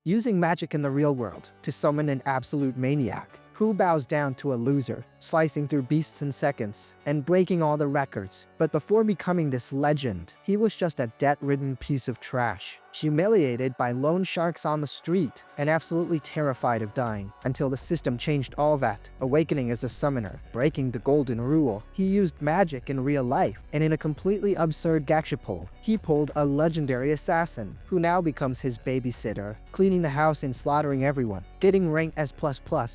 using magic in the real world to summon an absolute maniac who bows down to a loser, slicing through beasts in seconds, and breaking all the records. But before becoming this legend, he was just a debt-ridden piece of trash, humiliated by loan sharks on the street, and absolutely terrified of dying, until the system changed all that, awakening as a summoner, breaking the golden rule. He used magic in real life, and in a completely absurd gacha pull, he pulled a legendary assassin, who now becomes his babysitter, cleaning the house and slaughtering everyone, getting rank S++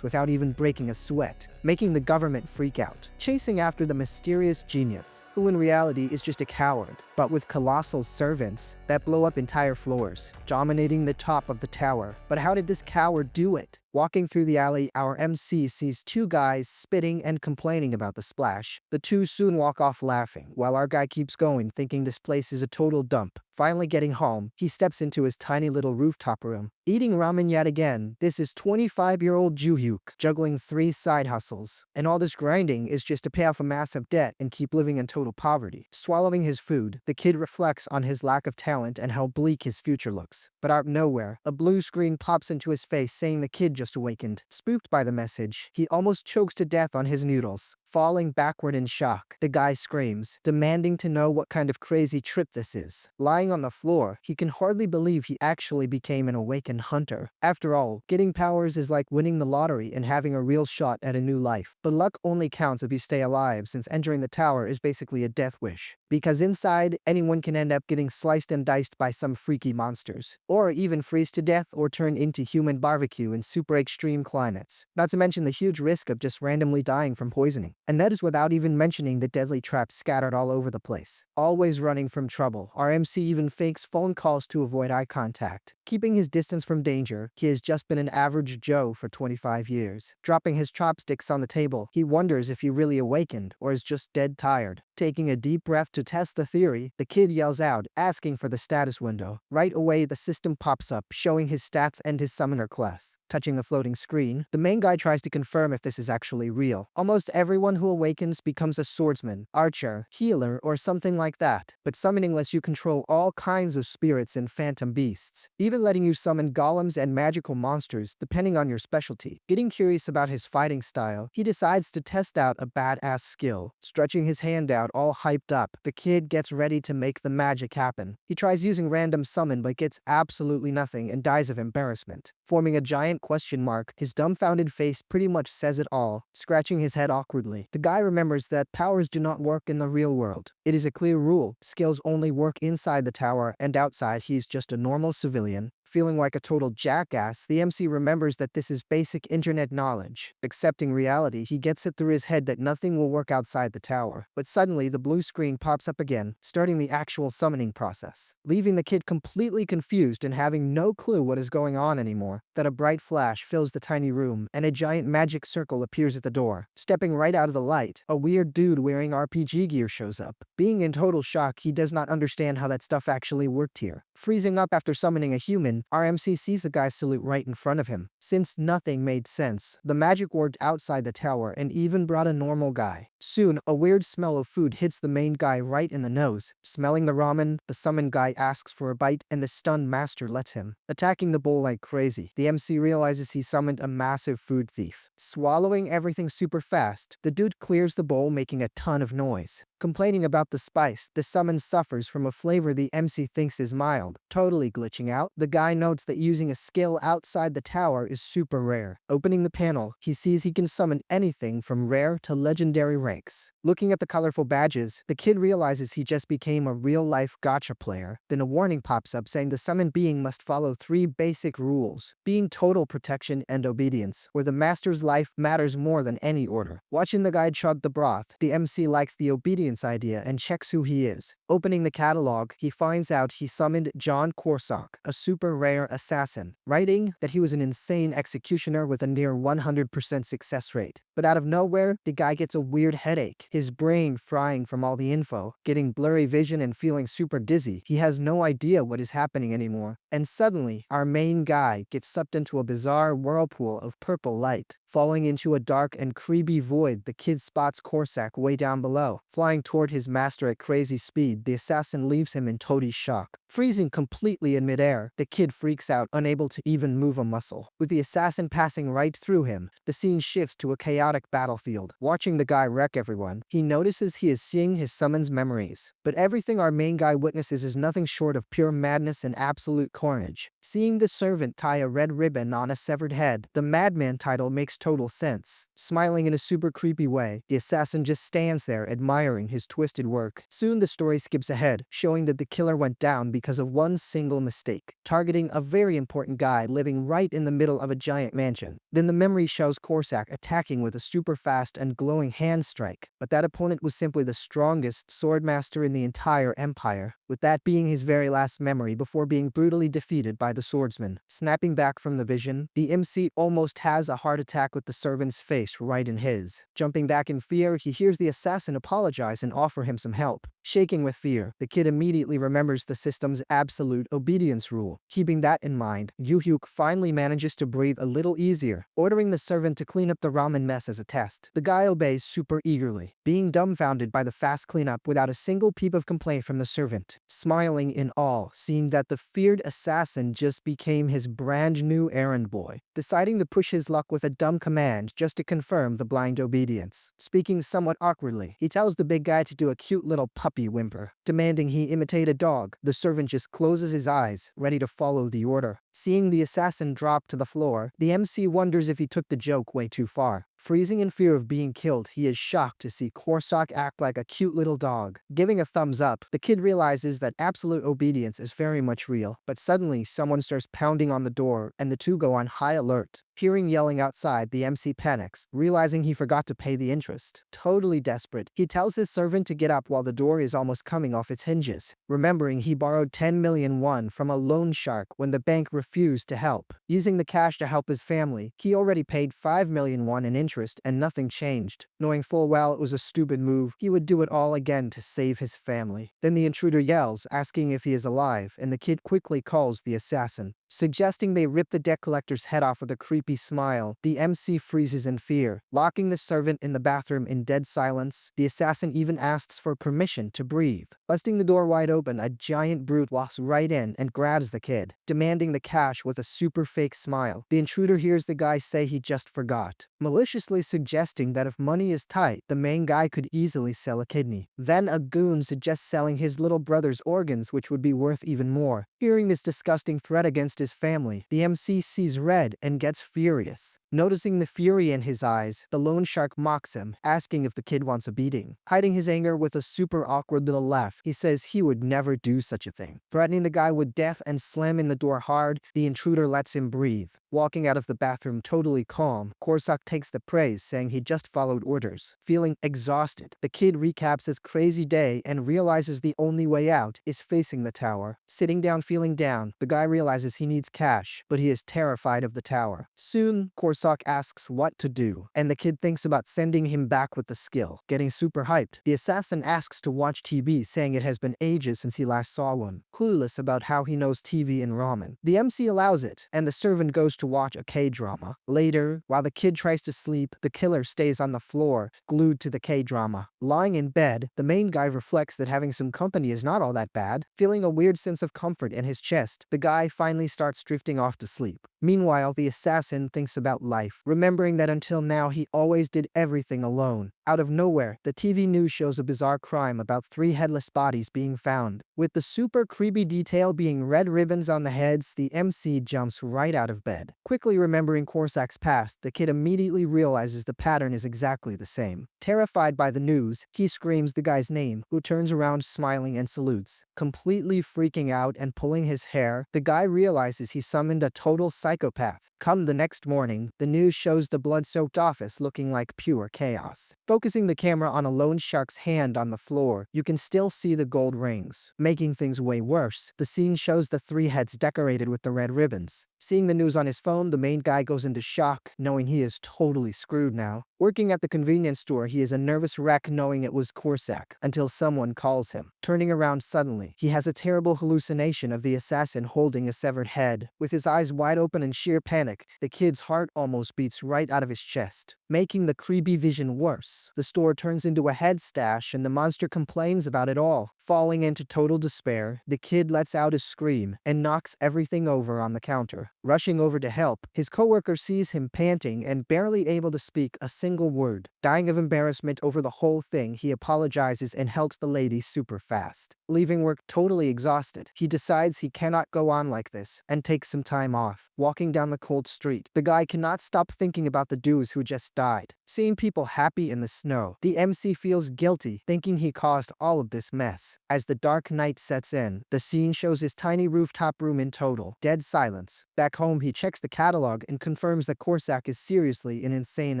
without even breaking a sweat, making the government freak out, chasing after the mysterious genius, who in reality is just a coward, but with colossal servants that blow up entire floors, dominating the top of the tower. But how did this coward do it? Walking through the alley, our MC sees two guys spitting and complaining about the splash. The two soon walk off laughing, while our guy keeps going, thinking this place is a total dump. Finally getting home, he steps into his tiny little rooftop room, eating ramen yet again. This is 25-year-old Ju-Hyeok, juggling 3 side hustles. And all this grinding is just to pay off a massive debt and keep living in total poverty. Swallowing his food, the kid reflects on his lack of talent and how bleak his future looks. But out of nowhere, a blue screen pops into his face saying the kid just awakened. Spooked by the message, he almost chokes to death on his noodles. Falling backward in shock, the guy screams, demanding to know what kind of crazy trip this is. Lying on the floor, he can hardly believe he actually became an awakened hunter. After all, getting powers is like winning the lottery and having a real shot at a new life. But luck only counts if you stay alive, since entering the tower is basically a death wish. Because inside, anyone can end up getting sliced and diced by some freaky monsters, or even freeze to death or turn into human barbecue in super extreme climates. Not to mention the huge risk of just randomly dying from poisoning. And that is without even mentioning the deadly traps scattered all over the place. Always running from trouble, our MC even fakes phone calls to avoid eye contact. Keeping his distance from danger, he has just been an average Joe for 25 years. Dropping his chopsticks on the table, he wonders if he really awakened or is just dead tired. Taking a deep breath to test the theory, the kid yells out, asking for the status window. Right away, the system pops up, showing his stats and his summoner class. Touching the floating screen, the main guy tries to confirm if this is actually real. Almost everyone who awakens becomes a swordsman, archer, healer, or something like that. But summoning lets you control all kinds of spirits and phantom beasts, even letting you summon golems and magical monsters depending on your specialty. Getting curious about his fighting style, he decides to test out a badass skill. Stretching his hand out all hyped up, the kid gets ready to make the magic happen. He tries using random summon but gets absolutely nothing and dies of embarrassment. Forming a giant question mark, his dumbfounded face pretty much says it all. Scratching his head awkwardly, the guy remembers that powers do not work in the real world. It is a clear rule. Skills only work inside the tower, and outside he's just a normal civilian. Feeling like a total jackass, the MC remembers that this is basic internet knowledge. Accepting reality, he gets it through his head that nothing will work outside the tower. But suddenly, the blue screen pops up again, starting the actual summoning process, leaving the kid completely confused and having no clue what is going on anymore. That a bright flash fills the tiny room, and a giant magic circle appears at the door. Stepping right out of the light, a weird dude wearing RPG gear shows up. Being in total shock, he does not understand how that stuff actually worked here. Freezing up after summoning a human, our MC sees the guy's salute right in front of him. Since nothing made sense, the magic worked outside the tower and even brought a normal guy. Soon, a weird smell of food hits the main guy right in the nose. Smelling the ramen, the summoned guy asks for a bite and the stunned master lets him, attacking the bowl like crazy. The MC realizes he summoned a massive food thief. Swallowing everything super fast, the dude clears the bowl, making a ton of noise. Complaining about the spice, the summon suffers from a flavor the MC thinks is mild. Totally glitching out, the guy notes that using a skill outside the tower is super rare. Opening the panel, he sees he can summon anything from rare to legendary ranks. Looking at the colorful badges, the kid realizes he just became a real-life gacha player. Then a warning pops up saying the summoned being must follow 3 basic rules, being total protection and obedience, where the master's life matters more than any order. Watching the guy chug the broth, the MC likes the obedience idea and checks who he is. Opening the catalog, he finds out he summoned John Korsak, a super rare assassin, writing that he was an insane executioner with a near 100% success rate. But out of nowhere, the guy gets a weird headache, his brain frying from all the info, getting blurry vision and feeling super dizzy. He has no idea what is happening anymore. And suddenly, our main guy gets sucked into a bizarre whirlpool of purple light. Falling into a dark and creepy void, the kid spots Korsak way down below. Flying flying toward his master at crazy speed, the assassin leaves him in total shock. Freezing completely in midair, the kid freaks out, unable to even move a muscle. With the assassin passing right through him, the scene shifts to a chaotic battlefield. Watching the guy wreck everyone, he notices he is seeing his summon's memories. But everything our main guy witnesses is nothing short of pure madness and absolute carnage. Seeing the servant tie a red ribbon on a severed head, the madman title makes total sense. Smiling in a super creepy way, the assassin just stands there admiring his twisted work. Soon the story skips ahead, showing that the killer went down because of one single mistake, targeting a very important guy living right in the middle of a giant mansion. Then the memory shows Korsak attacking with a super fast and glowing hand strike, but that opponent was simply the strongest swordmaster in the entire empire, with that being his very last memory before being brutally defeated by the swordsman. Snapping back from the vision, the MC almost has a heart attack with the servant's face right in his. Jumping back in fear, he hears the assassin apologize and offer him some help. Shaking with fear, the kid immediately remembers the system's absolute obedience rule. Keeping that in mind, Ju-Hyeok finally manages to breathe a little easier, ordering the servant to clean up the ramen mess as a test. The guy obeys super eagerly, being dumbfounded by the fast cleanup without a single peep of complaint from the servant. Smiling in awe, seeing that the feared assassin just became his brand new errand boy, deciding to push his luck with a dumb command just to confirm the blind obedience. Speaking somewhat awkwardly, he tells the big guy to do a cute little puppy whimper, demanding he imitate a dog. The servant just closes his eyes, ready to follow the order. Seeing the assassin drop to the floor, the MC wonders if he took the joke way too far. Freezing in fear of being killed, he is shocked to see Korsak act like a cute little dog. Giving a thumbs up, the kid realizes that absolute obedience is very much real, but suddenly someone starts pounding on the door and the two go on high alert. Hearing yelling outside, the MC panics, realizing he forgot to pay the interest. Totally desperate, he tells his servant to get up while the door is almost coming off its hinges, remembering he borrowed 10 million won from a loan shark when the bank refused to help. Using the cash to help his family, he already paid 5 million won in interest and nothing changed. Knowing full well it was a stupid move, he would do it all again to save his family. Then the intruder yells, asking if he is alive, and the kid quickly calls the assassin, suggesting they rip the debt collector's head off with a creepy smile. The MC freezes in fear, locking the servant in the bathroom in dead silence. The assassin even asks for permission to breathe. Busting the door wide open, a giant brute walks right in and grabs the kid, demanding the cash with a super fake smile. The intruder hears the guy say he just forgot, maliciously suggesting that if money is tight, the main guy could easily sell a kidney. Then a goon suggests selling his little brother's organs, which would be worth even more. Hearing this disgusting threat against his family, the MC sees red and gets furious. Noticing the fury in his eyes, the loan shark mocks him, asking if the kid wants a beating. Hiding his anger with a super awkward little laugh, he says he would never do such a thing. Threatening the guy with death and slamming the door hard, the intruder lets him breathe. Walking out of the bathroom totally calm, Korsak takes the praise, saying he just followed orders. Feeling exhausted, the kid recaps his crazy day and realizes the only way out is facing the tower. Sitting down feeling down, the guy realizes he needs cash, but he is terrified of the tower. Soon, Korsak asks what to do, and the kid thinks about sending him back with the skill. Getting super hyped, the assassin asks to watch TV, saying it has been ages since he last saw one. Clueless about how he knows TV and ramen, the MC allows it, and the servant goes to watch a K-drama. Later, while the kid tries to sleep, the killer stays on the floor, glued to the K-drama. Lying in bed, the main guy reflects that having some company is not all that bad. Feeling a weird sense of comfort in his chest, the guy finally starts drifting off to sleep. Meanwhile, the assassin thinks about life, remembering that until now he always did everything alone. Out of nowhere, the TV news shows a bizarre crime about 3 headless bodies being found. With the super creepy detail being red ribbons on the heads, the MC jumps right out of bed. Quickly remembering Korsak's past, the kid immediately realizes the pattern is exactly the same. Terrified by the news, he screams the guy's name, who turns around smiling and salutes. Completely freaking out and pulling his hair, the guy realizes he summoned a total psychopath. Come the next morning, the news shows the blood-soaked office looking like pure chaos. Focusing the camera on a loan shark's hand on the floor, you can still see the gold rings. Making things way worse, the scene shows the 3 heads decorated with the red ribbons. Seeing the news on his phone, the main guy goes into shock, knowing he is totally screwed now. Working at the convenience store, he is a nervous wreck knowing it was Korsak, until someone calls him. Turning around suddenly, he has a terrible hallucination of the assassin holding a severed head. With his eyes wide open in sheer panic, the kid's heart almost beats right out of his chest. Making the creepy vision worse, the store turns into a head stash and the monster complains about it all. Falling into total despair, the kid lets out a scream and knocks everything over on the counter. Rushing over to help, his coworker sees him panting and barely able to speak a single word. Dying of embarrassment over the whole thing, he apologizes and helps the lady super fast. Leaving work totally exhausted, he decides he cannot go on like this and takes some time off. Walking down the cold street, the guy cannot stop thinking about the dudes who just died. Seeing people happy in the snow, the MC feels guilty, thinking he caused all of this mess. As the dark night sets in, the scene shows his tiny rooftop room in total dead silence. Back home, he checks the catalog and confirms that Korsak is seriously an insane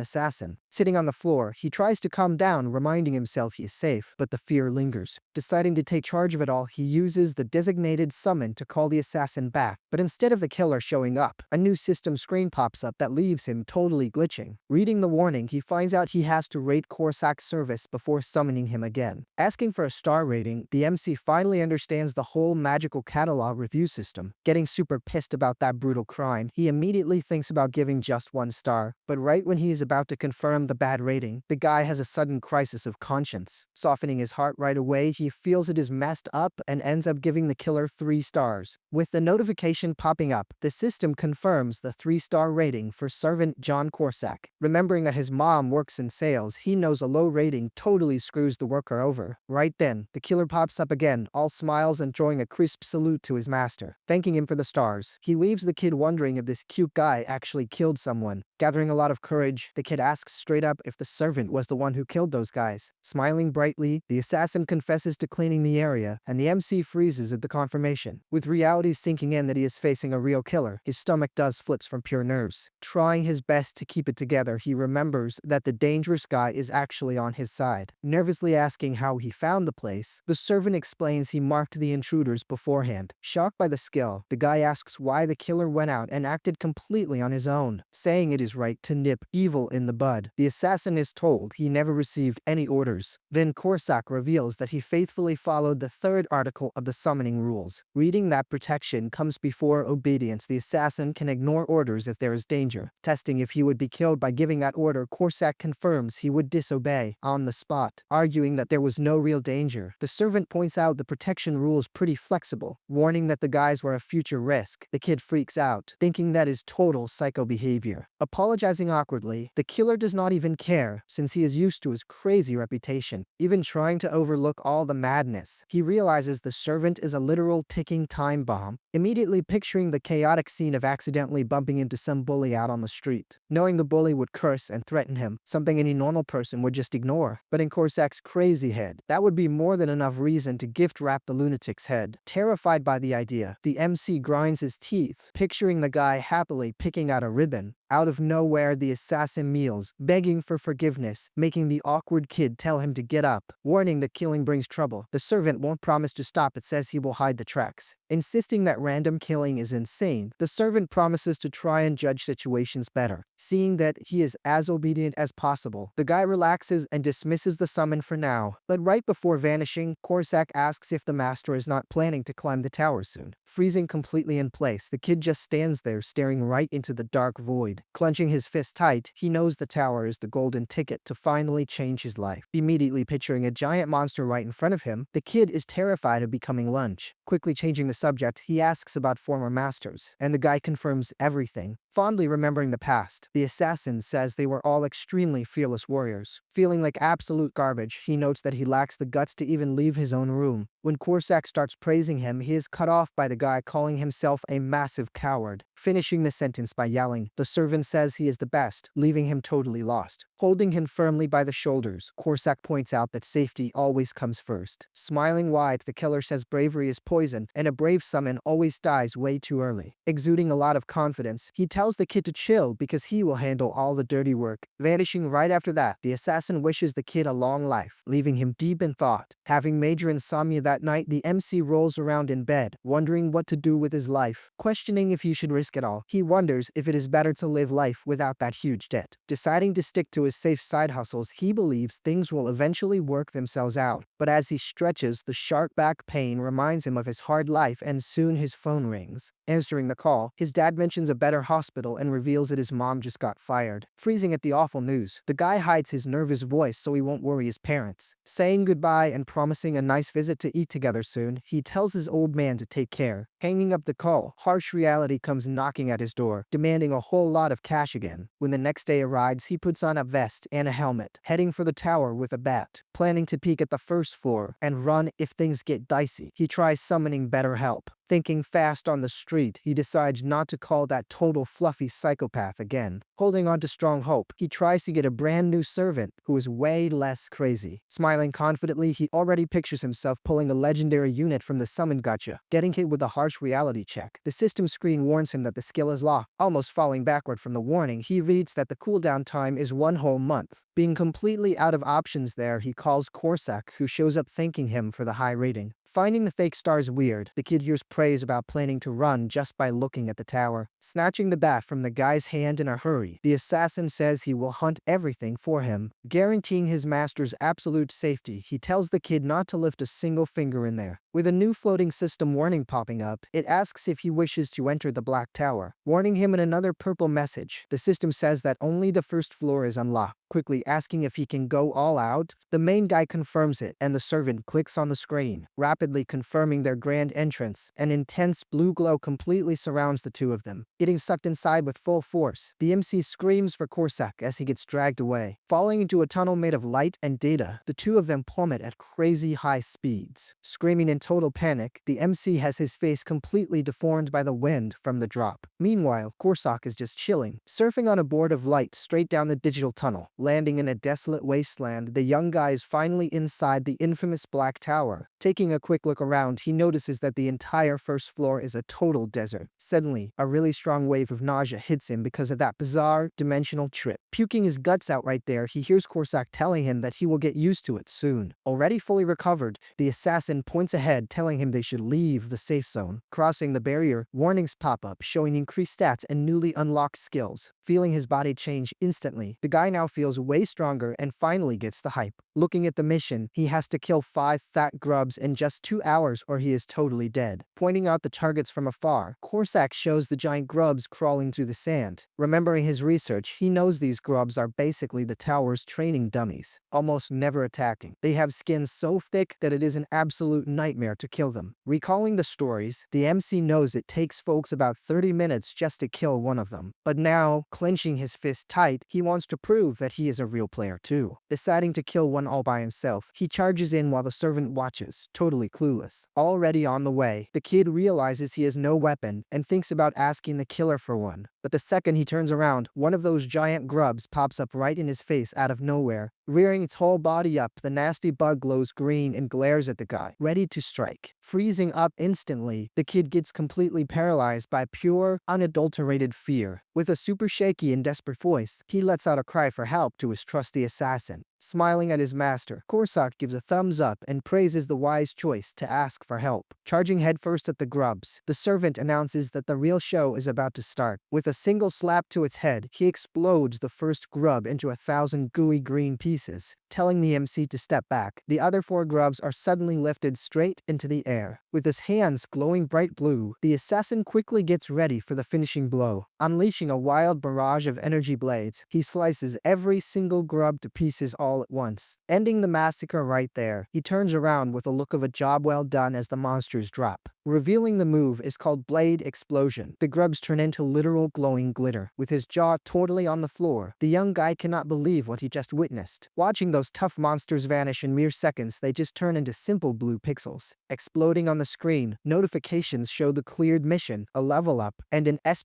assassin. Sitting on the floor, he tries to calm down, reminding himself he is safe, but the fear lingers. Deciding to take charge of it all, he uses the designated summon to call the assassin back. But instead of the killer showing up, a new system screen pops up that leaves him totally glitching. Reading the warning, he finds out he has to rate Korsak's service before summoning him again. Asking for a star rating, the MC finally understands the whole magical catalog review system. Getting super pissed about that brutal crime, he immediately thinks about giving just 1 star. But right when he is about to confirm the bad rating, the guy has a sudden crisis of conscience. Softening his heart right away, he feels it is messed up and ends up giving the killer 3 stars. With the notification popping up, the system confirms the 3-star rating for servant John Korsak. Remembering that his mom works in sales, he knows a low rating totally screws the worker over. Right then, the killer pops up again, all smiles and throwing a crisp salute to his master. Thanking him for the stars, he leaves the kid wondering if this cute guy actually killed someone. Gathering a lot of courage, the kid asks straight up if the servant was the one who killed those guys. Smiling brightly, the assassin confesses to cleaning the area, and the MC freezes at the confirmation. With reality sinking in that he is facing a real killer, his stomach does flips from pure nerves. Trying his best to keep it together, he remembers that the dangerous guy is actually on his side. Nervously asking how he found the place, the servant explains he marked the intruders beforehand. Shocked by the skill, the guy asks why the killer went out and acted completely on his own, saying it is right to nip evil in the bud. The assassin is told he never received any orders. Then Korsak reveals that he faithfully followed the 3rd article of the summoning rules. Reading that protection comes before obedience, the assassin can ignore orders if there is danger. Testing if he would be killed by giving that order, Korsak confirms he would disobey on the spot, arguing that there was no real danger. The servant points out the protection rule is pretty flexible, warning that the guys were a future risk. The kid freaks out, thinking that is total psycho behavior. Apologizing awkwardly, the killer does not even care, since he is used to his crazy reputation. Even trying to overlook all the madness, he realizes the servant is a literal ticking time bomb, immediately picturing the chaotic scene of accidentally bumping into some bully out on the street. Knowing the bully would curse and threaten him, something any normal person would just ignore. But in Korsak's crazy head, that would be more than enough reason to gift wrap the lunatic's head. Terrified by the idea, the MC grinds his teeth, picturing the guy happily picking out a ribbon. Out of nowhere, the assassin kneels, begging for forgiveness, making the awkward kid tell him to get up. Warning that killing brings trouble, the servant won't promise to stop it, says he will hide the tracks. Insisting that random killing is insane, the servant promises to try and judge situations better. Seeing that he is as obedient as possible, the guy relaxes and dismisses the summon for now. But right before vanishing, Korsak asks if the master is not planning to climb the tower soon. Freezing completely in place, the kid just stands there staring right into the dark void. Clenching his fist tight, he knows the tower is the golden ticket to finally change his life. Immediately picturing a giant monster right in front of him, the kid is terrified of becoming lunch. Quickly changing the subject, he asks about former masters, and the guy confirms everything. Fondly remembering the past, the assassin says they were all extremely fearless warriors. Feeling like absolute garbage, he notes that he lacks the guts to even leave his own room. When Korsak starts praising him, he is cut off by the guy calling himself a massive coward. Finishing the sentence by yelling, the servant says he is the best, leaving him totally lost. Holding him firmly by the shoulders, Korsak points out that safety always comes first. Smiling wide, the killer says bravery is poison, and a brave summon always dies way too early. Exuding a lot of confidence, he tells the kid to chill because he will handle all the dirty work. Vanishing right after that, the assassin wishes the kid a long life, leaving him deep in thought. Having major insomnia that night, the MC rolls around in bed, wondering what to do with his life. Questioning if he should risk it all, he wonders if it is better to live life without that huge debt. Deciding to stick to his safe side hustles, he believes things will eventually work themselves out. But as he stretches, the sharp back pain reminds him of his hard life, and soon his phone rings. Answering the call, his dad mentions a better hospital and reveals that his mom just got fired. Freezing at the awful news, the guy hides his nervous voice so he won't worry his parents. Saying goodbye and promising a nice visit to eat together soon, he tells his old man to take care. Hanging up the call, harsh reality comes knocking at his door, demanding a whole lot of cash again. When the next day arrives, he puts on a vest and a helmet, heading for the tower with a bat. Planning to peek at the first floor and run if things get dicey, he tries summoning better help. Thinking fast on the street, he decides not to call that total fluffy psychopath again. Holding on to strong hope, he tries to get a brand new servant who is way less crazy. Smiling confidently, he already pictures himself pulling a legendary unit from the summon gacha, getting hit with a harsh reality check. The system screen warns him that the skill is locked. Almost falling backward from the warning, he reads that the cooldown time is 1 whole month. Being completely out of options there, he calls Korsak, who shows up thanking him for the high rating. Finding the fake stars weird, the kid hears praise about planning to run just by looking at the tower. Snatching the bat from the guy's hand in a hurry, the assassin says he will hunt everything for him. Guaranteeing his master's absolute safety, he tells the kid not to lift a single finger in there. With a new floating system warning popping up, it asks if he wishes to enter the Black Tower, warning him in another purple message. The system says that only the first floor is unlocked. Quickly asking if he can go all out, the main guy confirms it, and the servant clicks on the screen, rapidly confirming their grand entrance. An intense blue glow completely surrounds the two of them. Getting sucked inside with full force, the MC screams for Korsak as he gets dragged away. Falling into a tunnel made of light and data, the two of them plummet at crazy high speeds. Screaming in total panic, the MC has his face completely deformed by the wind from the drop. Meanwhile, Korsak is just chilling, surfing on a board of light straight down the digital tunnel. Landing in a desolate wasteland, the young guy is finally inside the infamous Black Tower. Taking a quick look around, he notices that the entire first floor is a total desert. Suddenly, a really strong wave of nausea hits him because of that bizarre, dimensional trip. Puking his guts out right there, he hears Korsak telling him that he will get used to it soon. Already fully recovered, the assassin points ahead, telling him they should leave the safe zone. Crossing the barrier, warnings pop up, showing increased stats and newly unlocked skills. Feeling his body change instantly, the guy now feels way stronger and finally gets the hype. Looking at the mission, he has to kill 5 fat grubs in just 2 hours or he is totally dead. Pointing out the targets from afar, Korsak shows the giant grubs crawling through the sand. Remembering his research, he knows these grubs are basically the tower's training dummies, almost never attacking. They have skins so thick that it is an absolute nightmare to kill them. Recalling the stories, the MC knows it takes folks about 30 minutes just to kill one of them. But now, clenching his fist tight, he wants to prove that he is a real player too. Deciding to kill one all by himself, he charges in while the servant watches, totally clueless. Already on the way, the kid realizes he has no weapon and thinks about asking the killer for one. But the second he turns around, one of those giant grubs pops up right in his face out of nowhere. Rearing its whole body up, the nasty bug glows green and glares at the guy, ready to strike. Freezing up instantly, the kid gets completely paralyzed by pure, unadulterated fear. With a super shaky and desperate voice, he lets out a cry for help to his trusty assassin. Smiling at his master, Korsak gives a thumbs up and praises the wise choice to ask for help. Charging headfirst at the grubs, the servant announces that the real show is about to start. With a single slap to its head, he explodes the first grub into 1,000 gooey green pieces, telling the MC to step back. The other 4 grubs are suddenly lifted straight into the air. With his hands glowing bright blue, the assassin quickly gets ready for the finishing blow. Unleashing a wild barrage of energy blades, he slices every single grub to pieces all at once. Ending the massacre right there, he turns around with a look of a job well done as the monsters drop. Revealing the move is called Blade Explosion. The grubs turn into literal glowing glitter. With his jaw totally on the floor, the young guy cannot believe what he just witnessed. Watching those tough monsters vanish in mere seconds, they just turn into simple blue pixels. Exploding on the screen, notifications show the cleared mission, a level up, and an S++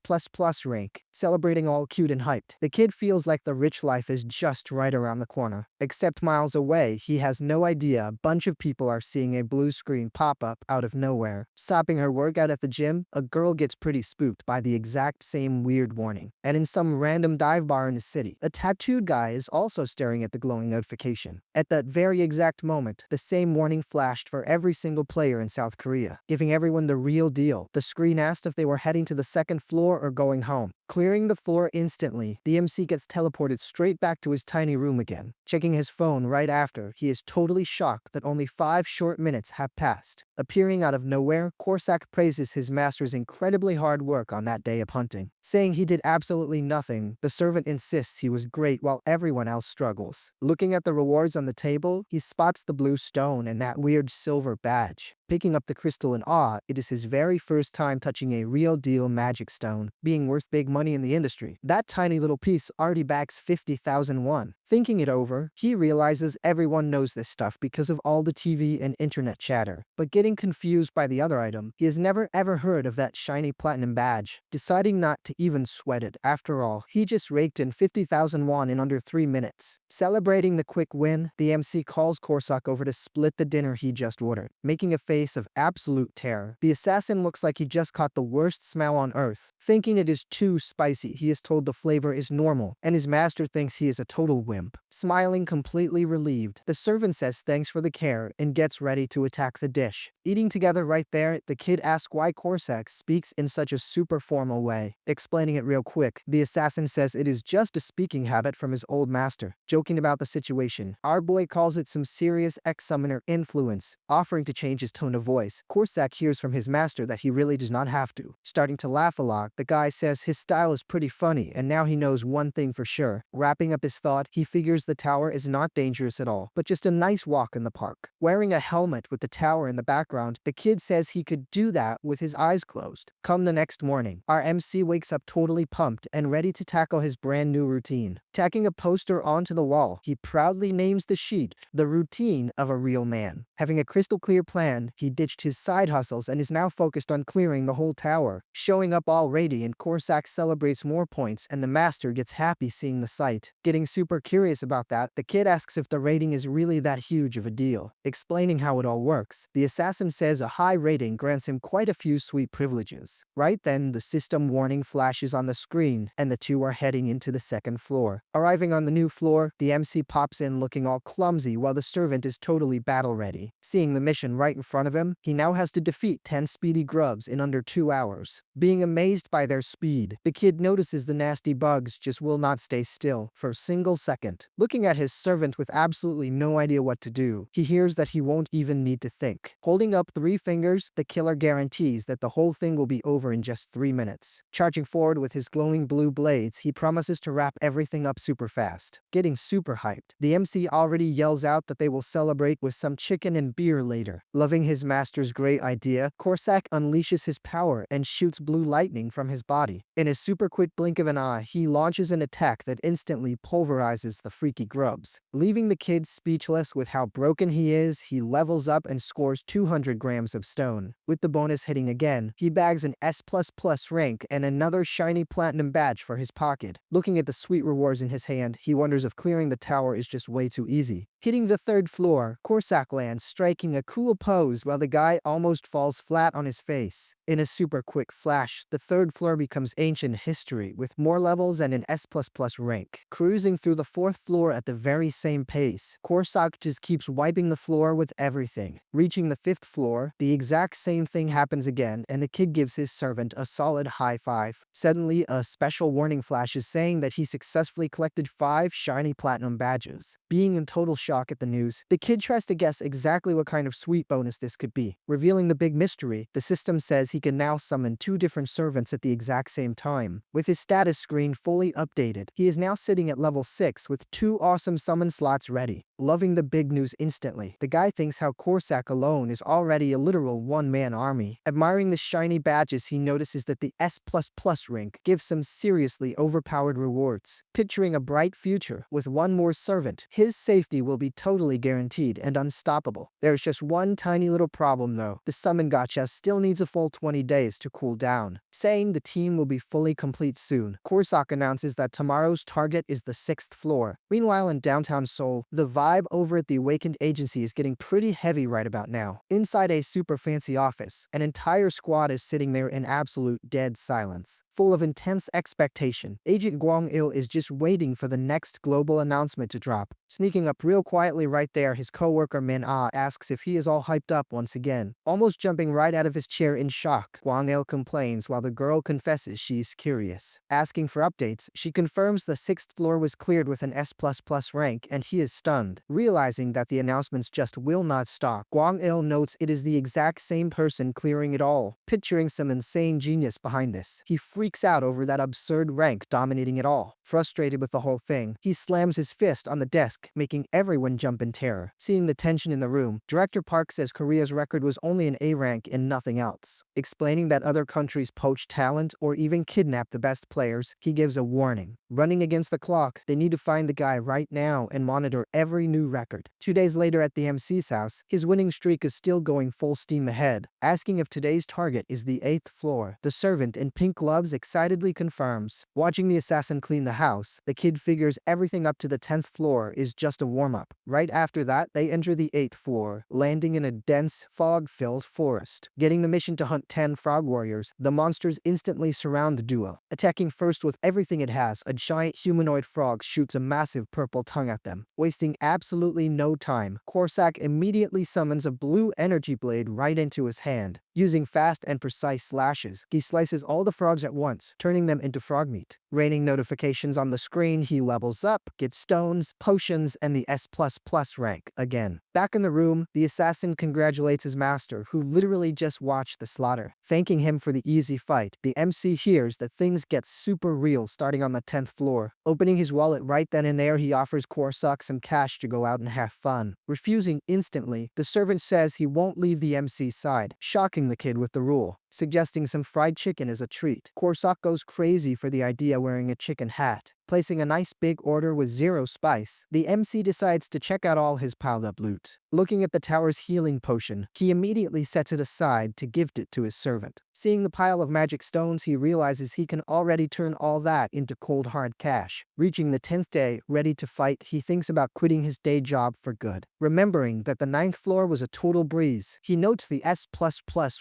rank. celebrating all cute and hyped. The kid feels like the rich life is just right around the corner. Except miles away, he has no idea a bunch of people are seeing a blue screen pop up out of nowhere. Stopping her workout at the gym, a girl gets pretty spooked by the exact same weird warning. And in some random dive bar in the city, a tattooed guy is also staring at the glowing notification. At that very exact moment, the same warning flashed for every single player in South Korea, giving everyone the real deal. The screen asked if they were heading to the second floor or going home. Clearing the floor instantly, the MC gets teleported straight back to his tiny room again. Checking his phone right after, he is totally shocked that only 5 short minutes have passed. Appearing out of nowhere, Korsak praises his master's incredibly hard work on that day of hunting. Saying he did absolutely nothing, the servant insists he was great while everyone else struggles. Looking at the rewards on the table, he spots the blue stone and that weird silver badge. Picking up the crystal in awe, it is his very first time touching a real deal magic stone, being worth big money in the industry. That tiny little piece already backs 50,000 won. Thinking it over, he realizes everyone knows this stuff because of all the TV and internet chatter. But getting confused by the other item, he has never ever heard of that shiny platinum badge. Deciding not to even sweat it, after all, he just raked in 50,000 won in under 3 minutes. Celebrating the quick win, the MC calls Korsak over to split the dinner he just ordered, making a face of absolute terror. The assassin looks like he just caught the worst smell on earth. Thinking it is too spicy, he is told the flavor is normal, and his master thinks he is a total wimp. Smiling completely relieved, the servant says thanks for the care and gets ready to attack the dish. Eating together right there, the kid asks why Korsak speaks in such a super formal way. Explaining it real quick, the assassin says it is just a speaking habit from his old master. Joking about the situation, our boy calls it some serious ex-summoner influence, offering to change his tone of voice. Korsak hears from his master that he really does not have to. Starting to laugh a lot, the guy says his style is pretty funny and now he knows one thing for sure. Wrapping up his thought, he figures the tower is not dangerous at all, but just a nice walk in the park. Wearing a helmet with the tower in the background, the kid says he could do that with his eyes closed. Come the next morning, our MC wakes up totally pumped and ready to tackle his brand new routine. Tacking a poster onto the wall, he proudly names the sheet, "The Routine of a Real Man." Having a crystal clear plan, he ditched his side hustles and is now focused on clearing the whole tower. Showing up all radiant, Korsak celebrates more points and the master gets happy seeing the sight. Getting super curious about that, the kid asks if the rating is really that huge of a deal. Explaining how it all works, the assassin says a high rating grants him quite a few sweet privileges. Right then, the system warning flashes on the screen and the two are heading into the second floor. Arriving on the new floor, the MC pops in looking all clumsy while the servant is totally battle ready. Seeing the mission right in front of him, he now has to defeat 10 speedy grubs in under 2 hours. Being amazed by their speed, the kid notices the nasty bugs just will not stay still for a single second. Looking at his servant with absolutely no idea what to do, he hears that he won't even need to think. Holding up 3 fingers, the killer guarantees that the whole thing will be over in just 3 minutes. Charging forward with his glowing blue blades, he promises to wrap everything up super fast. Getting super hyped, the MC already yells out that they will celebrate with some chicken and beer later. Loving his master's great idea, Korsak unleashes his power and shoots blue lightning from his body. In a super quick blink of an eye, he launches an attack that instantly pulverizes the freaky grubs. Leaving the kid speechless with how broken he is, he levels up and scores 200 grams of stone. With the bonus hitting again, he bags an S++ rank and another shiny platinum badge for his pocket. Looking at the sweet rewards in his hand, he wonders if clearing the tower is just way too easy. Hitting the 3rd floor, Korsak lands, striking a cool pose while the guy almost falls flat on his face. In a super quick flash, the 3rd floor becomes ancient history with more levels and an S++ rank. Cruising through the 4th floor at the very same pace, Korsak just keeps wiping the floor with everything. Reaching the 5th floor, the exact same thing happens again and the kid gives his servant a solid high five. Suddenly, a special warning flashes saying that he successfully collected 5 shiny platinum badges. Being in total shock at the news, the kid tries to guess exactly what kind of sweet bonus this could be. Revealing the big mystery, the system says he can now summon 2 different servants at the exact same time. With his status screen fully updated, he is now sitting at level 6 with 2 awesome summon slots ready. Loving the big news instantly, the guy thinks how Korsak alone is already a literal one-man army. Admiring the shiny badges, he notices that the S++ rank gives some seriously overpowered rewards. Picturing a bright future with one more servant, his safety will be totally guaranteed and unstoppable. There's just one tiny little problem though. The summon gacha still needs a full 20 days to cool down. Saying the team will be fully complete soon, Korsak announces that tomorrow's target is the 6th floor. Meanwhile in downtown Seoul, the vibe over at the Awakened Agency is getting pretty heavy right about now. Inside a super fancy office, an entire squad is sitting there in absolute dead silence. Full of intense expectation, Agent Gwang-il is just waiting for the next global announcement to drop. Sneaking up real quietly right there, his co-worker Min-ah asks if he is all hyped up once again. Almost jumping right out of his chair in shock, Gwang-il complains while the girl confesses she's curious. Asking for updates, she confirms the 6th floor was cleared with an S++ rank and he is stunned. Realizing that the announcements just will not stop, Gwang-il notes it is the exact same person clearing it all. Picturing some insane genius behind this, he freaks out over that absurd rank dominating it all. Frustrated with the whole thing, he slams his fist on the desk, making everyone jump in terror. Seeing the tension in the room, Director Park says Korea's record was only an A rank and nothing else. Explaining that other countries poach talent or even kidnap the best players, he gives a warning. Running against the clock, they need to find the guy right now and monitor every new record. 2 days later at the MC's house, his winning streak is still going full steam ahead. Asking if today's target is the 8th floor, the servant in pink gloves excitedly confirms. Watching the assassin clean the house, the kid figures everything up to the 10th floor is just a warm-up. Right after that, they enter the 8th floor, landing in a dense, fog-filled forest. Getting the mission to hunt 10 frog warriors, the monsters instantly surround the duo. Attacking first with everything it has, a giant humanoid frog shoots a massive purple tongue at them. Wasting absolutely no time, Korsak immediately summons a blue energy blade right into his hand. Using fast and precise slashes, he slices all the frogs at once, turning them into frog meat. Raining notifications on the screen, he levels up, gets stones, potions, and the S++ rank again. Back in the room, the assassin congratulates his master, who literally just watched the slaughter. Thanking him for the easy fight, the MC hears that things get super real starting on the 10th floor. Opening his wallet right then and there, he offers Korsak some cash to go out and have fun. Refusing instantly, the servant says he won't leave the MC's side, shocking the kid with the rule, suggesting some fried chicken as a treat. Korsak goes crazy for the idea, wearing a chicken hat. Placing a nice big order with 0 spice, the MC decides to check out all his piled up loot. Looking at the tower's healing potion, he immediately sets it aside to gift it to his servant. Seeing the pile of magic stones, he realizes he can already turn all that into cold hard cash. Reaching the 10th day, ready to fight, he thinks about quitting his day job for good. Remembering that the 9th floor was a total breeze, he notes the S++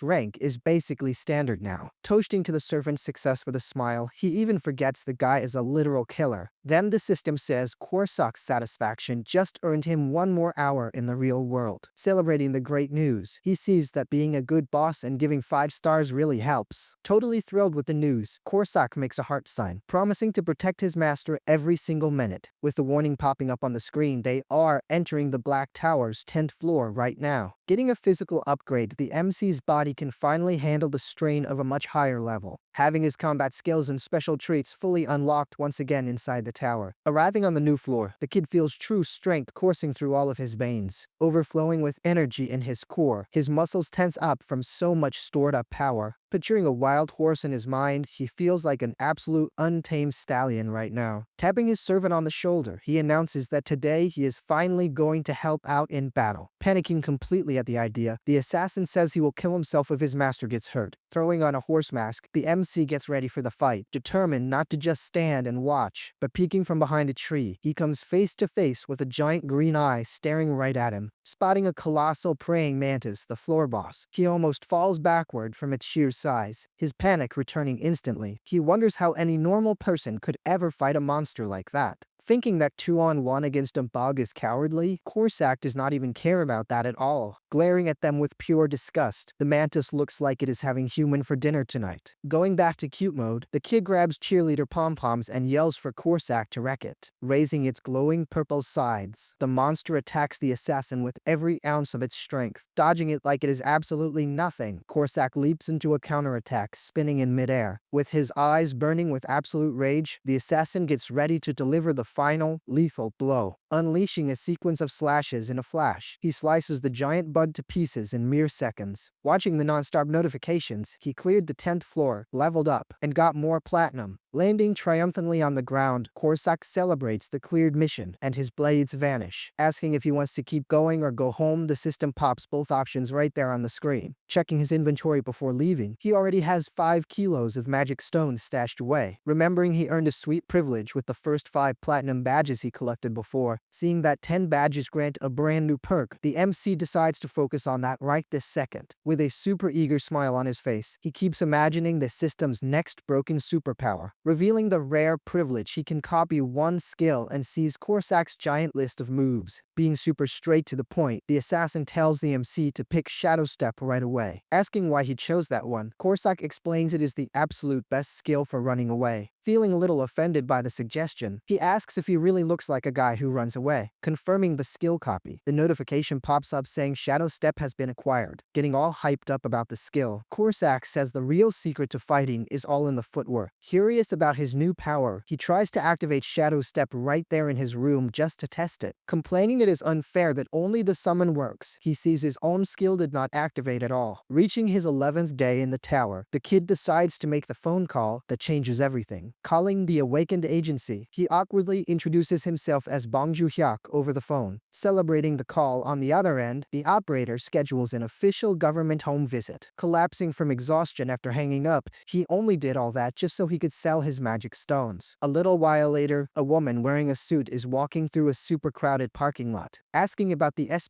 rank is basically standard now. Toasting to the servant's success with a smile, he even forgets the guy is a literal killer. Then the system says Korsak's satisfaction just earned him 1 more hour in the real world. Celebrating the great news, he sees that being a good boss and giving 5 stars really helps. Totally thrilled with the news, Korsak makes a heart sign, promising to protect his master every single minute. With the warning popping up on the screen, they are entering the Black Tower's 10th floor right now. Getting a physical upgrade, the MC's body can finally handle the strain of a much higher level. Having his combat skills and special traits fully unlocked once again inside the tower. Arriving on the new floor, the kid feels true strength coursing through all of his veins. Overflowing with energy in his core, his muscles tense up from so much stored up power. Picturing a wild horse in his mind, he feels like an absolute untamed stallion right now. Tapping his servant on the shoulder, he announces that today he is finally going to help out in battle. Panicking completely at the idea, the assassin says he will kill himself if his master gets hurt. Throwing on a horse mask, the MC gets ready for the fight, determined not to just stand and watch. But peeking from behind a tree, he comes face to face with a giant green eye staring right at him. Spotting a colossal praying mantis, the floor boss, he almost falls backward from its sheer size. His panic returning instantly, he wonders how any normal person could ever fight a monster like that. Thinking that 2-on-1 against a bug is cowardly, Korsak does not even care about that at all. Glaring at them with pure disgust, the mantis looks like it is having human for dinner tonight. Going back to cute mode, the kid grabs cheerleader pom-poms and yells for Korsak to wreck it. Raising its glowing purple sides, the monster attacks the assassin with every ounce of its strength. Dodging it like it is absolutely nothing, Korsak leaps into a counterattack, spinning in midair. With his eyes burning with absolute rage, the assassin gets ready to deliver the final, lethal blow. unleashing a sequence of slashes in a flash. He slices the giant bud to pieces in mere seconds. Watching the non-stop notifications, he cleared the 10th floor, leveled up, and got more platinum. Landing triumphantly on the ground, Korsak celebrates the cleared mission, and his blades vanish. Asking if he wants to keep going or go home, the system pops both options right there on the screen. Checking his inventory before leaving, he already has 5 kilos of magic stones stashed away. Remembering he earned a sweet privilege with the first 5 platinum badges he collected before, seeing that 10 badges grant a brand new perk, the MC decides to focus on that right this second. With a super eager smile on his face, he keeps imagining the system's next broken superpower. Revealing the rare privilege, he can copy one skill and sees Korsak's giant list of moves. Being super straight to the point, the assassin tells the MC to pick Shadow Step right away. Asking why he chose that one, Korsak explains it is the absolute best skill for running away. Feeling a little offended by the suggestion, he asks if he really looks like a guy who runs away. Confirming the skill copy, the notification pops up saying Shadow Step has been acquired. Getting all hyped up about the skill, Korsak says the real secret to fighting is all in the footwork. Curious about his new power, he tries to activate Shadow Step right there in his room just to test it. Complaining it is unfair that only the summon works, he sees his own skill did not activate at all. Reaching his 11th day in the tower, the kid decides to make the phone call that changes everything. Calling the awakened agency, he awkwardly introduces himself as Ju-Hyeok over the phone. Celebrating the call on the other end, the operator schedules an official government home visit. Collapsing from exhaustion after hanging up, he only did all that just so he could sell his magic stones. A little while later, a woman wearing a suit is walking through a super crowded parking lot. Asking about the S++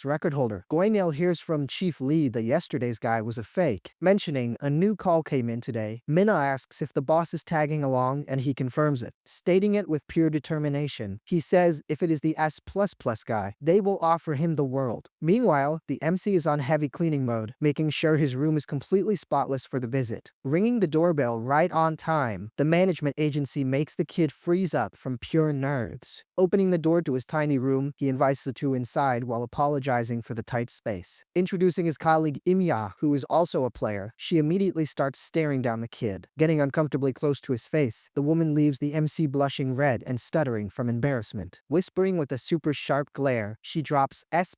record holder, Goynel hears from Chief Lee that yesterday's guy was a fake. Mentioning a new call came in today, Minna asks if the boss is tagging along and he confirms it. Stating it with pure determination, he says if it is the S++ guy, they will offer him the world. Meanwhile, the MC is on heavy cleaning mode, making sure his room is completely spotless for the visit. Ringing the doorbell right on time, the management agency makes the kid freeze up from pure nerves. Opening the door to his tiny room, he invites the two inside while apologizing for the tight space. Introducing his colleague Imya, who is also a player, she immediately starts staring down the kid. Getting uncomfortably close to his face, the woman leaves the MC blushing red and stuttering from embarrassment. Whispering with a super sharp glare, she drops S++,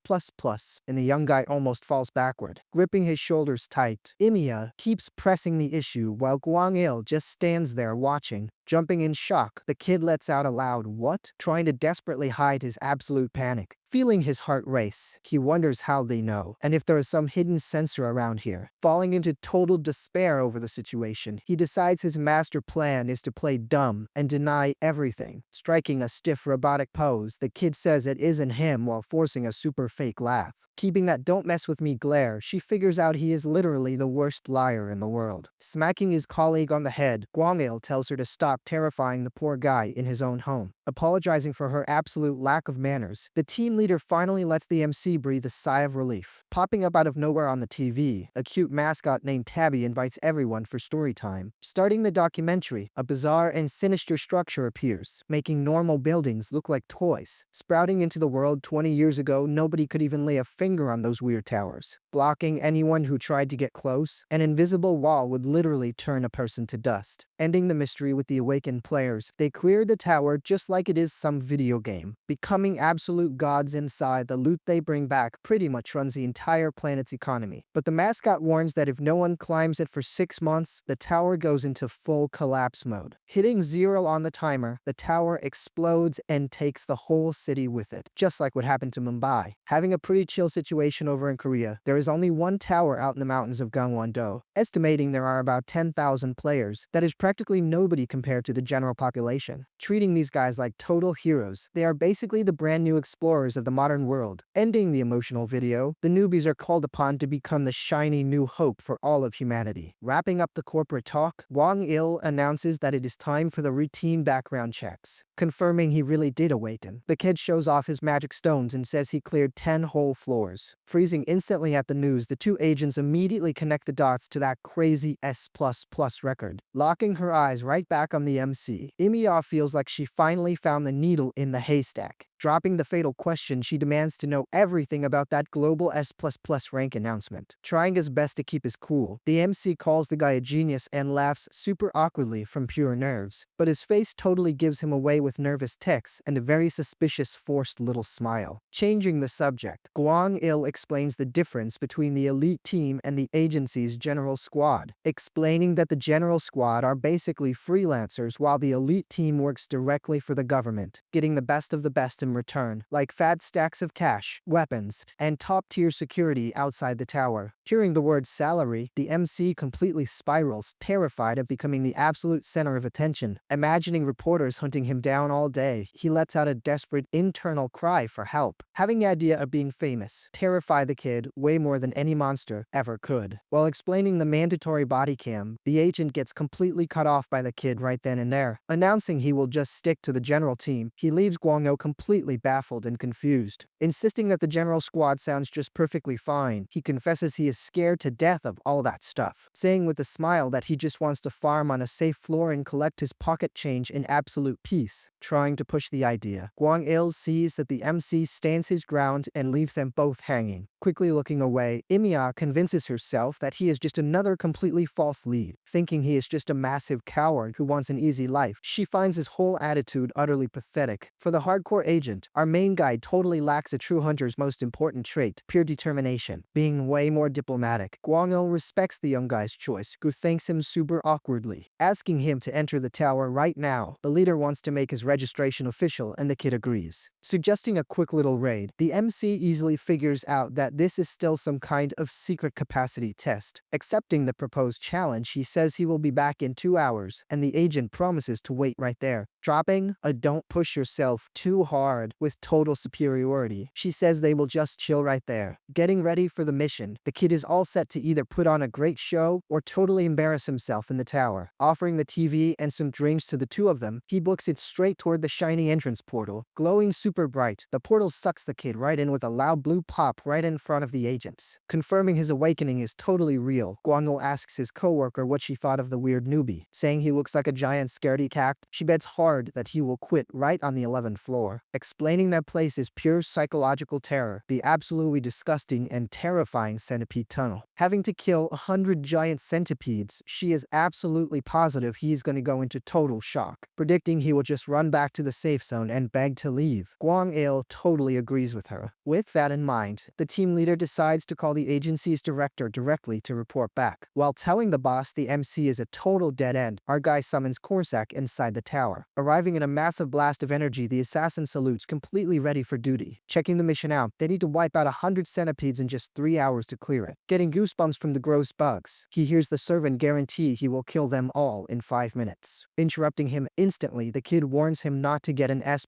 and the young guy almost falls backward. Gripping his shoulders tight, Imya keeps pressing the issue while Gwang-il just stands there watching. Jumping in shock, the kid lets out a loud "what?" trying to desperately hide his absolute panic. Feeling his heart race, he wonders how they know, and if there is some hidden sensor around here. Falling into total despair over the situation, he decides his master plan is to play dumb and deny everything. Striking a stiff robotic pose, the kid says it isn't him while forcing a super fake laugh. Keeping that "don't mess with me" glare, she figures out he is literally the worst liar in the world. Smacking his colleague on the head, Gwang-il tells her to stop terrifying the poor guy in his own home. Apologizing for her absolute lack of manners, the team leader finally lets the MC breathe a sigh of relief. Popping up out of nowhere on the TV, a cute mascot named Tabby invites everyone for story time. Starting the documentary, a bizarre and sinister structure appears, making normal buildings look like toys. Sprouting into the world 20 years ago, nobody could even lay a finger on those weird towers. Blocking anyone who tried to get close, an invisible wall would literally turn a person to dust. Ending the mystery with the awakened players, they clear the tower just like it is some video game. Becoming absolute gods inside, the loot they bring back pretty much runs the entire planet's economy. But the mascot warns that if no one climbs it for 6 months, the tower goes into full collapse mode. Hitting 0 on the timer, the tower explodes and takes the whole city with it, just like what happened to Mumbai. Having a pretty chill situation over in Korea, there is only one tower out in the mountains of Gangwon-do. Estimating there are about 10,000 players, that is practically nobody compared to the general population. Treating these guys like total heroes, they are basically the brand new explorers of the modern world. Ending the emotional video, the newbies are called upon to become the shiny new hope for all of humanity. Wrapping up the corporate talk, Gwang-il announces that it is time for the routine background checks. Confirming he really did awaken, the kid shows off his magic stones and says he cleared 10 whole floors. Freezing instantly at the news, the two agents immediately connect the dots to that crazy S++ record. Locking her eyes right back on the MC, Imya feels like she finally found the needle in the haystack. Dropping the fatal question, she demands to know everything about that global S++ rank announcement. Trying his best to keep his cool, the MC calls the guy a genius and laughs super awkwardly from pure nerves, but his face totally gives him away with nervous tics and a very suspicious forced little smile. Changing the subject, Gwang-il explains the difference between the elite team and the agency's general squad, explaining that the general squad are basically freelancers while the elite team works directly for the government, getting the best of the best in return, like fat stacks of cash, weapons, and top-tier security outside the tower. Hearing the word salary, the MC completely spirals, terrified of becoming the absolute center of attention. Imagining reporters hunting him down all day, he lets out a desperate internal cry for help. Having the idea of being famous terrified the kid way more than any monster ever could. While explaining the mandatory body cam, the agent gets completely cut off by the kid right then and there. Announcing he will just stick to the general team, he leaves Gwang-il completely baffled and confused. Insisting that the general squad sounds just perfectly fine, he confesses he is scared to death of all that stuff, saying with a smile that he just wants to farm on a safe floor and collect his pocket change in absolute peace. Trying to push the idea, Gwang-il sees that the MC stands his ground and leaves them both hanging. Quickly looking away, Imia convinces herself that he is just another completely false lead, thinking he is just a massive coward who wants an easy life. She finds his whole attitude utterly pathetic. For the hardcore agent, our main guy totally lacks a true hunter's most important trait, pure determination, being way more diplomatic. Gwang-il respects the young guy's choice, who thanks him super awkwardly, asking him to enter the tower right now. The leader wants to make his registration official and the kid agrees. Suggesting a quick little raid, the MC easily figures out that this is still some kind of secret capacity test. Accepting the proposed challenge, he says he will be back in 2 hours, and the agent promises to wait right there. Dropping a "don't push yourself too hard" with total superiority, she says they will just chill right there. Getting ready for the mission, the kid is all set to either put on a great show or totally embarrass himself in the tower. Offering the TV and some drinks to the two of them, he books it straight toward the shiny entrance portal. Glowing super bright, the portal sucks the kid right in with a loud blue pop right in front of the agents. Confirming his awakening is totally real, Gwang-il asks his coworker what she thought of the weird newbie. Saying he looks like a giant scaredy cat, she bets hard that he will quit right on the 11th floor. Explaining that place is pure psychological terror, the absolutely disgusting and terrifying centipede tunnel. Having to kill 100 giant centipedes, she is absolutely positive he's going to go into total shock, predicting he will just run back to the safe zone and beg to leave. Gwang-il totally agrees with her. With that in mind, the team leader decides to call the agency's director directly to report back. While telling the boss the MC is a total dead end, our guy summons Korsak inside the tower. Arriving in a massive blast of energy, the assassin salutes, completely ready for duty. Checking the mission out, they need to wipe out 100 centipedes in just 3 hours to clear it. Getting goosebumps from the gross bugs, he hears the servant guarantee he will kill them all in 5 minutes. Interrupting him instantly, the kid warns him not to get an S++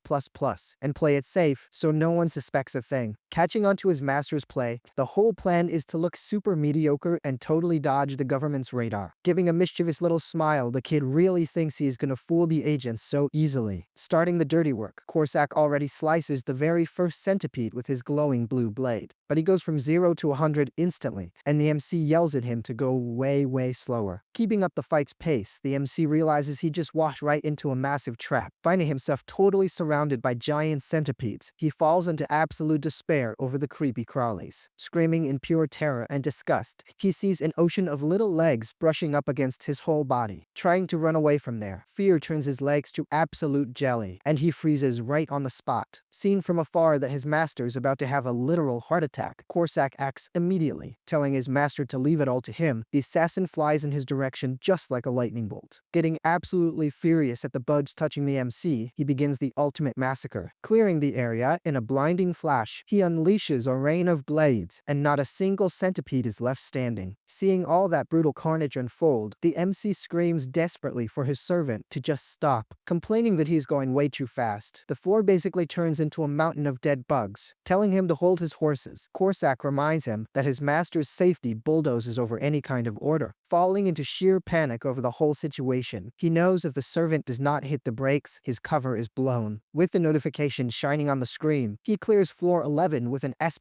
and play it safe so no one suspects a thing. Catching onto his master's play, the whole plan is to look super mediocre and totally dodge the government's radar. Giving a mischievous little smile, the kid really thinks he is gonna fool the agents so easily. Starting the dirty work, Korsak already slices the very first centipede with his glowing blue blade. But he goes from 0 to 100 instantly, and the MC yells at him to go way slower. Keeping up the fight's pace, the MC realizes he just walked right into a massive trap. Finding himself totally surrounded by giant centipedes, he falls into absolute despair over the creepy crawlies. Screaming in pure terror and disgust, he sees an ocean of little legs brushing up against his whole body. Trying to run away from there, fear turns his legs to absolute jelly, and he freezes right on the spot. Seen from afar that his master is about to have a literal heart attack, Korsak acts immediately. Telling his master to leave it all to him, the assassin flies in his direction just like a lightning bolt. Getting absolutely furious at the bugs touching the MC, he begins the ultimate massacre. Clearing the area in a blinding flash, he unleashes a rain of blades, and not a single centipede is left standing. Seeing all that brutal carnage unfold, the MC screams desperately for his servant to just stop, complaining that he's going way too fast. The floor basically turns into a mountain of dead bugs. Telling him to hold his horses, Korsak reminds him that his master master's safety bulldozes over any kind of order, falling into sheer panic over the whole situation. He knows if the servant does not hit the brakes, his cover is blown. With the notification shining on the screen, he clears floor 11 with an S++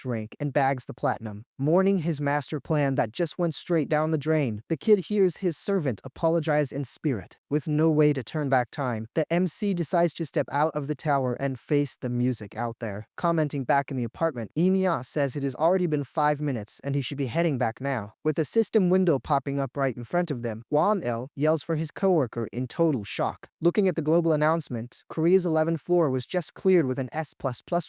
rank and bags the platinum. Mourning his master plan that just went straight down the drain, the kid hears his servant apologize in spirit. With no way to turn back time, the MC decides to step out of the tower and face the music out there. Commenting back in the apartment, Emiya says it has already been 5 minutes and he should be heading back now. With a system window popping up right in front of them, Won-il yells for his coworker in total shock. Looking at the global announcement, Korea's 11th floor was just cleared with an S++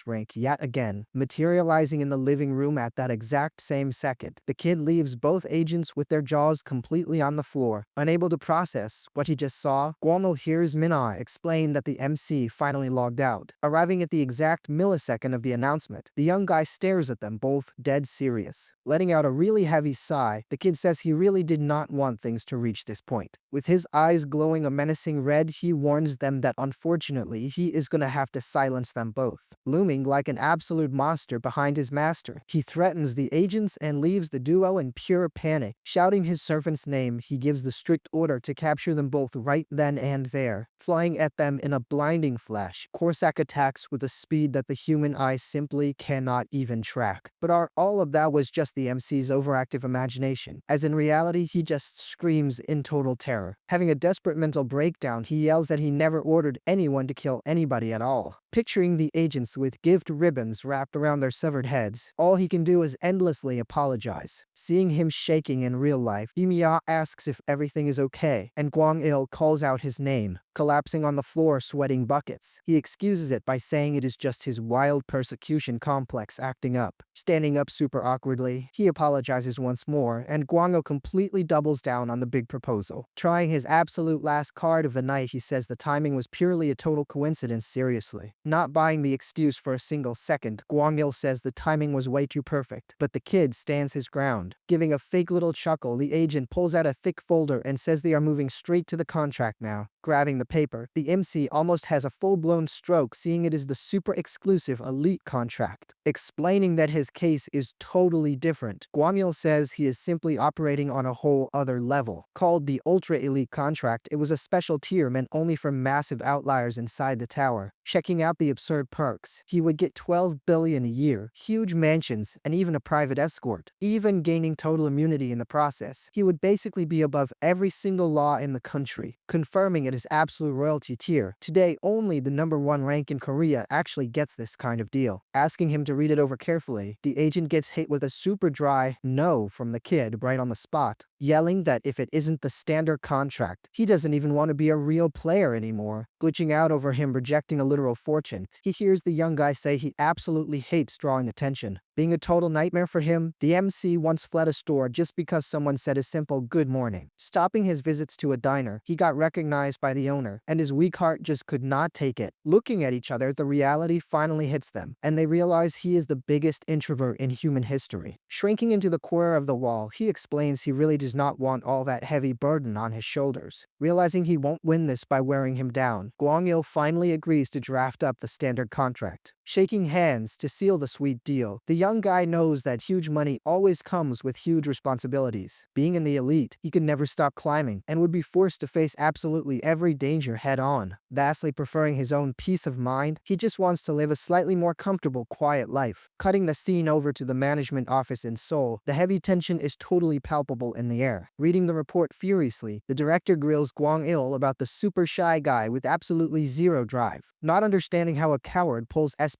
rank yet again, materializing in the living room at that exact same second. The kid leaves both agents with their jaws completely on the floor. Unable to process what he just saw, Gwon-il hears Min-ah explain that the MC finally logged out. Arriving at the exact millisecond of the announcement, the young guy stares at them both dead serious. Letting out a really heavy sigh, the kid says he really did not want things to reach this point. With his eyes glowing a menacing red, he warns them that unfortunately he is gonna have to silence them both. Looming like an absolute monster behind his master, he threatens the agents and leaves the duo in pure panic. Shouting his servant's name, he gives the strict order to capture them both right then and there. Flying at them in a blinding flash, Korsak attacks with a speed that the human eye simply cannot even track. But all of that was just the MC's overactive imagination, as in reality he just screams in total terror. Having a desperate mental breakdown, he yells that he never ordered anyone to kill anybody at all. Picturing the agents with gift ribbons wrapped around their severed heads, all he can do is endlessly apologize. Seeing him shaking in real life, Emiya asks if everything is okay, and Gwon-il calls out his name. Collapsing on the floor, sweating buckets, he excuses it by saying it is just his wild persecution complex acting up. Standing up super awkwardly, he apologizes once more, and Gwon-il completely doubles down on the big proposal. Trying his absolute last card of the night, he says the timing was purely a total coincidence seriously. Not buying the excuse for a single second, Gwon-il says the timing was way too perfect, but the kid stands his ground. Giving a fake little chuckle, the agent pulls out a thick folder and says they are moving straight to the contract now. Grabbing the paper, the MC almost has a full-blown stroke seeing it is the super exclusive elite contract. Explaining that his case is totally different, Gwon-il says he is simply operating on a whole other level. Called the ultra elite contract, it was a special tier meant only for massive outliers inside the tower. Checking out the absurd perks, he would get 12 billion a year, huge mansions, and even a private escort. Even gaining total immunity in the process, he would basically be above every single law in the country, confirming it is absolute royalty tier. Today, only the #1 rank in Korea actually gets this kind of deal. Asking him to read it over carefully, the agent gets hit with a super dry no from the kid right on the spot, yelling that if it isn't the standard contract, he doesn't even want to be a real player anymore. Glitching out over him rejecting a literal fortune, he hears the young guy say he absolutely hates drawing attention. Being a total nightmare for him, the MC once fled a store just because someone said a simple good morning. Stopping his visits to a diner, he got recognized by the owner, and his weak heart just could not take it. Looking at each other, the reality finally hits them, and they realize he is the biggest introvert in human history. Shrinking into the corner of the wall, he explains he really does not want all that heavy burden on his shoulders. Realizing he won't win this by wearing him down, Gwon-il finally agrees to draft up the standard contract. Shaking hands to seal the sweet deal, the young guy knows that huge money always comes with huge responsibilities. Being in the elite, he could never stop climbing and would be forced to face absolutely every danger head-on. Vastly preferring his own peace of mind, he just wants to live a slightly more comfortable, quiet life. Cutting the scene over to the management office in Seoul, the heavy tension is totally palpable in the air. Reading the report furiously, the director grills Gwon-il about the super shy guy with absolutely zero drive. Not understanding how a coward pulls S++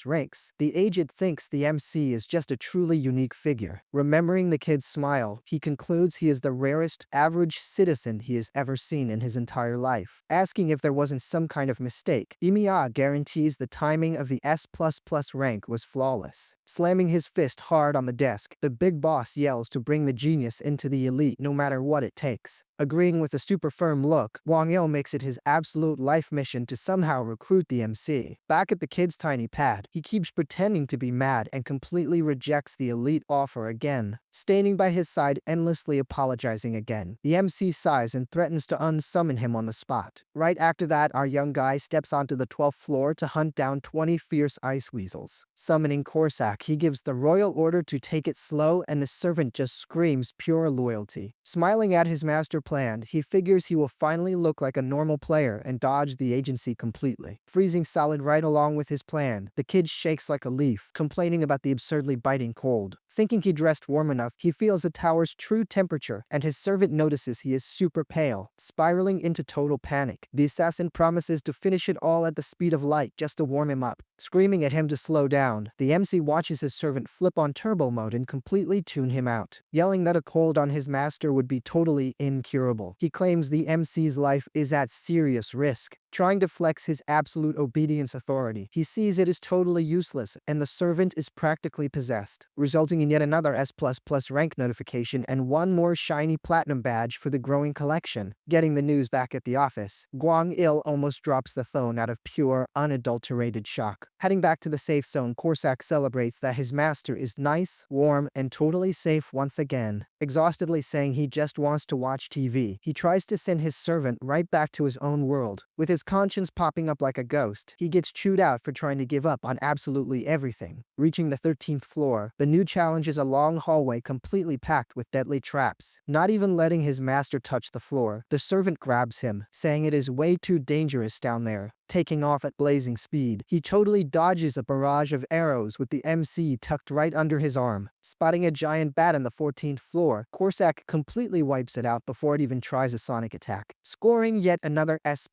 ranks, the agent thinks the MC is just a truly unique figure. Remembering the kid's smile, he concludes he is the rarest, average citizen he has ever seen in his entire life. Asking if there wasn't some kind of mistake, Emiya guarantees the timing of the S++ rank was flawless. Slamming his fist hard on the desk, the big boss yells to bring the genius into the elite no matter what it takes. Agreeing with a super firm look, Gwang-il makes it his absolute life mission to somehow recruit the MC. Back at the kid's tiny pad, he keeps pretending to be mad and completely rejects the elite offer again, standing by his side endlessly apologizing again. The MC sighs and threatens to unsummon him on the spot. Right after that, our young guy steps onto the 12th floor to hunt down 20 fierce ice weasels. Summoning Korsak, he gives the royal order to take it slow, and the servant just screams pure loyalty. Smiling at his master plan, he figures he will finally look like a normal player and dodge the agency completely. Freezing solid right along with his plan, the kid shakes like a leaf, complaining about the absurdly biting cold. Thinking he dressed warm enough, he feels the tower's true temperature, and his servant notices he is super pale, spiraling into total panic. The assassin promises to finish it all at the speed of light just to warm him up. Screaming at him to slow down, the MC watches his servant flip on turbo mode and completely tune him out, yelling that a cold on his master would be totally incurable. He claims the MC's life is at serious risk. Trying to flex his absolute obedience authority, he sees it is totally useless, and the servant is practically possessed, resulting in yet another S++ rank notification and one more shiny platinum badge for the growing collection. Getting the news back at the office, Gwang-il almost drops the phone out of pure, unadulterated shock. Heading back to the safe zone, Korsak celebrates that his master is nice, warm, and totally safe once again. Exhaustedly saying he just wants to watch TV, he tries to send his servant right back to his own world. With his conscience popping up like a ghost, he gets chewed out for trying to give up on absolutely everything. Reaching the 13th floor, the new challenge is a long hallway completely packed with deadly traps. Not even letting his master touch the floor, the servant grabs him, saying it is way too dangerous down there. Taking off at blazing speed, he totally dodges a barrage of arrows with the MC tucked right under his arm. Spotting a giant bat on the 14th floor, Korsak completely wipes it out before it even tries a sonic attack, scoring yet another S++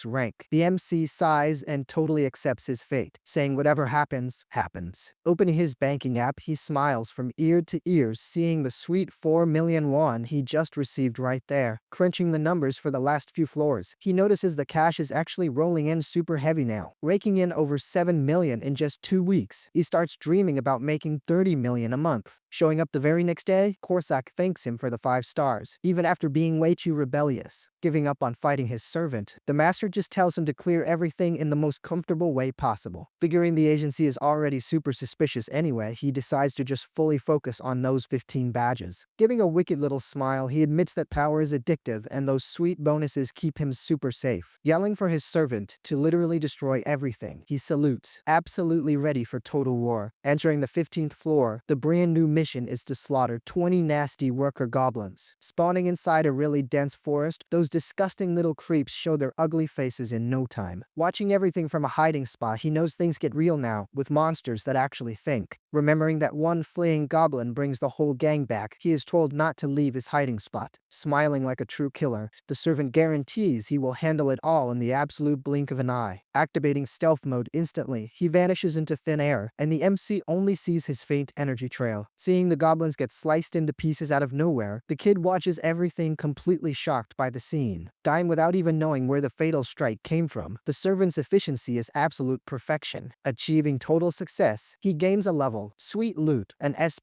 rank. The MC sighs and totally accepts his fate, saying whatever happens, happens. Opening his banking app, he smiles from ear to ear, seeing the sweet 4 million won he just received right there. Crunching the numbers for the last few floors, he notices the cash is actually rolling in super heavy now, raking in over 7 million in just 2 weeks. He starts dreaming about making 30 million a month. Showing up the very next day, Korsak thanks him for the 5 stars, even after being way too rebellious. Giving up on fighting his servant, the master just tells him to clear everything in the most comfortable way possible. Figuring the agency is already super suspicious anyway, he decides to just fully focus on those 15 badges. Giving a wicked little smile, he admits that power is addictive and those sweet bonuses keep him super safe. Yelling for his servant to literally destroy everything, he salutes, absolutely ready for total war. Entering the 15th floor, the brand new mission is to slaughter 20 nasty worker goblins. Spawning inside a really dense forest, those disgusting little creeps show their ugly faces in no time. Watching everything from a hiding spot, he knows things get real now, with monsters that actually think. Remembering that one fleeing goblin brings the whole gang back, he is told not to leave his hiding spot. Smiling like a true killer, the servant guarantees he will handle it all in the absolute blink of an eye. Activating stealth mode instantly, he vanishes into thin air, and the MC only sees his faint energy trail. Seeing the goblins get sliced into pieces out of nowhere, the kid watches everything completely shocked by the scene. Dying without even knowing where the fatal strike came from, the servant's efficiency is absolute perfection. Achieving total success, he gains a level, sweet loot, an S++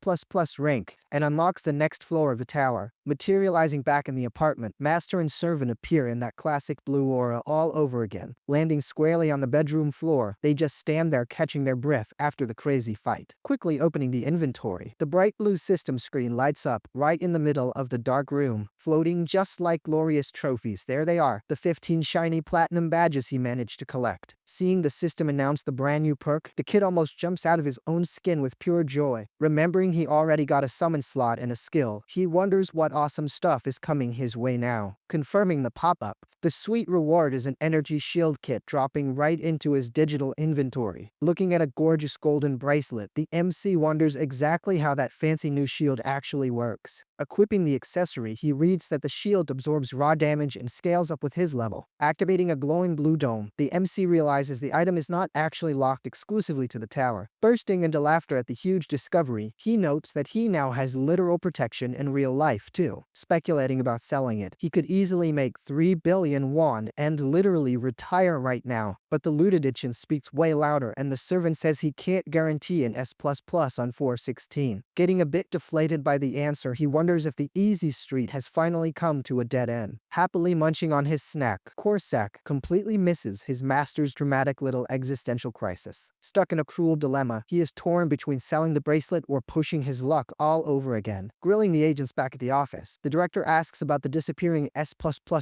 rank, and unlocks the next floor of the tower. Materializing back in the apartment, master and servant appear in that classic blue aura all over again. Landing squarely on the bedroom floor, they just stand there catching their breath after the crazy fight. Quickly opening the inventory, the bright blue system screen lights up right in the middle of the dark room. Floating just like glorious trophies, there they are, the 15 shiny platinum badges he managed to collect. Seeing the system announce the brand new perk, the kid almost jumps out of his own skin with pure joy. Remembering he already got a summon slot and a skill, he wonders what awesome stuff is coming his way now. Confirming the pop-up, the sweet reward is an energy shield kit dropping right into his digital inventory. Looking at a gorgeous golden bracelet, the MC wonders exactly how that fancy new shield actually works. Equipping the accessory, he reads that the shield absorbs raw damage and scales up with his level. Activating a glowing blue dome, the MC realizes realizes the item is not actually locked exclusively to the tower. Bursting into laughter at the huge discovery, he notes that he now has literal protection in real life too. Speculating about selling it, he could easily make 3 billion won and literally retire right now. But the looted Ichin speaks way louder, and the servant says he can't guarantee an S++ on 416. Getting a bit deflated by the answer, he wonders if the easy street has finally come to a dead end. Happily munching on his snack, Korsak completely misses his master's dramatic little existential crisis. Stuck in a cruel dilemma, he is torn between selling the bracelet or pushing his luck all over again. Grilling the agents back at the office, the director asks about the disappearing S++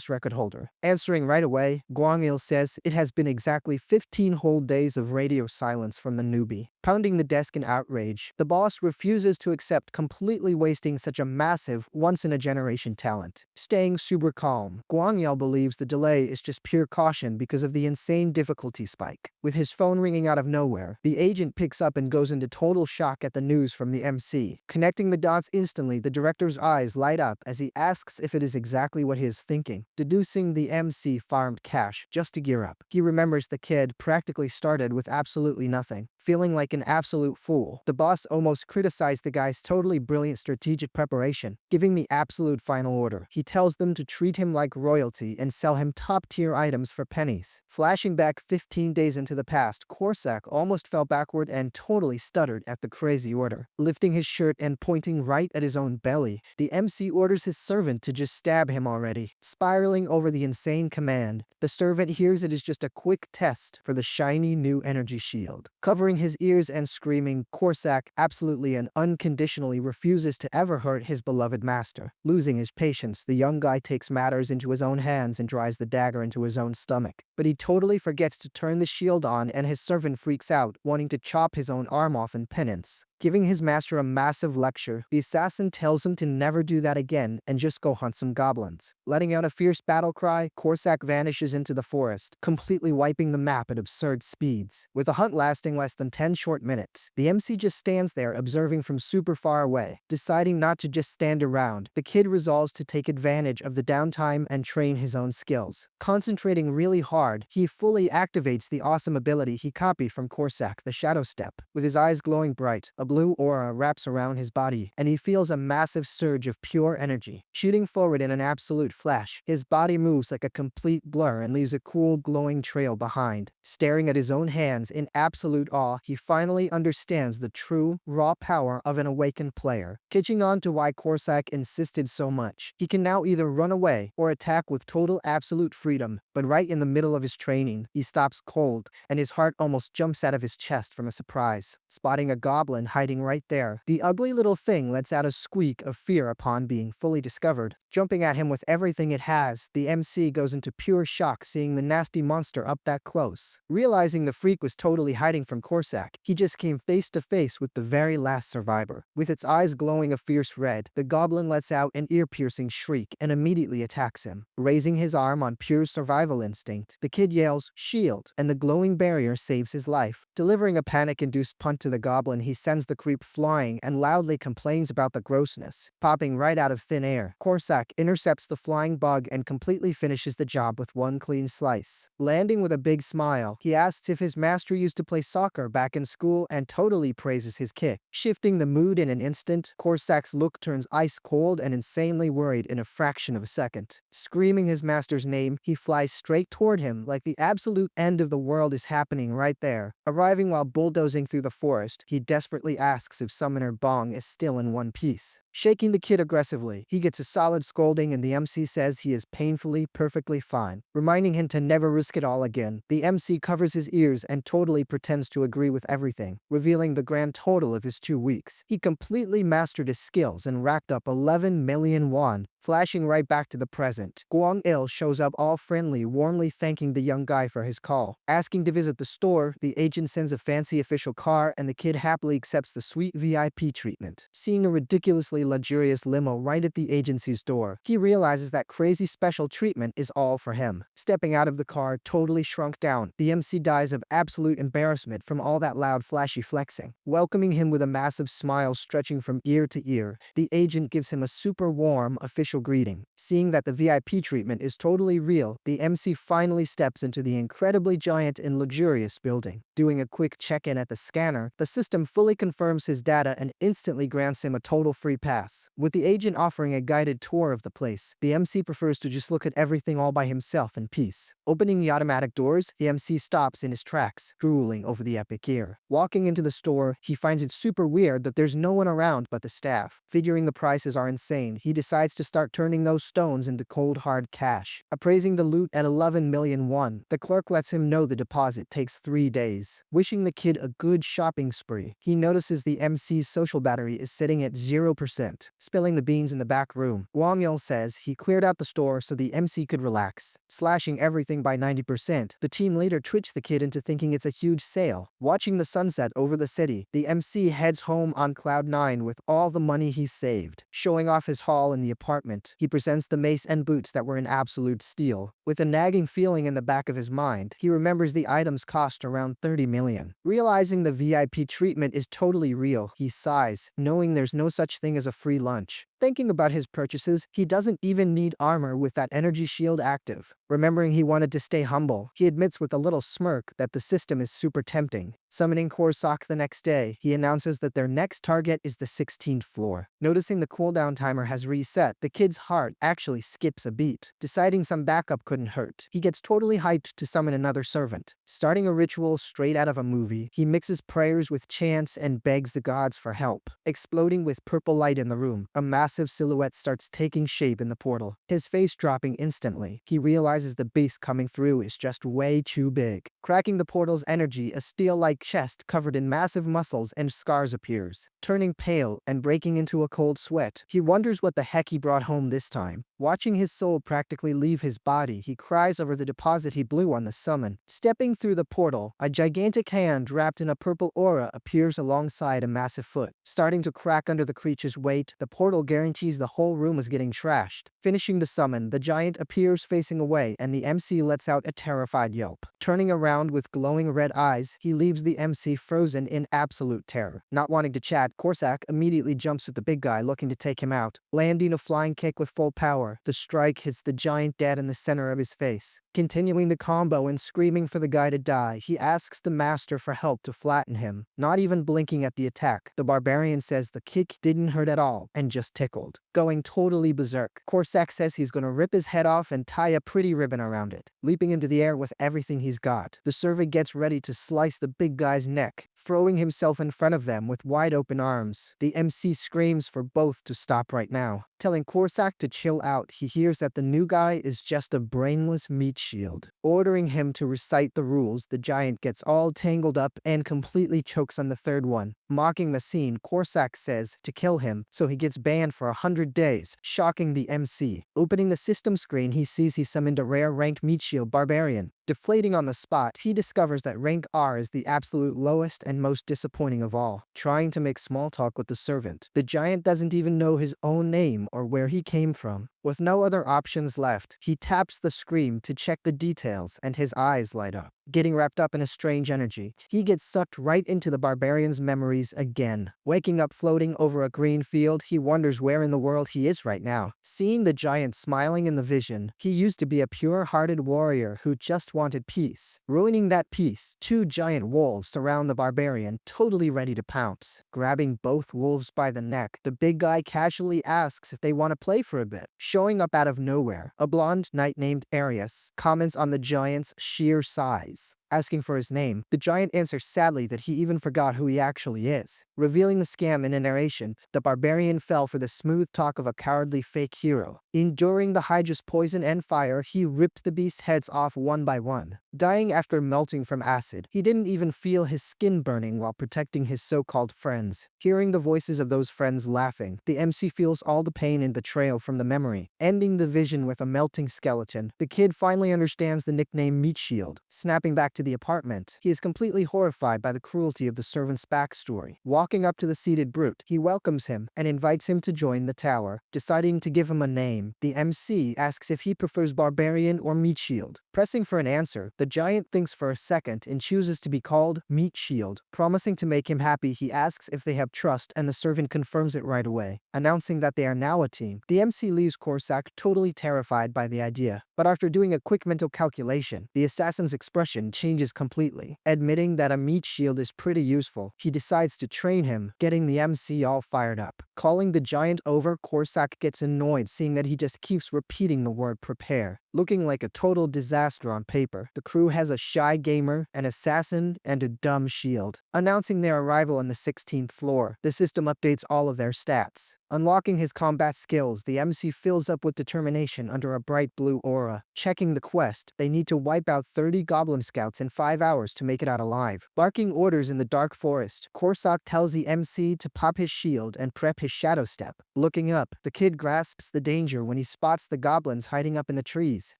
record holder. Answering right away, Gwang-il says it has been exactly 15 whole days of radio silence from the newbie. Pounding the desk in outrage, the boss refuses to accept completely wasting such a massive, once-in-a-generation talent. Staying super calm, Gwang-il believes the delay is just pure caution because of the insane difficulty spike. With his phone ringing out of nowhere, the agent picks up and goes into total shock at the news from the MC. Connecting the dots instantly, the director's eyes light up as he asks if it is exactly what he is thinking. Deducing the MC farmed cash just to gear up. He remembers the kid practically started with absolutely nothing. Feeling like an absolute fool, the boss almost criticized the guy's totally brilliant strategic preparation. Giving the absolute final order, he tells them to treat him like royalty and sell him top-tier items for pennies. Flashing back 15 days into the past, Korsak almost fell backward and totally stuttered at the crazy order. Lifting his shirt and pointing right at his own belly, the MC orders his servant to just stab him already. Spiraling over the insane command, the servant hears it is just a quick test for the shiny new energy shield. Covering his ears and screaming, Korsak absolutely and unconditionally refuses to ever hurt his beloved master. Losing his patience, the young guy takes matters into his own hands and drives the dagger into his own stomach. But he totally forgets to turn the shield on, and his servant freaks out, wanting to chop his own arm off in penance. Giving his master a massive lecture, the assassin tells him to never do that again and just go hunt some goblins. Letting out a fierce battle cry, Korsak vanishes into the forest, completely wiping the map at absurd speeds. With the hunt lasting less than 10 short minutes, the MC just stands there observing from super far away. Deciding not to just stand around, the kid resolves to take advantage of the downtime and train his own skills. Concentrating really hard, he fully activates the awesome ability he copied from Korsak, the Shadow Step. With his eyes glowing bright, a blue aura wraps around his body, and he feels a massive surge of pure energy. Shooting forward in an absolute flash, his body moves like a complete blur and leaves a cool, glowing trail behind. Staring at his own hands in absolute awe, he finally understands the true, raw power of an awakened player. Catching on to why Korsak insisted so much, he can now either run away or attack with total absolute freedom, but right in the middle of his training, he stops cold, and his heart almost jumps out of his chest from a surprise. Spotting a goblin hiding right there, the ugly little thing lets out a squeak of fear upon being fully discovered. Jumping at him with everything it has, the MC goes into pure shock seeing the nasty monster up that close. Realizing the freak was totally hiding from Korsak, he just came face to face with the very last survivor. With its eyes glowing a fierce red, the goblin lets out an ear-piercing shriek and immediately attacks him. Raising his arm on pure survival instinct, the kid yells, "Shield," and the glowing barrier saves his life. Delivering a panic-induced punt to the goblin, he sends the creep flying and loudly complains about the grossness. Popping right out of thin air, Korsak intercepts the flying bug and completely finishes the job with one clean slice. Landing with a big smile, he asks if his master used to play soccer back in school and totally praises his kick. Shifting the mood in an instant, Korsak's look turns ice cold and insanely worried in a fraction of a second. Screaming his master's name, he flies straight toward him like the absolute end of the world is happening right there. Arriving while bulldozing through the forest, he desperately asks if Summoner Bong is still in one piece. Shaking the kid aggressively, he gets a solid scolding and the MC says he is painfully, perfectly fine. Reminding him to never risk it all again, the MC covers his ears and totally pretends to agree with everything, revealing the grand total of his 2 weeks. He completely mastered his skills and racked up 11 million won. Flashing right back to the present, Gwang-il shows up all friendly, warmly thanking the young guy for his call. Asking to visit the store, the agent sends a fancy official car and the kid happily accepts the sweet VIP treatment. Seeing a ridiculously luxurious limo right at the agency's door, he realizes that crazy special treatment is all for him. Stepping out of the car, totally shrunk down, the MC dies of absolute embarrassment from all that loud flashy flexing. Welcoming him with a massive smile stretching from ear to ear, the agent gives him a super warm, official official greeting. Seeing that the VIP treatment is totally real, the MC finally steps into the incredibly giant and luxurious building. Doing a quick check-in at the scanner, the system fully confirms his data and instantly grants him a total free pass. With the agent offering a guided tour of the place, the MC prefers to just look at everything all by himself in peace. Opening the automatic doors, the MC stops in his tracks, drooling over the epic gear. Walking into the store, he finds it super weird that there's no one around but the staff. Figuring the prices are insane, he decides to start turning those stones into cold hard cash. Appraising the loot at 11 million won, the clerk lets him know the deposit takes 3 days. Wishing the kid a good shopping spree, he notices the MC's social battery is sitting at 0%. Spilling the beans in the back room, Wang says he cleared out the store so the MC could relax. Slashing everything by 90%, the team later tricks the kid into thinking it's a huge sale. Watching the sunset over the city, the MC heads home on cloud 9 with all the money he's saved. Showing off his haul in the apartment, he presents the mace and boots that were in absolute steal. With a nagging feeling in the back of his mind, he remembers the items cost around 30 million. Realizing the VIP treatment is totally real, he sighs, knowing there's no such thing as a free lunch. Thinking about his purchases, he doesn't even need armor with that energy shield active. Remembering he wanted to stay humble, he admits with a little smirk that the system is super tempting. Summoning Korsak the next day, he announces that their next target is the 16th floor. Noticing the cooldown timer has reset, the kid's heart actually skips a beat. Deciding some backup couldn't hurt, he gets totally hyped to summon another servant. Starting a ritual straight out of a movie, he mixes prayers with chants and begs the gods for help. Exploding with purple light in the room, a massive silhouette starts taking shape in the portal. His face dropping instantly, he realizes the beast coming through is just way too big. Cracking the portal's energy, a steel-like chest covered in massive muscles and scars appears. Turning pale and breaking into a cold sweat, he wonders what the heck he brought home this time. Watching his soul practically leave his body, he cries over the deposit he blew on the summon. Stepping through the portal, a gigantic hand wrapped in a purple aura appears alongside a massive foot. Starting to crack under the creature's weight, the portal guarantees the whole room is getting trashed. Finishing the summon, the giant appears facing away and the MC lets out a terrified yelp. Turning around with glowing red eyes, he leaves the MC frozen in absolute terror. Not wanting to chat, Korsak immediately jumps at the big guy looking to take him out. Landing a flying kick with full power, the strike hits the giant dead in the center of his face. Continuing the combo and screaming for the guy to die, he asks the master for help to flatten him. Not even blinking at the attack, the barbarian says the kick didn't hurt at all and just tickled. Going totally berserk, Korsak says he's gonna rip his head off and tie a pretty ribbon around it. Leaping into the air with everything he's got, the servant gets ready to slice the big guy's neck, throwing himself in front of them with wide open arms. The MC screams for both to stop right now. Telling Korsak to chill out, he hears that the new guy is just a brainless meat shield. Ordering him to recite the rules, the giant gets all tangled up and completely chokes on the third one. Mocking the scene, Korsak says to kill him, so he gets banned for 100 days, shocking the MC. Opening the system screen, he sees he summoned a rare ranked meat shield barbarian. Deflating on the spot, he discovers that rank R is the absolute lowest and most disappointing of all. Trying to make small talk with the servant, the giant doesn't even know his own name or where he came from. With no other options left, he taps the screen to check the details and his eyes light up. Getting wrapped up in a strange energy, he gets sucked right into the barbarian's memories again. Waking up floating over a green field, he wonders where in the world he is right now. Seeing the giant smiling in the vision, he used to be a pure-hearted warrior who just wanted peace. Ruining that peace, 2 giant wolves surround the barbarian, totally ready to pounce. Grabbing both wolves by the neck, the big guy casually asks if they want to play for a bit. Showing up out of nowhere, a blonde knight named Arius comments on the giant's sheer size. Asking for his name, the giant answers sadly that he even forgot who he actually is. Revealing the scam in a narration, the barbarian fell for the smooth talk of a cowardly fake hero. Enduring the Hydra's poison and fire, he ripped the beast's heads off one by one. Dying after melting from acid, he didn't even feel his skin burning while protecting his so-called friends. Hearing the voices of those friends laughing, the MC feels all the pain and betrayal from the memory. Ending the vision with a melting skeleton, the kid finally understands the nickname Meat Shield. Snapping back to the apartment, he is completely horrified by the cruelty of the servant's backstory. Walking up to the seated brute, he welcomes him and invites him to join the tower. Deciding to give him a name, the MC asks if he prefers barbarian or meat shield. Pressing for an answer, the giant thinks for a second and chooses to be called Meat Shield. Promising to make him happy, he asks if they have trust and the servant confirms it right away, announcing that they are now a team. The MC leaves Korsak totally terrified by the idea, but after doing a quick mental calculation, the assassin's expression changes completely. Admitting that a meat shield is pretty useful, he decides to train him, getting the MC all fired up. Calling the giant over, Korsak gets annoyed seeing that he just keeps repeating the word prepare. Looking like a total disaster on paper, the crew has a shy gamer, an assassin, and a dumb shield. Announcing their arrival on the 16th floor, the system updates all of their stats. Unlocking his combat skills, the MC fills up with determination under a bright blue aura. Checking the quest, they need to wipe out 30 goblin scouts in 5 hours to make it out alive. Barking orders in the dark forest, Korsak tells the MC to pop his shield and prep his shadow step. Looking up, the kid grasps the danger when he spots the goblins hiding up in the trees.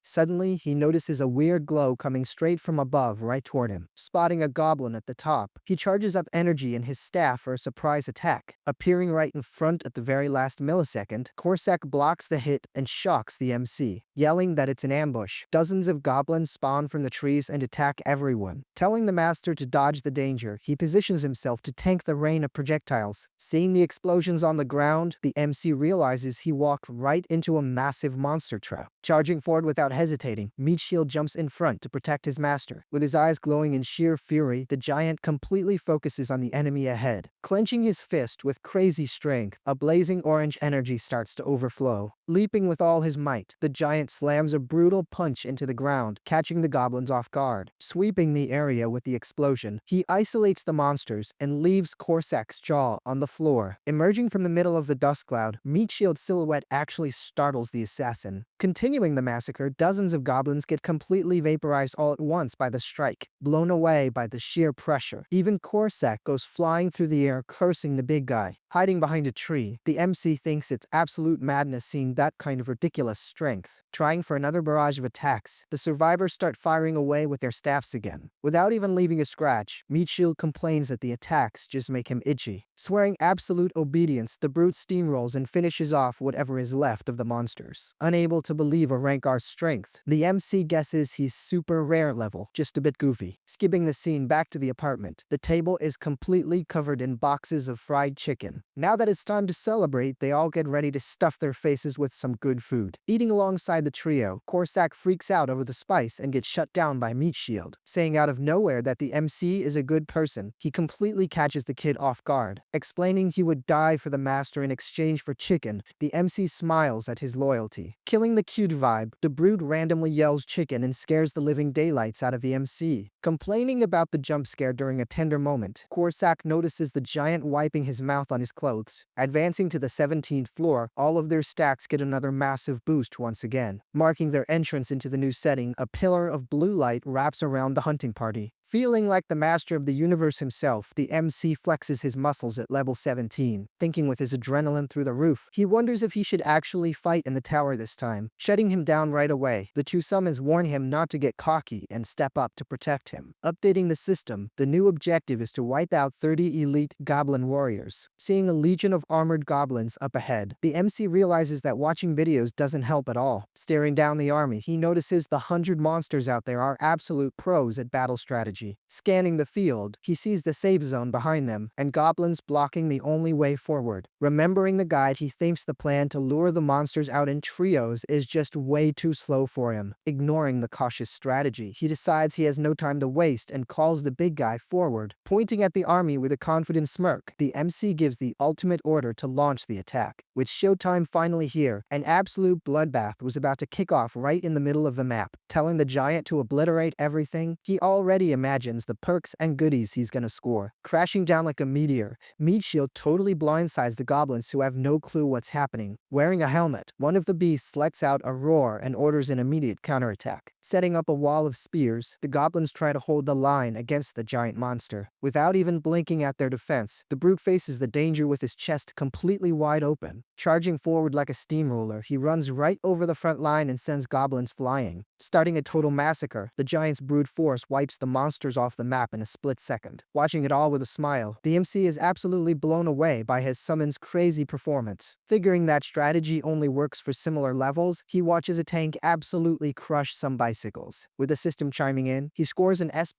Suddenly, he notices a weird glow coming straight from above right toward him. Spotting a goblin at the top, he charges up energy in his staff for a surprise attack. Appearing right in front at the very last millisecond, Korsak blocks the hit and shocks the MC, yelling that it's an ambush. Dozens of goblins spawn from the trees and attack everyone. Telling the master to dodge the danger, he positions himself to tank the rain of projectiles. Seeing the explosions on the ground, the MC realizes he walked right into a massive monster trap. Charging forward without hesitating, Meat Shield jumps in front to protect his master. With his eyes glowing in sheer fury, the giant completely focuses on the enemy ahead. Clenching his fist with crazy strength, a blazing orange energy starts to overflow. Leaping with all his might, the giant slams a brutal punch into the ground, catching the goblins off guard. Sweeping the area with the explosion, he isolates the monsters and leaves Korsak's jaw on the floor. Emerging from the middle of the dust cloud, Meat Shield's silhouette actually startles the assassin. Continuing the massacre, dozens of goblins get completely vaporized all at once by the strike, blown away by the sheer pressure. Even Korsak goes flying through the air, cursing the big guy. Hiding behind a tree, the MC thinks it's absolute madness seeing that kind of ridiculous strength. Trying for another barrage of attacks, the survivors start firing away with their staffs again. Without even leaving a scratch, Meat Shield complains that the attacks just make him itchy. Swearing absolute obedience, the brute steamrolls and finishes off whatever is left of the monsters. Unable to believe or rank our strength, the MC guesses he's super rare level, just a bit goofy. Skipping the scene back to the apartment, the table is completely covered in boxes of fried chicken. Now that it's time to celebrate, they all get ready to stuff their faces with some good food. Eating alongside the trio, Korsak freaks out over the spice and gets shut down by Meat Shield. Saying out of nowhere that the MC is a good person, he completely catches the kid off guard. Explaining he would die for the master in exchange for chicken, the MC smiles at his loyalty. Killing the cute vibe, the brood randomly yells chicken and scares the living daylights out of the MC. Complaining about the jump scare during a tender moment, Korsak notices the giant wiping his mouth on his clothes. Advancing to the 17th floor, all of their stacks get another massive boost once again. Marking their entrance into the new setting, a pillar of blue light wraps around the hunting party. Feeling like the master of the universe himself, the MC flexes his muscles at level 17. Thinking with his adrenaline through the roof, he wonders if he should actually fight in the tower this time. Shutting him down right away, the two summons warn him not to get cocky and step up to protect him. Updating the system, the new objective is to wipe out 30 elite goblin warriors. Seeing a legion of armored goblins up ahead, the MC realizes that watching videos doesn't help at all. Staring down the army, he notices the 100 monsters out there are absolute pros at battle strategy. Scanning the field, he sees the safe zone behind them, and goblins blocking the only way forward. Remembering the guide, he thinks the plan to lure the monsters out in trios is just way too slow for him. Ignoring the cautious strategy, he decides he has no time to waste and calls the big guy forward. Pointing at the army with a confident smirk, the MC gives the ultimate order to launch the attack. With showtime finally here, an absolute bloodbath was about to kick off right in the middle of the map. Telling the giant to obliterate everything, he already imagines the perks and goodies he's gonna score. Crashing down like a meteor, Meat Shield totally blindsides the goblins who have no clue what's happening. Wearing a helmet, one of the beasts lets out a roar and orders an immediate counterattack. Setting up a wall of spears, the goblins try to hold the line against the giant monster. Without even blinking at their defense, the brute faces the danger with his chest completely wide open. Charging forward like a steamroller, he runs right over the front line and sends goblins flying. Starting a total massacre, the giant's brute force wipes the monster monsters off the map in a split second. Watching it all with a smile, the MC is absolutely blown away by his summon's crazy performance. Figuring that strategy only works for similar levels, he watches a tank absolutely crush some bicycles. With the system chiming in, he scores an S++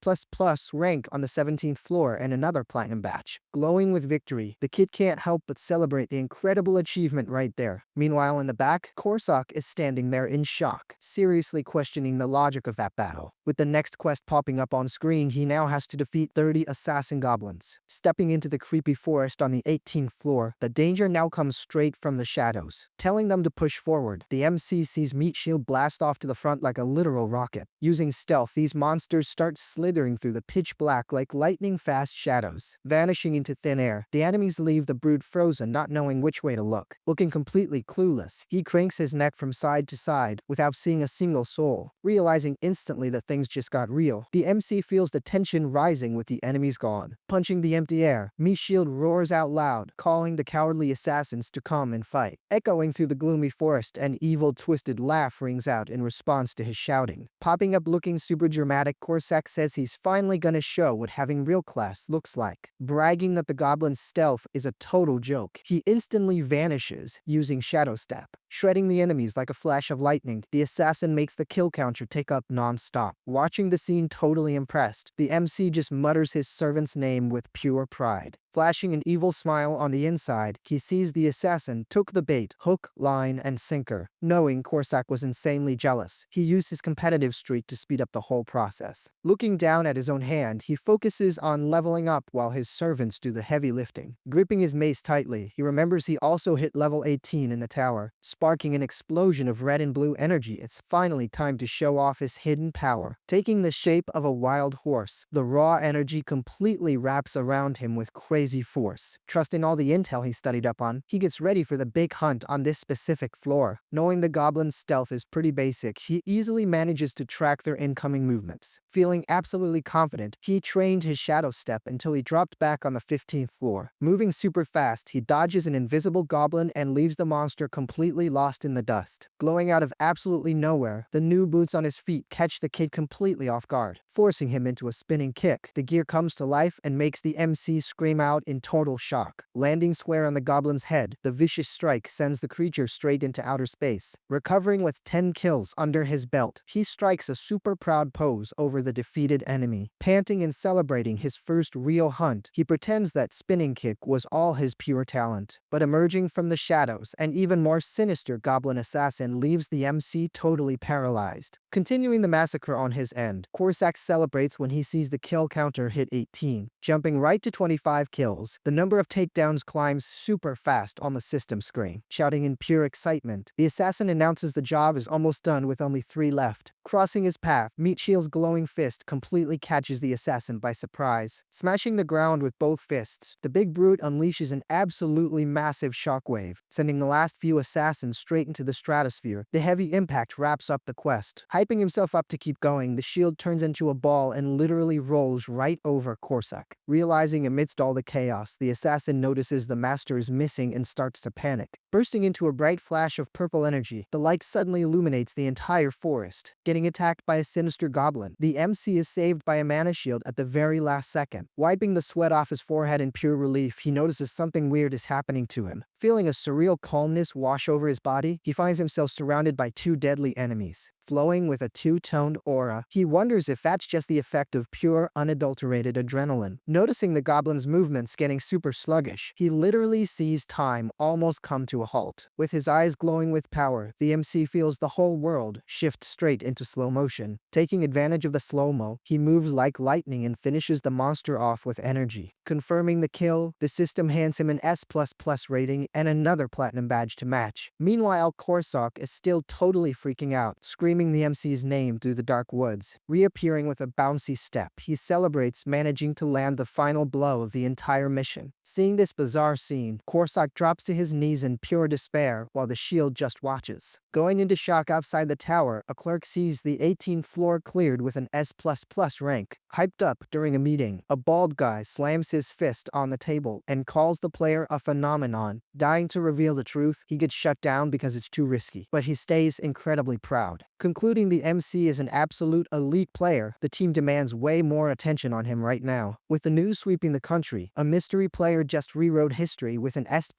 rank on the 17th floor and another platinum badge. Glowing with victory, the kid can't help but celebrate the incredible achievement right there. Meanwhile, in the back, Korsak is standing there in shock, seriously questioning the logic of that battle. With the next quest popping up on screen, he now has to defeat 30 assassin goblins. Stepping into the creepy forest on the 18th floor, the danger now comes straight from the shadows. Telling them to push forward, the MC sees Meat Shield blast off to the front like a literal rocket. Using stealth, these monsters start slithering through the pitch black like lightning-fast shadows. Vanishing into thin air, the enemies leave the brood frozen, not knowing which way to look. Looking completely clueless, he cranks his neck from side to side without seeing a single soul. Realizing instantly that things just got real, the MC feels the tension rising with the enemies gone. Punching the empty air, Meat Shield roars out loud, calling the cowardly assassins to come and fight. Echoing through the gloomy forest, an evil, twisted laugh rings out in response to his shouting. Popping up looking super dramatic, Korsak says he's finally gonna show what having real class looks like. Bragging that the goblin's stealth is a total joke, he instantly vanishes using Shadow Step. Shredding the enemies like a flash of lightning, the assassin makes the kill counter tick up non-stop. Watching the scene totally impressed, the MC just mutters his servant's name with pure pride. Flashing an evil smile on the inside, he sees the assassin took the bait, hook, line, and sinker. Knowing Korsak was insanely jealous, he used his competitive streak to speed up the whole process. Looking down at his own hand, he focuses on leveling up while his servants do the heavy lifting. Gripping his mace tightly, he remembers he also hit level 18 in the tower. Sparking an explosion of red and blue energy, it's finally time to show off his hidden power. Taking the shape of a wild horse, the raw energy completely wraps around him with crazy force. Trusting all the intel he studied up on, he gets ready for the big hunt on this specific floor. Knowing the goblin's stealth is pretty basic, he easily manages to track their incoming movements. Feeling absolutely confident, he trained his shadow step until he dropped back on the 15th floor. Moving super fast, he dodges an invisible goblin and leaves the monster completely lost in the dust. Glowing out of absolutely nowhere, the new boots on his feet catch the kid completely off guard, forcing him into a spinning kick. The gear comes to life and makes the MC scream out in total shock. Landing square on the goblin's head, the vicious strike sends the creature straight into outer space. Recovering with 10 kills under his belt, he strikes a super proud pose over the defeated enemy. Panting and celebrating his first real hunt, he pretends that spinning kick was all his pure talent. But emerging from the shadows, an even more sinister goblin assassin leaves the MC totally paralyzed. Continuing the massacre on his end, Korsak celebrates when he sees the kill counter hit 18. Jumping right to 25 kills, the number of takedowns climbs super fast on the system screen. Shouting in pure excitement, the assassin announces the job is almost done with only 3 left. Crossing his path, Meat Shield's glowing fist completely catches the assassin by surprise. Smashing the ground with both fists, the big brute unleashes an absolutely massive shockwave, sending the last few assassins straight into the stratosphere. The heavy impact wraps up the quest. Hyping himself up to keep going, the shield turns into a ball and literally rolls right over Korsak. Realizing amidst all the chaos, the assassin notices the master is missing and starts to panic. Bursting into a bright flash of purple energy, the light suddenly illuminates the entire forest. Getting attacked by a sinister goblin, the MC is saved by a mana shield at the very last second. Wiping the sweat off his forehead in pure relief, he notices something weird is happening to him. Feeling a surreal calmness wash over his body, he finds himself surrounded by 2 deadly enemies. Flowing with a two-toned aura, he wonders if that's just the effect of pure, unadulterated adrenaline. Noticing the goblin's movements getting super sluggish, he literally sees time almost come to a halt. With his eyes glowing with power, the MC feels the whole world shift straight into slow motion. Taking advantage of the slow-mo, he moves like lightning and finishes the monster off with energy. Confirming the kill, the system hands him an S++ rating and another platinum badge to match. Meanwhile, Korsak is still totally freaking out, screaming the MC's name through the dark woods. Reappearing with a bouncy step, he celebrates managing to land the final blow of the entire mission. Seeing this bizarre scene, Korsak drops to his knees in pure despair while the shield just watches. Going into shock outside the tower, a clerk sees the 18th floor cleared with an S++ rank. Hyped up during a meeting, a bald guy slams his fist on the table and calls the player a phenomenon. Dying to reveal the truth, he gets shut down because it's too risky, but he stays incredibly proud. Concluding the MC is an absolute elite player, the team demands way more attention on him right now. With the news sweeping the country, a mystery player just rewrote history with an S++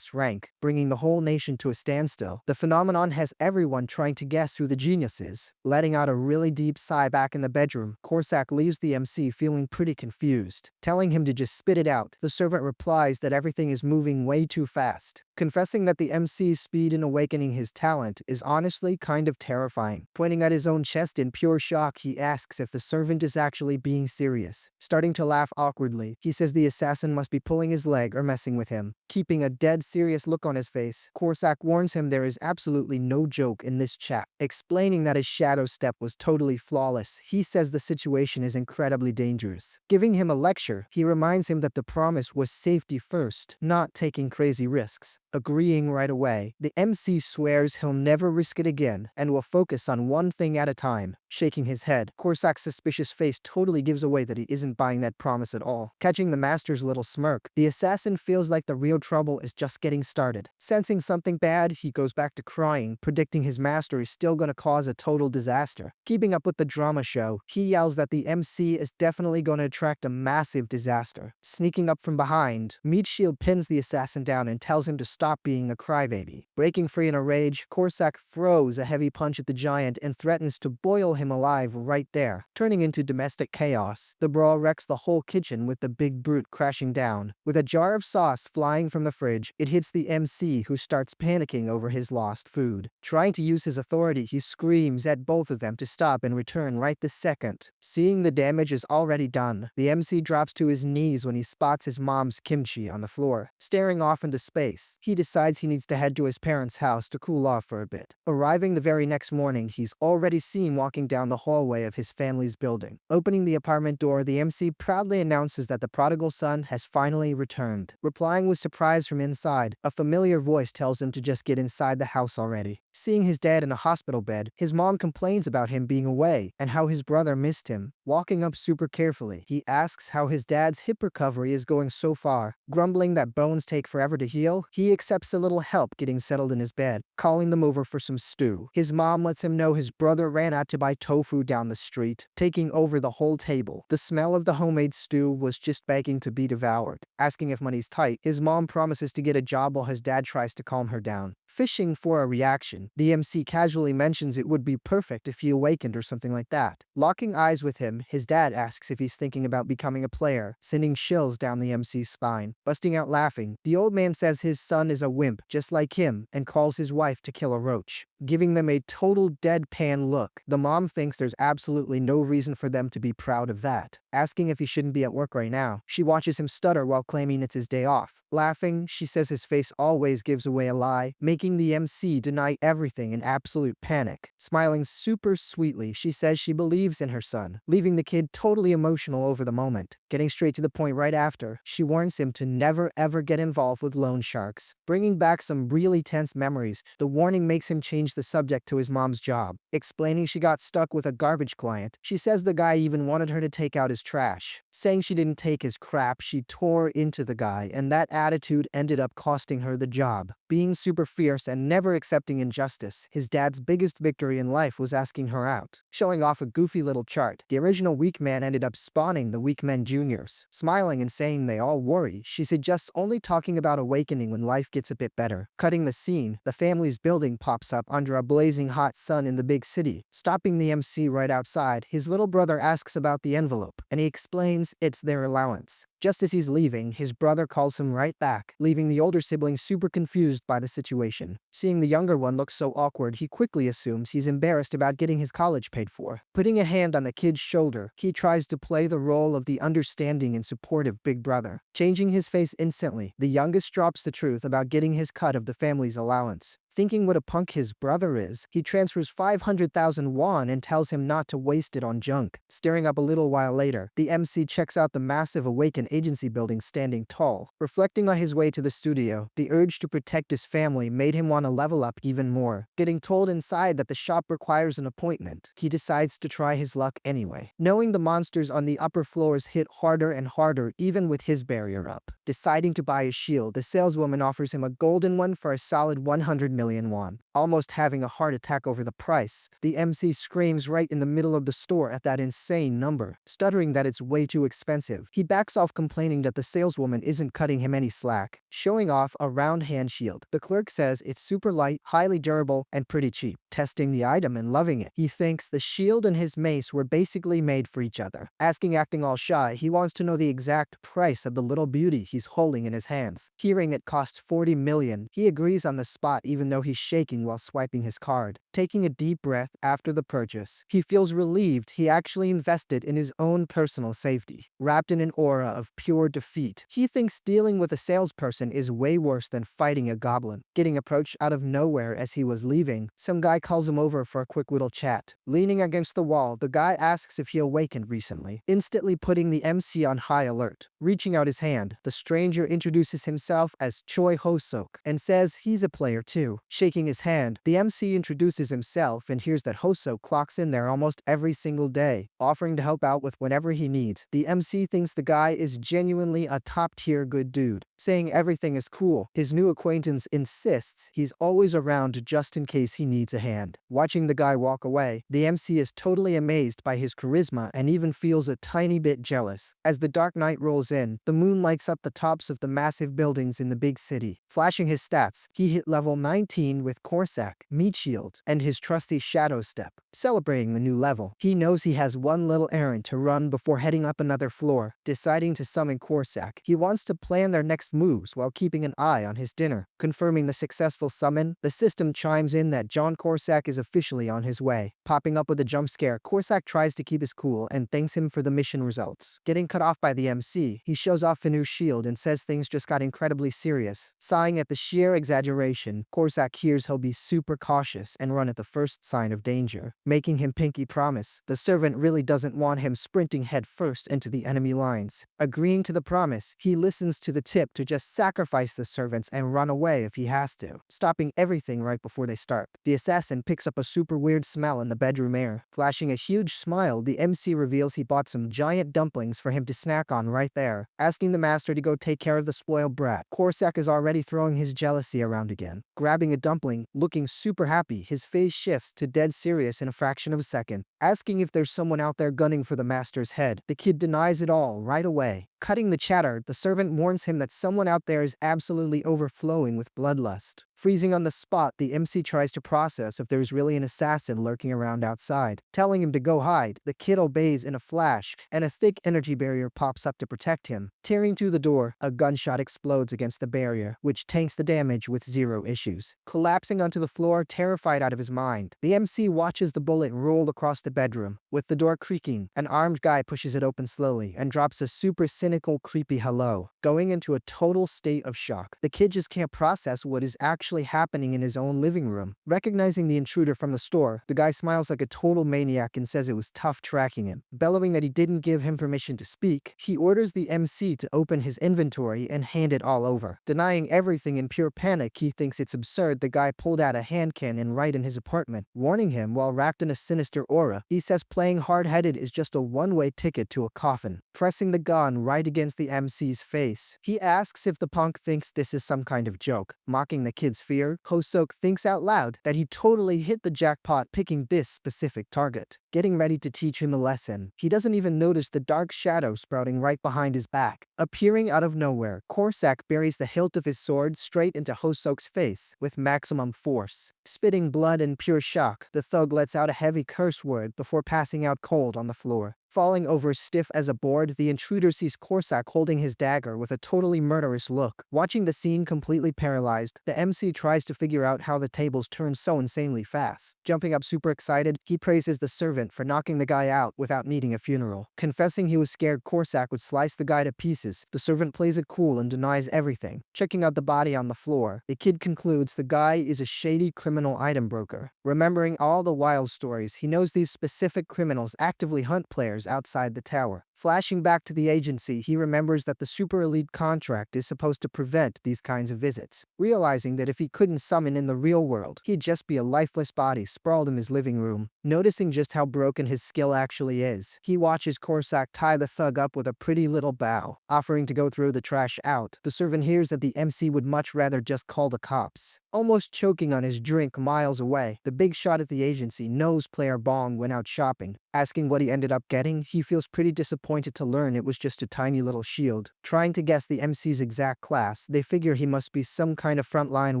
rank, bringing the whole nation to a standstill. The phenomenon has everyone trying to guess who the genius is. Letting out a really deep sigh back in the bedroom, Korsak leaves the MC feeling pretty confused. Telling him to just spit it out, the servant replies that everything is moving way too fast. Confessing that the MC's speed in awakening his talent is honestly kind of terrifying. Pointing at his own chest in pure shock, he asks if the servant is actually being serious. Starting to laugh awkwardly, he says the assassin must be pulling his leg or messing with him. Keeping a dead serious look on his face, Korsak warns him there is absolutely no joke in this chat. Explaining that his shadow step was totally flawless, he says the situation is incredibly dangerous. Giving him a lecture, he reminds him that the promise was safety first, not taking crazy risks. Agreeing right away, the MC swears he'll never risk it again and will focus on one thing at a time. Shaking his head, Korsak's suspicious face totally gives away that he isn't buying that promise at all. Catching the master's little smirk, the assassin feels like the real trouble is just getting started. Sensing something bad, he goes back to crying, predicting his master is still gonna cause a total disaster. Keeping up with the drama show, he yells that the MC is definitely gonna attract a massive disaster. Sneaking up from behind, Meat Shield pins the assassin down and tells him to stop being a crybaby. Breaking free in a rage, Korsak throws a heavy punch at the giant and threatens to boil him alive right there. Turning into domestic chaos, the brawl wrecks the whole kitchen with the big brute crashing down. With a jar of sauce flying from the fridge, it hits the MC, who starts panicking over his lost food. Trying to use his authority, he screams at both of them to stop and return right this second. Seeing the damage is already done, the MC drops to his knees when he spots his mom's kimchi on the floor. Staring off into space, he decides he needs to head to his parents' house to cool off for a bit. Arriving the very next morning, he's already seen walking down the hallway of his family's building. Opening the apartment door, the MC proudly announces that the prodigal son has finally returned. Replying with surprise from inside, a familiar voice tells him to just get inside the house already. Seeing his dad in a hospital bed, his mom complains about him being away and how his brother missed him. Walking up super carefully, he asks how his dad's hip recovery is going so far. Grumbling that bones take forever to heal, he accepts a little help getting settled in his bed, calling them over for some stew. His mom lets him know his brother ran out to buy tofu down the street, taking over the whole table. The smell of the homemade stew was just begging to be devoured. Asking if money's tight, his mom promises to get a job while his dad tries to calm her down. Fishing for a reaction, the MC casually mentions it would be perfect if he awakened or something like that. Locking eyes with him, his dad asks if he's thinking about becoming a player, sending chills down the MC's spine. Busting out laughing, the old man says his son is a wimp just like him and calls his wife to kill a roach. Giving them a total deadpan look, the mom thinks there's absolutely no reason for them to be proud of that. Asking if he shouldn't be at work right now, she watches him stutter while claiming it's his day off. Laughing, she says his face always gives away a lie, making the MC deny everything in absolute panic. Smiling super sweetly, she says she believes in her son, leaving the kid totally emotional over the moment. Getting straight to the point right after, she warns him to never ever get involved with loan sharks. Bringing back some really tense memories, the warning makes him change the subject to his mom's job. Explaining she got stuck with a garbage client, she says the guy even wanted her to take out his trash. Saying she didn't take his crap, she tore into the guy, and that attitude ended up costing her the job. Being super fierce and never accepting injustice, his dad's biggest victory in life was asking her out. Showing off a goofy little chart, the original weak man ended up spawning the weak men juniors. Smiling and saying they all worry, she suggests only talking about awakening when life gets a bit better. Cutting the scene, the family's building pops up under a blazing hot sun in the big city. Stopping the MC right outside, his little brother asks about the envelope, and he explains it's their allowance. Just as he's leaving, his brother calls him right back, leaving the older sibling super confused by the situation. Seeing the younger one look so awkward, he quickly assumes he's embarrassed about getting his college paid for. Putting a hand on the kid's shoulder, he tries to play the role of the understanding and supportive big brother. Changing his face instantly, the youngest drops the truth about getting his cut of the family's allowance. Thinking what a punk his brother is, he transfers 500,000 won and tells him not to waste it on junk. Staring up a little while later, the MC checks out the massive Awaken agency building standing tall. Reflecting on his way to the studio, the urge to protect his family made him want to level up even more. Getting told inside that the shop requires an appointment, he decides to try his luck anyway. Knowing the monsters on the upper floors hit harder and harder even with his barrier up. Deciding to buy a shield, the saleswoman offers him a golden one for a solid 100 million won. Almost having a heart attack over the price, the MC screams right in the middle of the store at that insane number, stuttering that it's way too expensive. He backs off complaining that the saleswoman isn't cutting him any slack, showing off a round hand shield. The clerk says it's super light, highly durable, and pretty cheap. Testing the item and loving it, he thinks the shield and his mace were basically made for each other. Acting all shy, he wants to know the exact price of the little beauty he's holding in his hands. Hearing it costs 40 million, he agrees on the spot even though he's shaking while swiping his card. Taking a deep breath after the purchase, he feels relieved he actually invested in his own personal safety. Wrapped in an aura of pure defeat, he thinks dealing with a salesperson is way worse than fighting a goblin. Getting approached out of nowhere as he was leaving, some guy calls him over for a quick little chat. Leaning against the wall, the guy asks if he awakened recently, instantly putting the MC on high alert. Reaching out his hand, the stranger introduces himself as Choi Ho-sok and says he's a player too. Shaking his hand, the MC introduces himself and hears that Ho-sok clocks in there almost every single day, offering to help out with whatever he needs. The MC thinks the guy is genuinely a top-tier good dude. Saying everything is cool, his new acquaintance insists he's always around just in case he needs a hand. Watching the guy walk away, the MC is totally amazed by his charisma and even feels a tiny bit jealous. As the dark night rolls in, the moon lights up the tops of the massive buildings in the big city. Flashing his stats, he hit level 19 with Korsak, Meat Shield, and his trusty Shadow Step. Celebrating the new level, he knows he has one little errand to run before heading up another floor. Deciding to summon Korsak, he wants to plan their next moves while keeping an eye on his dinner. Confirming the successful summon, the system chimes in that John Korsak is officially on his way. Popping up with a jump scare, Korsak tries to keep his cool and thanks him for the mission results. Getting cut off by the MC, he shows off a new shield and says things just got incredibly serious. Sighing at the sheer exaggeration, Korsak hears he'll be super cautious and run at the first sign of danger. Making him pinky promise, the servant really doesn't want him sprinting headfirst into the enemy lines. Agreeing to the promise, he listens to the tip to just sacrifice the servants and run away if he has to, stopping everything right before they start. The assassin picks up a super weird smell in the bedroom air. Flashing a huge smile, the MC reveals he bought some giant dumplings for him to snack on right there. Asking the master to go take care of the spoiled brat, Korsak is already throwing his jealousy around again. Grabbing a dumpling, looking super happy, his face shifts to dead serious in a fraction of a second. Asking if there's someone out there gunning for the master's head, the kid denies it all right away. Cutting the chatter, the servant warns him that someone out there is absolutely overflowing with bloodlust. Freezing on the spot, the MC tries to process if there's really an assassin lurking around outside. Telling him to go hide, the kid obeys in a flash, and a thick energy barrier pops up to protect him. Tearing through the door, a gunshot explodes against the barrier, which tanks the damage with zero issues. Collapsing onto the floor, terrified out of his mind, the MC watches the bullet roll across the bedroom. With the door creaking, an armed guy pushes it open slowly and drops a super cynical, creepy hello. Going into a total state of shock, the kid just can't process what is actually happening in his own living room. Recognizing the intruder from the store, the guy smiles like a total maniac and says it was tough tracking him. Bellowing that he didn't give him permission to speak, he orders the MC to open his inventory and hand it all over. Denying everything in pure panic, he thinks it's absurd the guy pulled out a hand cannon right in his apartment. Warning him while wrapped in a sinister aura, he says playing hard-headed is just a one-way ticket to a coffin. Pressing the gun right against the MC's face, he asks if the punk thinks this is some kind of joke. Mocking the kid's fear, Ho-sok thinks out loud that he totally hit the jackpot picking this specific target. Getting ready to teach him a lesson, he doesn't even notice the dark shadow sprouting right behind his back. Appearing out of nowhere, Korsak buries the hilt of his sword straight into Ho-sok's face with maximum force. Spitting blood in pure shock, the thug lets out a heavy curse word before passing out cold on the floor. Falling over stiff as a board, the intruder sees Korsak holding his dagger with a totally murderous look. Watching the scene completely paralyzed, the MC tries to figure out how the tables turn so insanely fast. Jumping up super excited, he praises the servant for knocking the guy out without needing a funeral. Confessing he was scared Korsak would slice the guy to pieces, the servant plays it cool and denies everything. Checking out the body on the floor, the kid concludes the guy is a shady criminal item broker. Remembering all the wild stories, he knows these specific criminals actively hunt players outside the tower. Flashing back to the agency, he remembers that the super elite contract is supposed to prevent these kinds of visits. Realizing that if he couldn't summon in the real world, he'd just be a lifeless body sprawled in his living room. Noticing just how broken his skill actually is, he watches Korsak tie the thug up with a pretty little bow. Offering to go throw the trash out, the servant hears that the MC would much rather just call the cops. Almost choking on his drink miles away, the big shot at the agency knows player Bong went out shopping. Asking what he ended up getting, he feels pretty disappointed to learn it was just a tiny little shield. Trying to guess the MC's exact class, they figure he must be some kind of frontline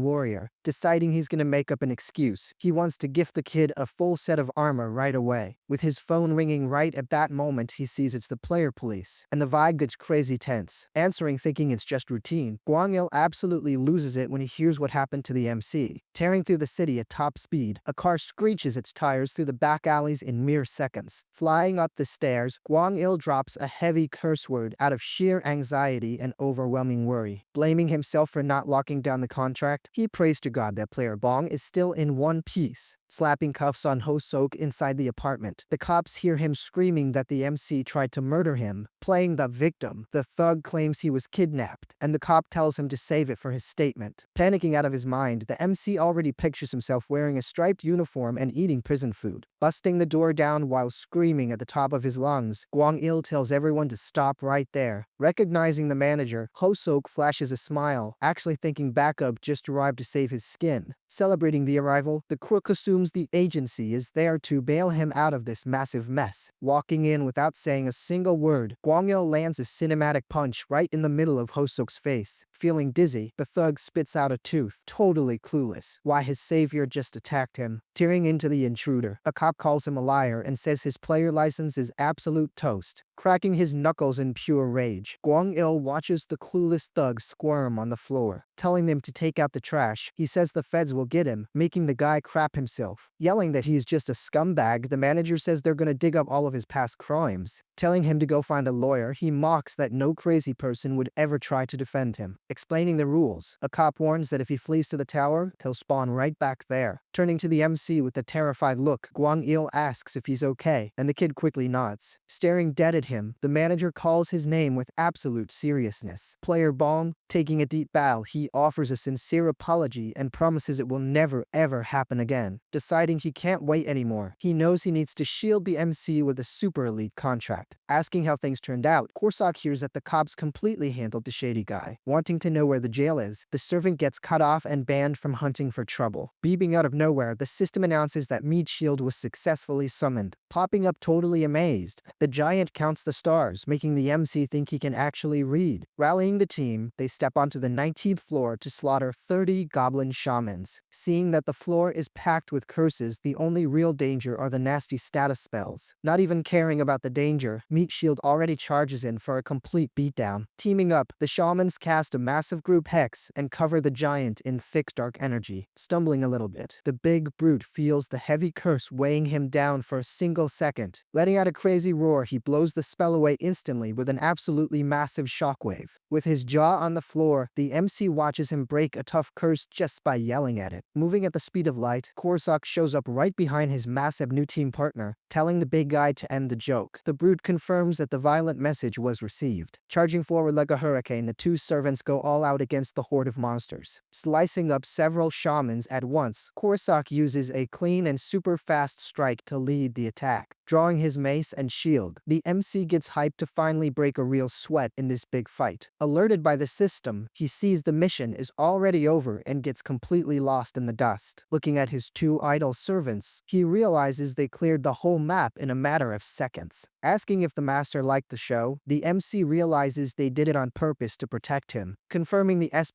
warrior. Deciding he's gonna make up an excuse, he wants to gift the kid a full set of armor right away. With his phone ringing right at that moment, he sees it's the player police, and the vibe gets crazy tense. Answering thinking it's just routine, Gwang-il absolutely loses it when he hears what happened to the MC. Tearing through the city at top speed, a car screeches its tires through the back alleys in mere seconds. Flying up the stairs, Gwang-il drops a heavy curse word out of sheer anxiety and overwhelming worry. Blaming himself for not locking down the contract, he prays to God that player Bong is still in one piece. Slapping cuffs on Ho-sok inside the apartment, the cops hear him screaming that the MC tried to murder him. Playing the victim, the thug claims he was kidnapped, and the cop tells him to save it for his statement. Panicking out of his mind, the MC already pictures himself wearing a striped uniform and eating prison food. Busting the door down while screaming at the top of his lungs, Gwang-il tells everyone to stop right there. Recognizing the manager, Ho-sok flashes a smile, actually thinking backup just arrived to save his skin. Celebrating the arrival, the crook assumes the agency is there to bail him out of this massive mess. Walking in without saying a single word, Gwang-il lands a cinematic punch right in the middle of Ho-sok's face. Feeling dizzy, the thug spits out a tooth, totally clueless why his savior just attacked him. Tearing into the intruder, a cop calls him a liar and says his player license is absolute toast. Cracking his knuckles in pure rage, Gwang-il watches the clueless thug squirm on the floor. Telling them to take out the trash, he says the feds will get him, making the guy crap himself. Yelling that he's just a scumbag, the manager says they're gonna dig up all of his past crimes. Telling him to go find a lawyer, he mocks that no crazy person would ever try to defend him. Explaining the rules, a cop warns that if he flees to the tower, he'll spawn right back there. Turning to the MC with a terrified look, Gwang-il asks if he's okay, and the kid quickly nods. Staring dead at him, the manager calls his name with absolute seriousness. Player Bong, taking a deep bow, he offers a sincere apology and promises it will never ever happen again. Deciding he can't wait anymore, he knows he needs to shield the MC with a super elite contract. Asking how things turned out, Korsak hears that the cops completely handled the shady guy. Wanting to know where the jail is, the servant gets cut off and banned from hunting for trouble. Beeping out of nowhere, the system announces that Meat Shield was successfully summoned. Popping up totally amazed, the giant counts the stars, making the MC think he can actually read. Rallying the team, they step onto the 19th floor to slaughter 30 goblin shamans. Seeing that the floor is packed with curses, the only real danger are the nasty status spells. Not even caring about the danger, Meat Shield already charges in for a complete beatdown. Teaming up, the shamans cast a massive group hex and cover the giant in thick dark energy. Stumbling a little bit, the big brute feels the heavy curse weighing him down for a single second. Letting out a crazy roar, he blows the spell away instantly with an absolutely massive shockwave. With his jaw on the floor, the MC watches him break a tough curse just by yelling at it. Moving at the speed of light, Korsak shows up right behind his massive new team partner, telling the big guy to end the joke. The brute confirms that the violent message was received. Charging forward like a hurricane, the two servants go all out against the horde of monsters. Slicing up several shamans at once, Korsak uses a clean and super fast strike to lead the attack. Drawing his mace and shield, the MC gets hyped to finally break a real sweat in this big fight. Alerted by the system, he sees the mission is already over and gets completely lost in the dust. Looking at his two idle servants, he realizes they cleared the whole map in a matter of seconds. Asking if the master liked the show, the MC realizes they did it on purpose to protect him. Confirming the S++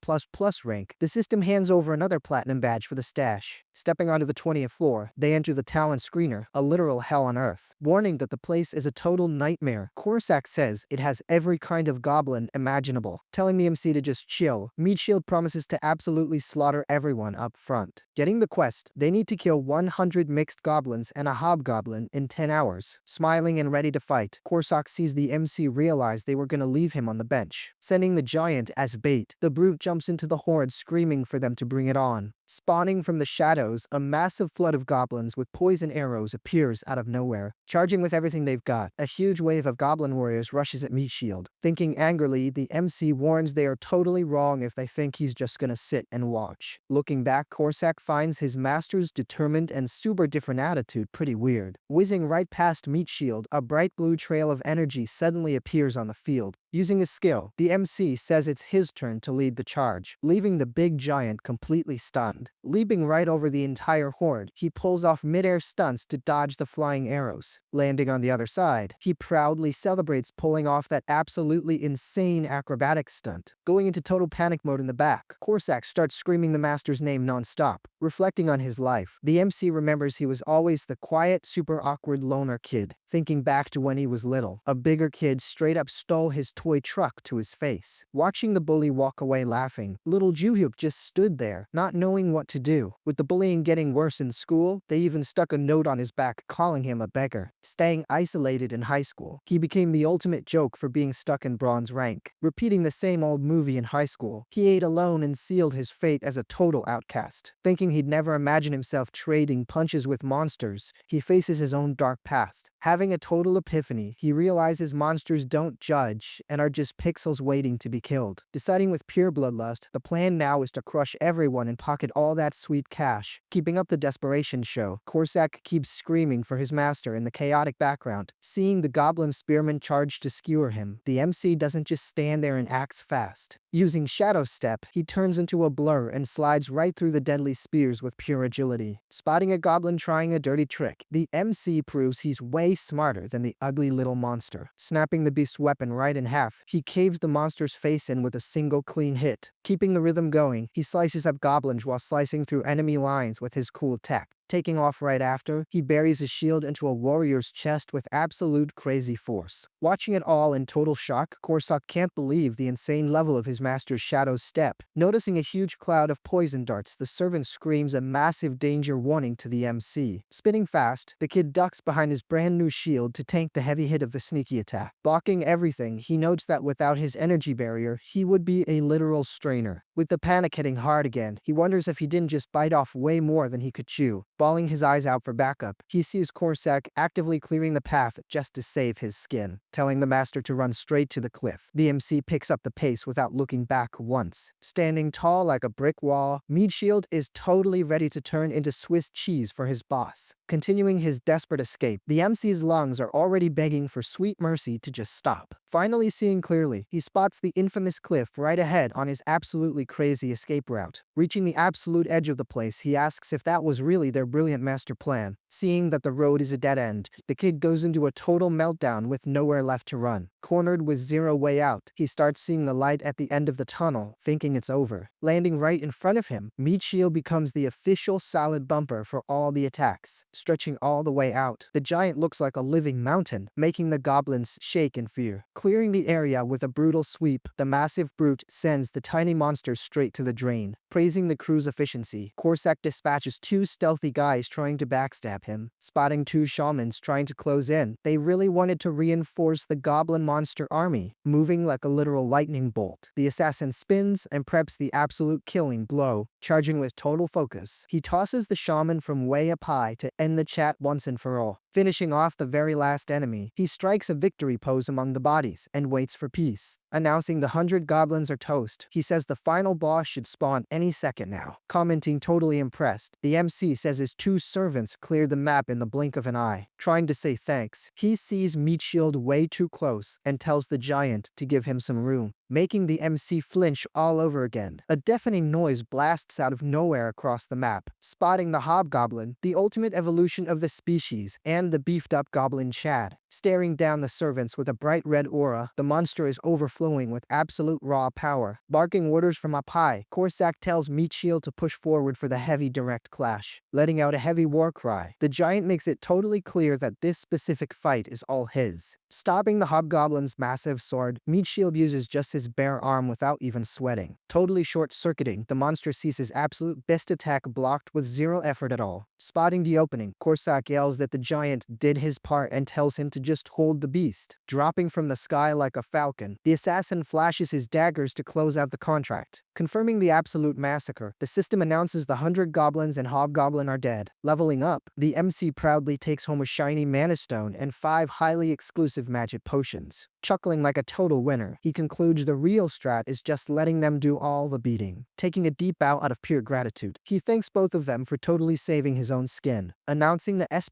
rank, the system hands over another platinum badge for the stash. Stepping onto the 20th floor, they enter the talent screener, a literal hell on earth. Warning that the place is a total nightmare. Korsak says it has every kind of goblin imaginable. Telling the MC to just chill, Meatshield promises to absolutely slaughter everyone up front. Getting the quest, they need to kill 100 mixed goblins and a hobgoblin in 10 hours. Smiling and ready to fight, Korsak sees the MC realize they were gonna leave him on the bench. Sending the giant as bait, the brute jumps into the horde screaming for them to bring it on. Spawning from the shadows, a massive flood of goblins with poison arrows appears out of nowhere. Charging with everything they've got, a huge wave of goblin warriors rushes at Meatshield. Thinking angrily, the MC warns they are totally wrong if they think he's just gonna sit and watch. Looking back, Korsak finds his master's determined and super different attitude pretty weird. Whizzing right past Meatshield, a bright blue trail of energy suddenly appears on the field. Using his skill, the MC says it's his turn to lead the charge, leaving the big giant completely stunned. Leaping right over the entire horde, he pulls off mid-air stunts to dodge the flying arrows. Landing on the other side, he proudly celebrates pulling off that absolutely insane acrobatic stunt. Going into total panic mode in the back, Korsak starts screaming the master's name non-stop. Reflecting on his life, the MC remembers he was always the quiet, super awkward loner kid. Thinking back to when he was little, a bigger kid straight up stole his toy truck to his face. Watching the bully walk away laughing, little Ju-Hyeok just stood there, not knowing what to do. With the bullying getting worse in school, they even stuck a note on his back calling him a beggar. Staying isolated in high school, he became the ultimate joke for being stuck in bronze rank. Repeating the same old movie in high school, he ate alone and sealed his fate as a total outcast. Thinking he'd never imagine himself trading punches with monsters, he faces his own dark past. Having a total epiphany, he realizes monsters don't judge and are just pixels waiting to be killed. Deciding with pure bloodlust, the plan now is to crush everyone and pocket all that sweet cash. Keeping up the desperation show, Korsak keeps screaming for his master in the chaotic background. Seeing the goblin spearman charge to skewer him, the MC doesn't just stand there and acts fast. Using Shadow Step, he turns into a blur and slides right through the deadly spears with pure agility. Spotting a goblin trying a dirty trick, the MC proves he's way smarter than the ugly little monster. Snapping the beast's weapon right in half, he caves the monster's face in with a single clean hit. Keeping the rhythm going, he slices up goblins while slicing through enemy lines with his cool tech. Taking off right after, he buries his shield into a warrior's chest with absolute crazy force. Watching it all in total shock, Korsak can't believe the insane level of his master's Shadow Step. Noticing a huge cloud of poison darts, the servant screams a massive danger warning to the MC. Spinning fast, the kid ducks behind his brand new shield to tank the heavy hit of the sneaky attack. Blocking everything, he notes that without his energy barrier, he would be a literal strainer. With the panic hitting hard again, he wonders if he didn't just bite off way more than he could chew. Bawling his eyes out for backup, he sees Korsak actively clearing the path just to save his skin. Telling the master to run straight to the cliff, the MC picks up the pace without looking back once. Standing tall like a brick wall, Meatshield is totally ready to turn into Swiss cheese for his boss. Continuing his desperate escape, the MC's lungs are already begging for sweet mercy to just stop. Finally seeing clearly, he spots the infamous cliff right ahead on his absolutely crazy escape route. Reaching the absolute edge of the place, he asks if that was really their brilliant master plan. Seeing that the road is a dead end, the kid goes into a total meltdown with nowhere left to run. Cornered with zero way out, he starts seeing the light at the end of the tunnel, thinking it's over. Landing right in front of him, Meatshield becomes the official solid bumper for all the attacks. Stretching all the way out, the giant looks like a living mountain, making the goblins shake in fear. Clearing the area with a brutal sweep, the massive brute sends the tiny monster straight to the drain. Praising the crew's efficiency, Korsak dispatches 2 stealthy guys trying to backstab him. Spotting 2 shamans trying to close in, they really wanted to reinforce the goblin monster army. Moving like a literal lightning bolt, the assassin spins and preps the absolute killing blow. Charging with total focus, he tosses the shaman from way up high to end the chat once and for all. Finishing off the very last enemy, he strikes a victory pose among the bodies and waits for peace. Announcing the 100 goblins are toast, he says the final boss should spawn any second now. Commenting totally impressed, the MC says his 2 servants cleared the map in the blink of an eye. Trying to say thanks, he sees Meatshield way too close and tells the giant to give him some room, making the MC flinch all over again. A deafening noise blasts out of nowhere across the map. Spotting the hobgoblin, the ultimate evolution of the species, and the beefed-up goblin Chad. Staring down the servants with a bright red aura, the monster is overflowing with absolute raw power. Barking orders from up high, Korsak tells Meatshield to push forward for the heavy direct clash. Letting out a heavy war cry, the giant makes it totally clear that this specific fight is all his. Stopping the hobgoblin's massive sword, Meatshield uses just his bare arm without even sweating. Totally short-circuiting, the monster sees his absolute best attack blocked with zero effort at all. Spotting the opening, Korsak yells that the giant did his part and tells him to just hold the beast. Dropping from the sky like a falcon, the assassin flashes his daggers to close out the contract. Confirming the absolute massacre, the system announces the 100 goblins and hobgoblin are dead. Leveling up, the MC proudly takes home a shiny mana stone and 5 highly exclusive magic potions. Chuckling like a total winner, he concludes the real strat is just letting them do all the beating. Taking a deep bow out of pure gratitude, he thanks both of them for totally saving his own skin. Announcing the S++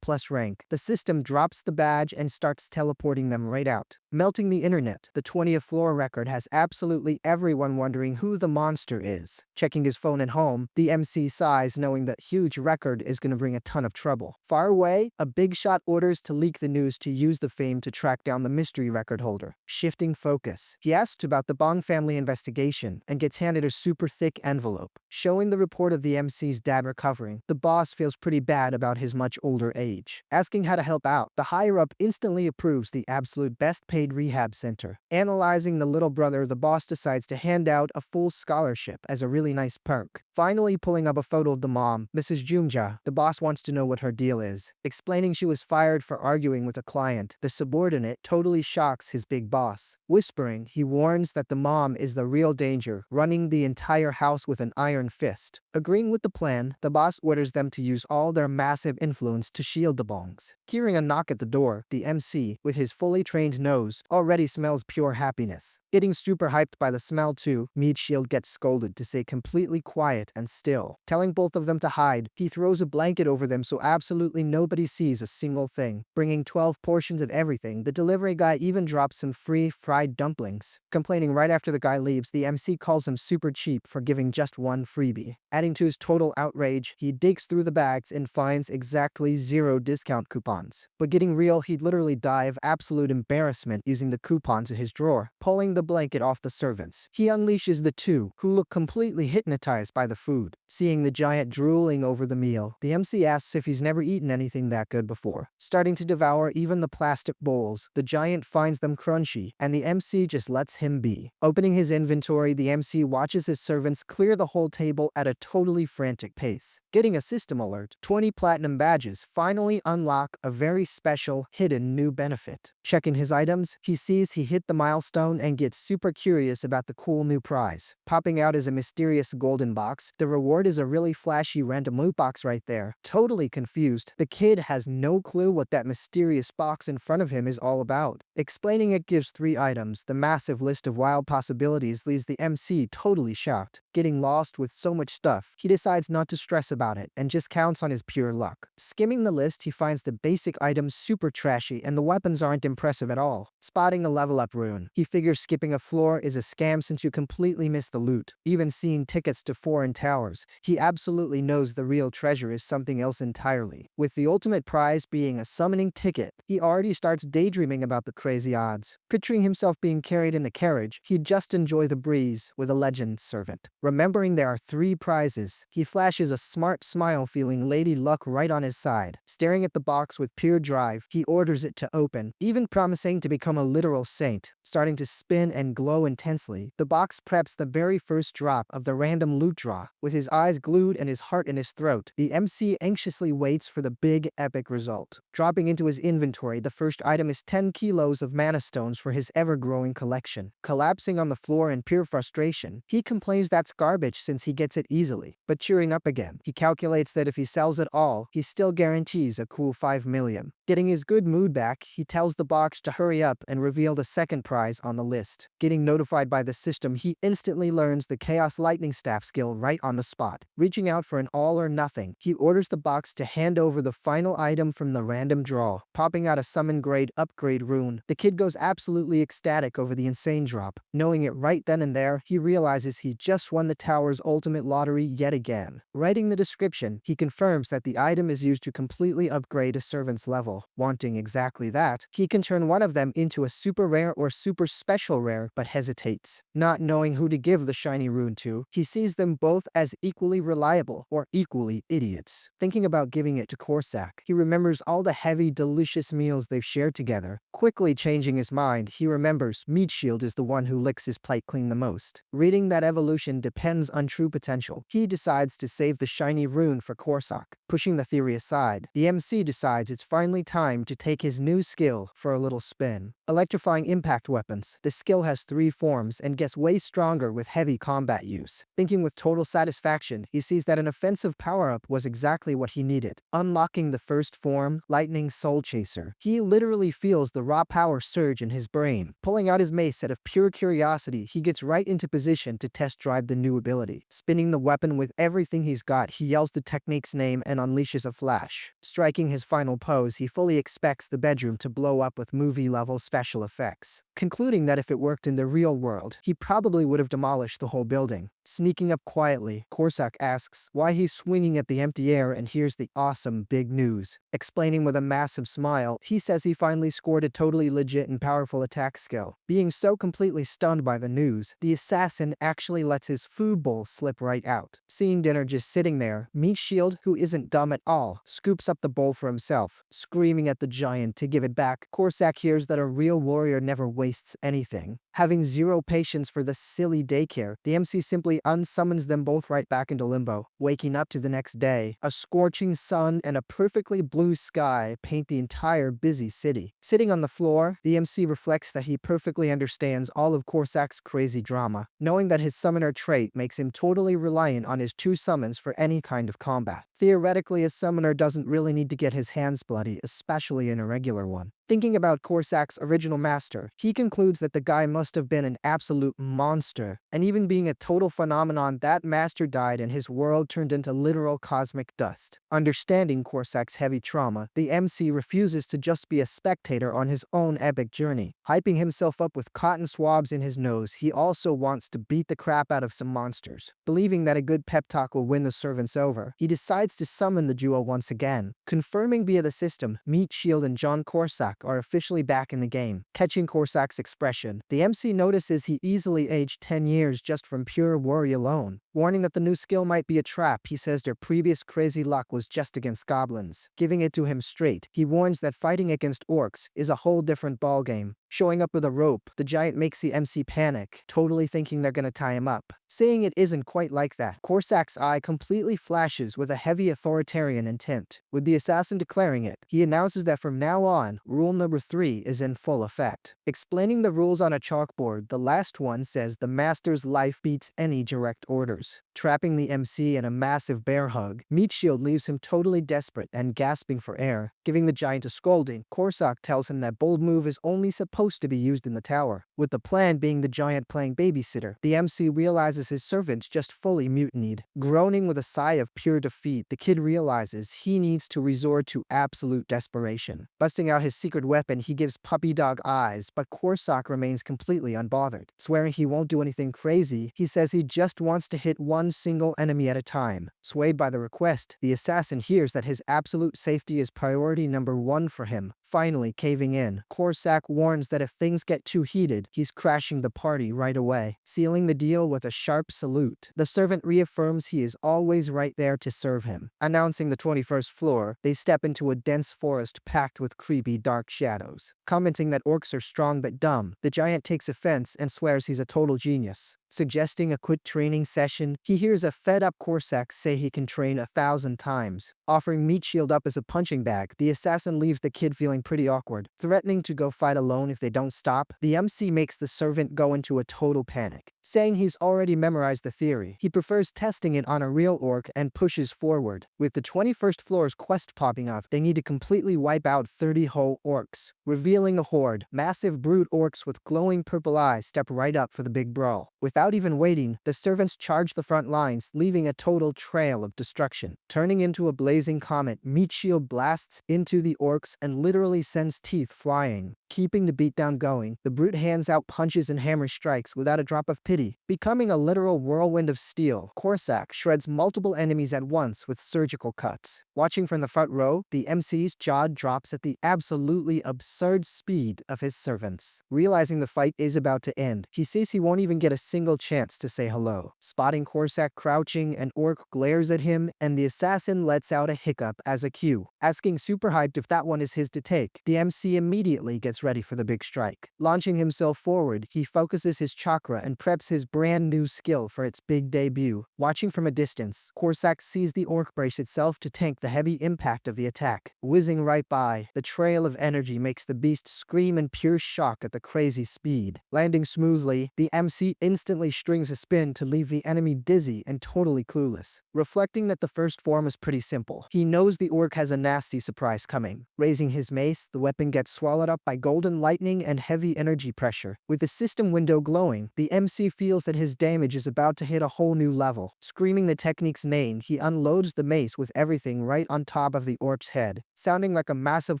rank, the system drops the badge and starts teleporting them right out. Melting the internet, the 20th floor record has absolutely everyone wondering who the monster is. Checking his phone at home, the MC sighs knowing that huge record is going to bring a ton of trouble. Far away, a big shot orders to leak the news to use the fame to track down the mystery record holder. Shifting focus, he asks about the Bong family investigation and gets handed a super thick envelope. Showing the report of the MC's dad recovering, the boss feels pretty bad about his much older age. Asking how to help out, the higher-up instantly approves the absolute best paid rehab center. Analyzing the little brother, the boss decides to hand out a full scholarship as a really nice perk. Finally pulling up a photo of the mom, Mrs. Jungja, the boss wants to know what her deal is. Explaining she was fired for arguing with a client, the subordinate totally shocks his big boss. Whispering, he warns that the mom is the real danger, running the entire house with an iron fist. Agreeing with the plan, the boss orders them to use all their massive influence to shield the bongs. Hearing a knock at the door, the MC, with his fully trained nose, already smells pure happiness. Getting super hyped by the smell too, Meatshield gets scolded to stay completely quiet and still. Telling both of them to hide, he throws a blanket over them so absolutely nobody sees a single thing. Bringing 12 portions of everything, the delivery guy even drops some free fried dumplings. Complaining right after the guy leaves, the MC calls him super cheap for giving just one freebie. Adding to his total outrage, he digs through the bags and finds exactly 0 discount coupons. But getting real, he'd literally die of absolute embarrassment using the coupons in his drawer. Pulling the blanket off the servants, he unleashes the 2, who look completely hypnotized by the food. Seeing the giant drooling over the meal, the MC asks if he's never eaten anything that good before. Starting to devour even the plastic bowls, the giant finds them crunchy, and the MC just lets him be. Opening his inventory, the MC watches his servants clear the whole table at a totally frantic pace. Getting a system alert, 20 platinum badges finally unlock a very special, hidden new benefit. Checking his items, he sees he hit the milestone and gets super curious about the cool new prize. Popping out is a mysterious golden box. The reward is a really flashy random loot box right there. Totally confused, the kid has no clue what that mysterious box in front of him is all about. Explaining it gives 3 items. The massive list of wild possibilities leaves the MC totally shocked. Getting lost with so much stuff, he decides not to stress about it and just counts on his pure luck. Skimming the list, he finds the basic items super trashy and the weapons aren't impressive at all. Spotting a level up rune, he figures skipping a floor is a scam since you completely miss the loot. Even seeing tickets to foreign towers, he absolutely knows the real treasure is something else entirely. With the ultimate prize being a summoning ticket, he already starts daydreaming about the crazy odds. Picturing himself being carried in a carriage, he'd just enjoy the breeze with a legend servant. Remembering there are 3 prizes, he flashes a smart smile feeling Lady Luck right on his side. Staring at the box with pure drive, he orders it to open, even promising to become a literal saint. Starting to spin and glow intensely, the box preps the very first drop of the random loot draw. With his eyes glued and his heart in his throat, the MC anxiously waits for the big epic result. Dropping into his inventory, the first item is 10 kilos of mana stones for his ever-growing collection. Collapsing on the floor in pure frustration, he complains that's garbage since he gets it easily. But cheering up again, he calculates that if he sells it all, he still guarantees a cool 5 million. Getting his good mood back, he tells the box to hurry up and reveal the second prize on the list. Getting notified by the system, he instantly learns the Chaos Lightning Staff skill right on the spot. Reaching out for an all or nothing, he orders the box to hand over the final item from the random draw. Popping out a summon grade upgrade rune, the kid goes absolutely ecstatic over the insane drop. Knowing it right then and there, he realizes he just won the tower's ultimate ultimate lottery yet again. Writing the description, he confirms that the item is used to completely upgrade a servant's level. Wanting exactly that, he can turn one of them into a super rare or super special rare, but hesitates. Not knowing who to give the shiny rune to, he sees them both as equally reliable or equally idiots. Thinking about giving it to Korsak, he remembers all the heavy, delicious meals they've shared together. Quickly changing his mind, he remembers Meat Shield is the one who licks his plate clean the most. Reading that evolution depends on true potential, he decides to save the shiny rune for Korsak. Pushing the theory aside, the MC decides it's finally time to take his new skill for a little spin. Electrifying impact weapons. The skill has 3 forms and gets way stronger with heavy combat use. Thinking with total satisfaction, he sees that an offensive power-up was exactly what he needed. Unlocking the first form, Lightning Soul Chaser. He literally feels the raw power surge in his brain. Pulling out his mace out of pure curiosity, he gets right into position to test drive the new ability. Spinning the weapon with everything he's got, he yells the technique's name and unleashes a flash. Striking his final pose, he fully expects the bedroom to blow up with movie-level special effects. Concluding that if it worked in the real world, he probably would have demolished the whole building. Sneaking up quietly, Korsak asks why he's swinging at the empty air and hears the awesome big news. Explaining with a massive smile, he says he finally scored a totally legit and powerful attack skill. Being so completely stunned by the news, the assassin actually lets his food bowl slip right out. Seeing dinner just sitting there, Meat Shield, who isn't dumb at all, scoops up the bowl for himself, screaming at the giant to give it back. Korsak hears that a real warrior never wastes anything. Having zero patience for the silly daycare, the MC simply unsummons them both right back into limbo. Waking up to the next day, a scorching sun and a perfectly blue sky paint the entire busy city. Sitting on the floor, the MC reflects that he perfectly understands all of Korsak's crazy drama, knowing that his summoner trait makes him totally reliant on his 2 summons for any kind of combat. Theoretically, a summoner doesn't really need to get his hands bloody, especially in a regular one. Thinking about Korsak's original master, he concludes that the guy must have been an absolute monster, and even being a total phenomenon, that master died and his world turned into literal cosmic dust. Understanding Korsak's heavy trauma, the MC refuses to just be a spectator on his own epic journey. Hyping himself up with cotton swabs in his nose, he also wants to beat the crap out of some monsters. Believing that a good pep talk will win the servants over, he decides to summon the duo once again. Confirming via the system, Meat Shield and John Korsak are officially back in the game. Catching Korsak's expression, the MC notices he easily aged 10 years just from pure worry alone. Warning that the new skill might be a trap, he says their previous crazy luck was just against goblins. Giving it to him straight, he warns that fighting against orcs is a whole different ballgame. Showing up with a rope, the giant makes the MC panic, totally thinking they're gonna tie him up. Saying it isn't quite like that, Korsak's eye completely flashes with a heavy authoritarian intent. With the assassin declaring it, he announces that from now on, rule number 3 is in full effect. Explaining the rules on a chalkboard, the last one says the master's life beats any direct orders. Trapping the MC in a massive bear hug, Meat Shield leaves him totally desperate and gasping for air. Giving the giant a scolding, Korsak tells him that bold move is only supposed to be used in the tower, with the plan being the giant playing babysitter. The MC realizes his servants just fully mutinied. Groaning with a sigh of pure defeat, the kid realizes he needs to resort to absolute desperation. Busting out his secret weapon, he gives puppy dog eyes, but Korsak remains completely unbothered. Swearing he won't do anything crazy, he says he just wants to hit one single enemy at a time. Swayed by the request, the assassin hears that his absolute safety is priority number 1 for him. Finally caving in, Korsak warns that if things get too heated, he's crashing the party right away. Sealing the deal with a sharp salute, the servant reaffirms he is always right there to serve him. Announcing the 21st floor, they step into a dense forest packed with creepy dark shadows. Commenting that orcs are strong but dumb, the giant takes offense and swears he's a total genius. Suggesting a quick training session, he hears a fed-up Korsak say he can train 1,000 times. Offering Meat Shield up as a punching bag, the assassin leaves the kid feeling pretty awkward. Threatening to go fight alone if they don't stop, the MC makes the servant go into a total panic. Saying he's already memorized the theory, he prefers testing it on a real orc and pushes forward. With the 21st floor's quest popping up, they need to completely wipe out 30 whole orcs. Revealing the horde, massive brute orcs with glowing purple eyes step right up for the big brawl. Without even waiting, the servants charge the front lines, leaving a total trail of destruction. Turning into a blazing comet, Meat Shield blasts into the orcs and literally sends teeth flying. Keeping the beatdown going, the brute hands out punches and hammer strikes without a drop of pity. Becoming a literal whirlwind of steel, Korsak shreds multiple enemies at once with surgical cuts. Watching from the front row, the MC's jaw drops at the absolutely absurd speed of his servants. Realizing the fight is about to end, he sees he won't even get a single chance to say hello. Spotting Korsak crouching, an orc glares at him, and the assassin lets out a hiccup as a cue. Asking super hyped if that one is his to take, the MC immediately gets ready for the big strike. Launching himself forward, he focuses his chakra and preps his brand new skill for its big debut. Watching from a distance, Korsak sees the orc brace itself to tank the heavy impact of the attack. Whizzing right by, the trail of energy makes the beast scream in pure shock at the crazy speed. Landing smoothly, the MC instantly strings a spin to leave the enemy dizzy and totally clueless. Reflecting that the first form is pretty simple, he knows the orc has a nasty surprise coming. Raising his mace, the weapon gets swallowed up by golden lightning and heavy energy pressure. With the system window glowing, the MC feels that his damage is about to hit a whole new level. Screaming the technique's name, he unloads the mace with everything right on top of the orc's head. Sounding like a massive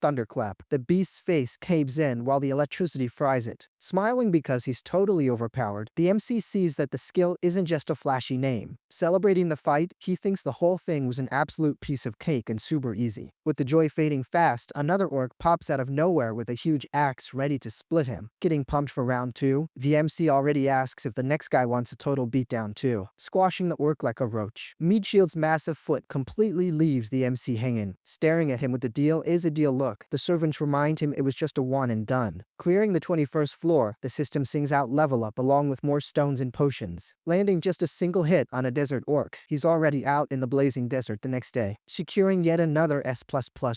thunderclap, the beast's face caves in while the electricity fries it. Smiling because he's totally overpowered, the MC sees that the skill isn't just a flashy name. Celebrating the fight, he thinks the whole thing was an absolute piece of cake and super easy. With the joy fading fast, another orc pops out of nowhere with a huge axe ready to split him. Getting pumped for round 2, the MC already asks if the next guy wants a total beatdown too. Squashing the orc like a roach, Meatshield's massive foot completely leaves the MC hanging. Staring at him with the deal is a deal look, the servants remind him it was just a one and done. Clearing the 21st floor, the system sings out level up along with more stones and potions. Landing just a single hit on a desert orc, he's already out in the blazing desert the next day. Securing yet another S++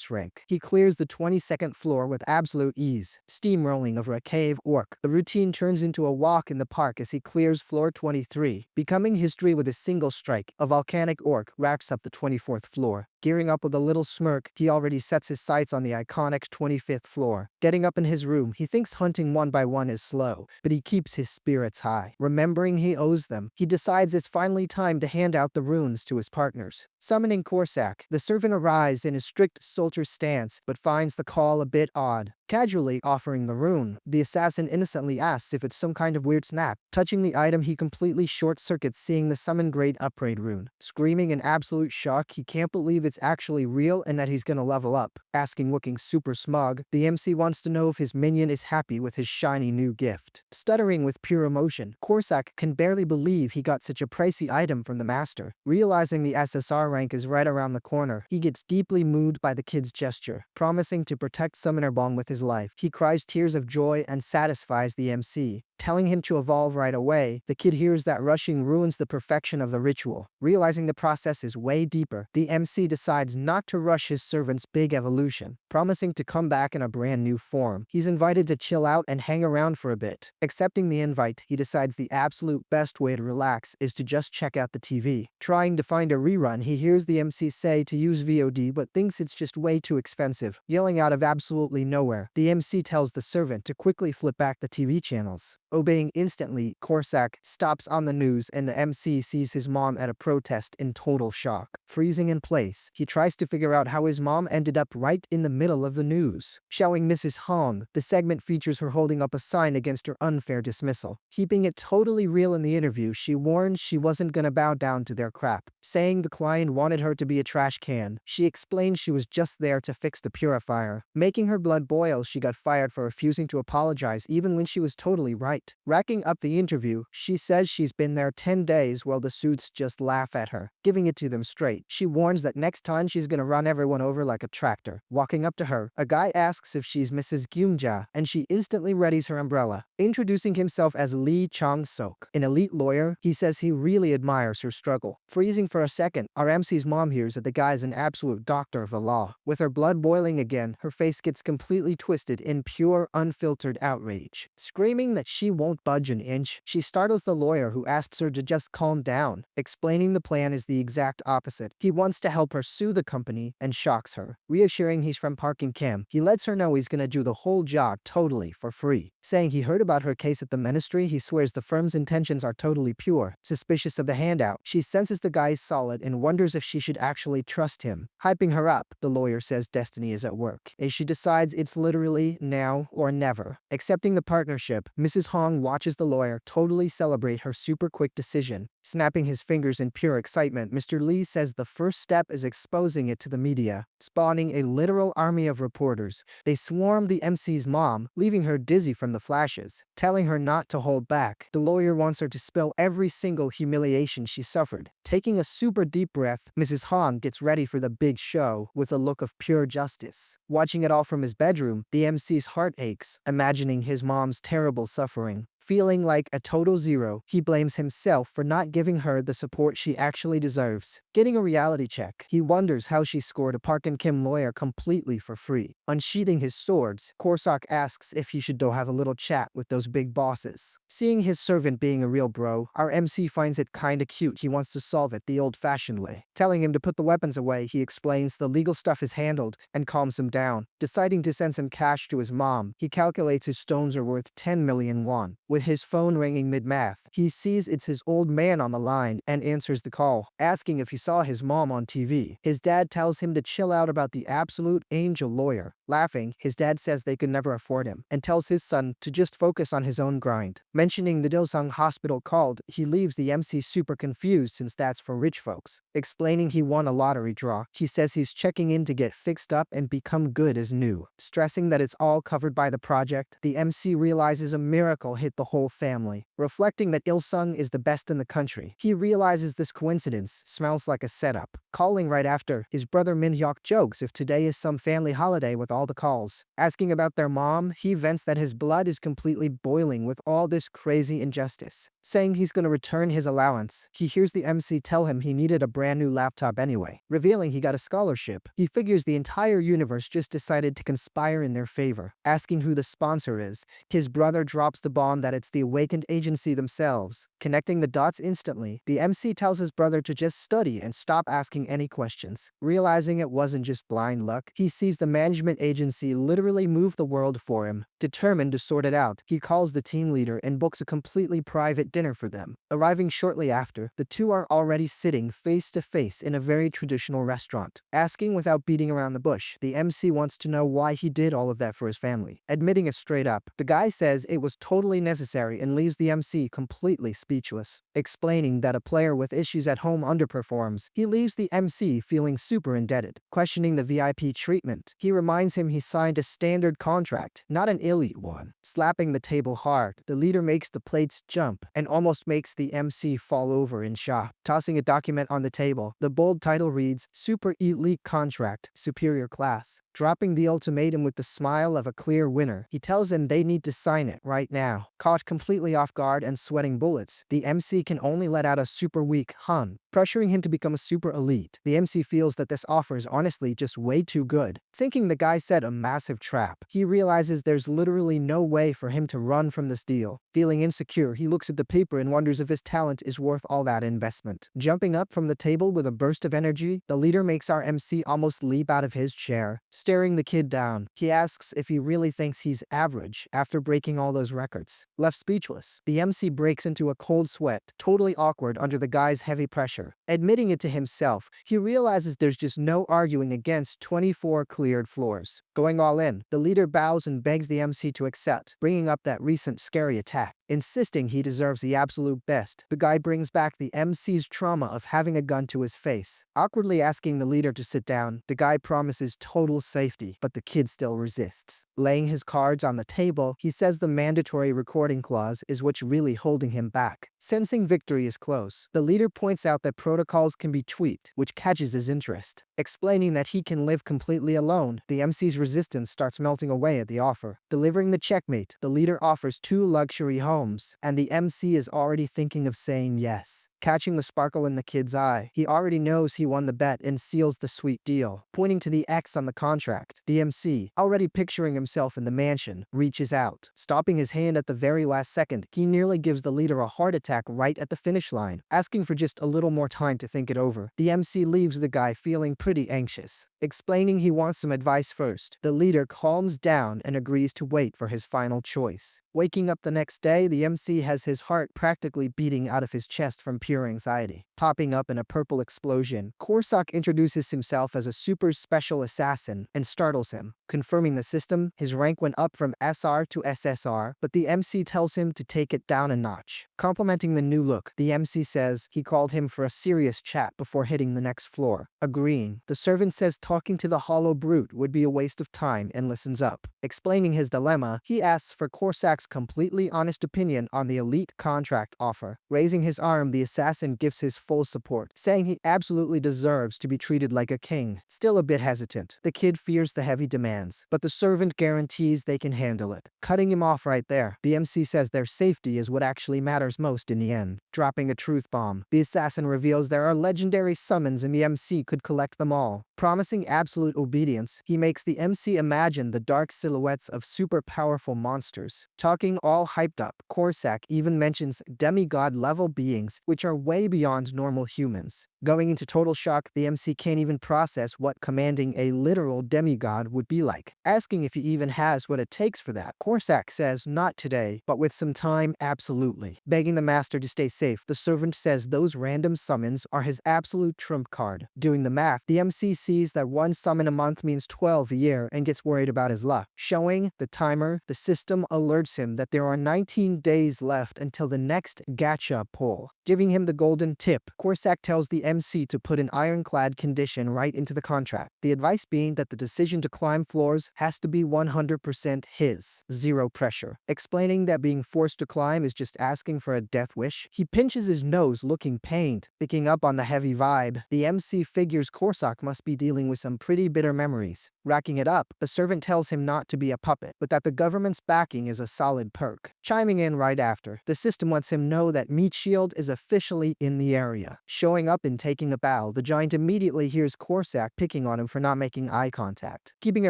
rank, he clears the 22nd floor with absolute ease. Steamrolling over a cave orc, the routine turns into a walk in the park as he clears floor 23. Becoming history with a single strike, a volcanic orc racks up the 24th floor. Gearing up with a little smirk, he already sets his sights on the iconic 25th floor. Getting up in his room, he thinks hunting one by one is slow, but he keeps his spirits high. Remembering he owes them, he decides it's finally time to hand out the runes to his partners. Summoning Korsak, the servant arrives in a strict soldier stance, but finds the call a bit odd. Casually offering the rune, the assassin innocently asks if it's some kind of weird snap. Touching the item, he completely short-circuits seeing the summon grade upgrade rune. Screaming in absolute shock, he can't believe it's actually real and that he's gonna level up. Asking, looking super smug, the MC wants to know if his minion is happy with his shiny new gift. Stuttering with pure emotion, Korsak can barely believe he got such a pricey item from the master. Realizing the SSR rank is right around the corner, he gets deeply moved by the kid's gesture. Promising to protect Summoner Bong with his life, he cries tears of joy and satisfies the MC. Telling him to evolve right away, the kid hears that rushing ruins the perfection of the ritual. Realizing the process is way deeper, the MC decides not to rush his servant's big evolution. Promising to come back in a brand new form, he's invited to chill out and hang around for a bit. Accepting the invite, he decides the absolute best way to relax is to just check out the TV. Trying to find a rerun, he hears the MC say to use VOD but thinks it's just way too expensive. Yelling out of absolutely nowhere, the MC tells the servant to quickly flip back the TV channels. Obeying instantly, Korsak stops on the news and the MC sees his mom at a protest in total shock. Freezing in place, he tries to figure out how his mom ended up right in the middle of the news. Showing Mrs. Hong, the segment features her holding up a sign against her unfair dismissal. Keeping it totally real in the interview, she warned she wasn't gonna bow down to their crap. Saying the client wanted her to be a trash can, she explained she was just there to fix the purifier. Making her blood boil, she got fired for refusing to apologize even when she was totally right. Racking up the interview, she says she's been there 10 days while the suits just laugh at her. Giving it to them straight, she warns that next time she's gonna run everyone over like a tractor. Walking up to her, a guy asks if she's Mrs. Gyumja, and she instantly readies her umbrella. Introducing himself as Lee Chong-sok, an elite lawyer, he says he really admires her struggle. Freezing for a second, our MC's mom hears that the guy's an absolute doctor of the law. With her blood boiling again, her face gets completely twisted in pure, unfiltered outrage. Screaming that she won't budge an inch. She startles the lawyer, who asks her to just calm down, explaining the plan is the exact opposite. He wants to help her sue the company and shocks her. Reassuring he's from Park and Kim, he lets her know he's gonna do the whole job totally for free. Saying he heard about her case at the ministry, he swears the firm's intentions are totally pure. Suspicious of the handout, she senses the guy's solid and wonders if she should actually trust him. Hyping her up, the lawyer says destiny is at work, and she decides it's literally now or never. Accepting the partnership, Mrs. Hong watches the lawyer totally celebrate her super quick decision. Snapping his fingers in pure excitement, Mr. Lee says the first step is exposing it to the media, spawning a literal army of reporters. They swarm the MC's mom, leaving her dizzy from the flashes, telling her not to hold back. The lawyer wants her to spill every single humiliation she suffered. Taking a super deep breath, Mrs. Hong gets ready for the big show with a look of pure justice. Watching it all from his bedroom, the MC's heart aches, imagining his mom's terrible suffering. Feeling like a total zero, he blames himself for not giving her the support she actually deserves. Getting a reality check, he wonders how she scored a Park and Kim lawyer completely for free. Unsheathing his swords, Korsak asks if he should go have a little chat with those big bosses. Seeing his servant being a real bro, our MC finds it kinda cute. He wants to solve it the old-fashioned way. Telling him to put the weapons away, he explains the legal stuff is handled and calms him down. Deciding to send some cash to his mom, he calculates his stones are worth 10 million won. With his phone ringing mid-math, he sees it's his old man on the line and answers the call, asking if he saw his mom on TV. His dad tells him to chill out about the absolute angel lawyer. Laughing, his dad says they could never afford him, and tells his son to just focus on his own grind. Mentioning the Dilsung hospital called, he leaves the MC super confused since that's for rich folks. Explaining he won a lottery draw, he says he's checking in to get fixed up and become good as new. Stressing that it's all covered by the project, the MC realizes a miracle hit the whole family. Reflecting that Ilsung is the best in the country, he realizes this coincidence smells like a setup. Calling right after, his brother Min-hyuk jokes if today is some family holiday with all the calls. Asking about their mom, he vents that his blood is completely boiling with all this crazy injustice. Saying he's gonna return his allowance, he hears the MC tell him he needed a brand new laptop anyway. Revealing he got a scholarship, he figures the entire universe just decided to conspire in their favor. Asking who the sponsor is, his brother drops the bomb that it's the awakened agency themselves. Connecting the dots instantly, the MC tells his brother to just study and stop asking any questions. Realizing it wasn't just blind luck, he sees the management agency literally move the world for him. Determined to sort it out, he calls the team leader and books a completely private dinner for them. Arriving shortly after, the two are already sitting face to face in a very traditional restaurant. Asking without beating around the bush, the MC wants to know why he did all of that for his family. Admitting it straight up, the guy says it was totally necessary and leaves the MC completely speechless. Explaining that a player with issues at home underperforms, he leaves the MC feeling super indebted. Questioning the VIP treatment, he reminds him he signed a standard contract, not an elite one. Slapping the table hard, the leader makes the plates jump and almost makes the MC fall over in shock. Tossing a document on the table, the bold title reads, Super Elite Contract, Superior Class. Dropping the ultimatum with the smile of a clear winner, he tells them they need to sign it right now. Caught completely off guard and sweating bullets, the MC can only let out a super weak hun, pressuring him to become a super elite. The MC feels that this offer is honestly just way too good. Thinking the guy set a massive trap, he realizes there's literally no way for him to run from this deal. Feeling insecure, he looks at the paper and wonders if his talent is worth all that investment. Jumping up from the table with a burst of energy, the leader makes our MC almost leap out of his chair. Staring the kid down, he asks if he really thinks he's average after breaking all those records. Left speechless, the MC breaks into a cold sweat, totally awkward under the guy's heavy pressure. Admitting it to himself, he realizes there's just no arguing against 24 cleared floors. Going all in, the leader bows and begs the MC to accept, bringing up that recent scary attack. Insisting he deserves the absolute best, the guy brings back the MC's trauma of having a gun to his face. Awkwardly asking the leader to sit down, the guy promises total safety, but the kid still resists. Laying his cards on the table, he says the mandatory recording clause is what's really holding him back. Sensing victory is close, the leader points out that protocols can be tweaked, which catches his interest. Explaining that he can live completely alone, the MC's resistance starts melting away at the offer. Delivering the checkmate, the leader offers 2 luxury homes, and the MC is already thinking of saying yes. Catching the sparkle in the kid's eye, he already knows he won the bet and seals the sweet deal. Pointing to the X on the contract, the MC, already picturing himself in the mansion, reaches out. Stopping his hand at the very last second, he nearly gives the leader a heart attack right at the finish line, asking for just a little more time to think it over. The MC leaves the guy feeling pretty anxious, explaining he wants some advice first. The leader calms down and agrees to wait for his final choice. Waking up the next day, the MC has his heart practically beating out of his chest from pure anxiety. Popping up in a purple explosion, Korsak introduces himself as a super special assassin and startles him. Confirming the system, his rank went up from SR to SSR, but the MC tells him to take it down a notch. Complimenting the new look, the MC says he called him for a serious chat before hitting the next floor. Agreeing, the servant says talking to the hollow brute would be a waste of time and listens up. Explaining his dilemma, he asks for Korsak's completely honest opinion on the elite contract offer. Raising his arm, the assassin gives his full support, saying he absolutely deserves to be treated like a king. Still a bit hesitant, the kid fears the heavy demands, but the servant guarantees they can handle it. Cutting him off right there, the MC says their safety is what actually matters most in the end. Dropping a truth bomb, the assassin reveals there are legendary summons and the MC could collect them all. Promising absolute obedience, he makes the MC imagine the dark silhouettes of super powerful monsters. Talking all hyped up, Korsak even mentions demigod-level beings, which are way beyond normal humans. Going into total shock, the MC can't even process what commanding a literal demigod would be like. Asking if he even has what it takes for that, Korsak says not today, but with some time, absolutely. Begging the master to stay safe, the servant says those random summons are his absolute trump card. Doing the math, the MC sees that one summon a month means 12 a year and gets worried about his luck. Showing the timer, the system alerts him that there are 19 days left until the next gacha pull. Giving him the golden tip, Korsak tells the MC to put an ironclad condition right into the contract. The advice being that the decision to climb floors has to be 100% his, zero pressure. Explaining that being forced to climb is just asking for a death wish, he pinches his nose looking pained. Picking up on the heavy vibe, the MC figures Korsak must be dealing with some pretty bitter memories. Racking it up, the servant tells him not to be a puppet, but that the government's backing is a solid perk. Chiming in right after, the system lets him know that Meat Shield is officially in the area. Showing up and taking a bow, the giant immediately hears Korsak picking on him for not making eye contact. Keeping it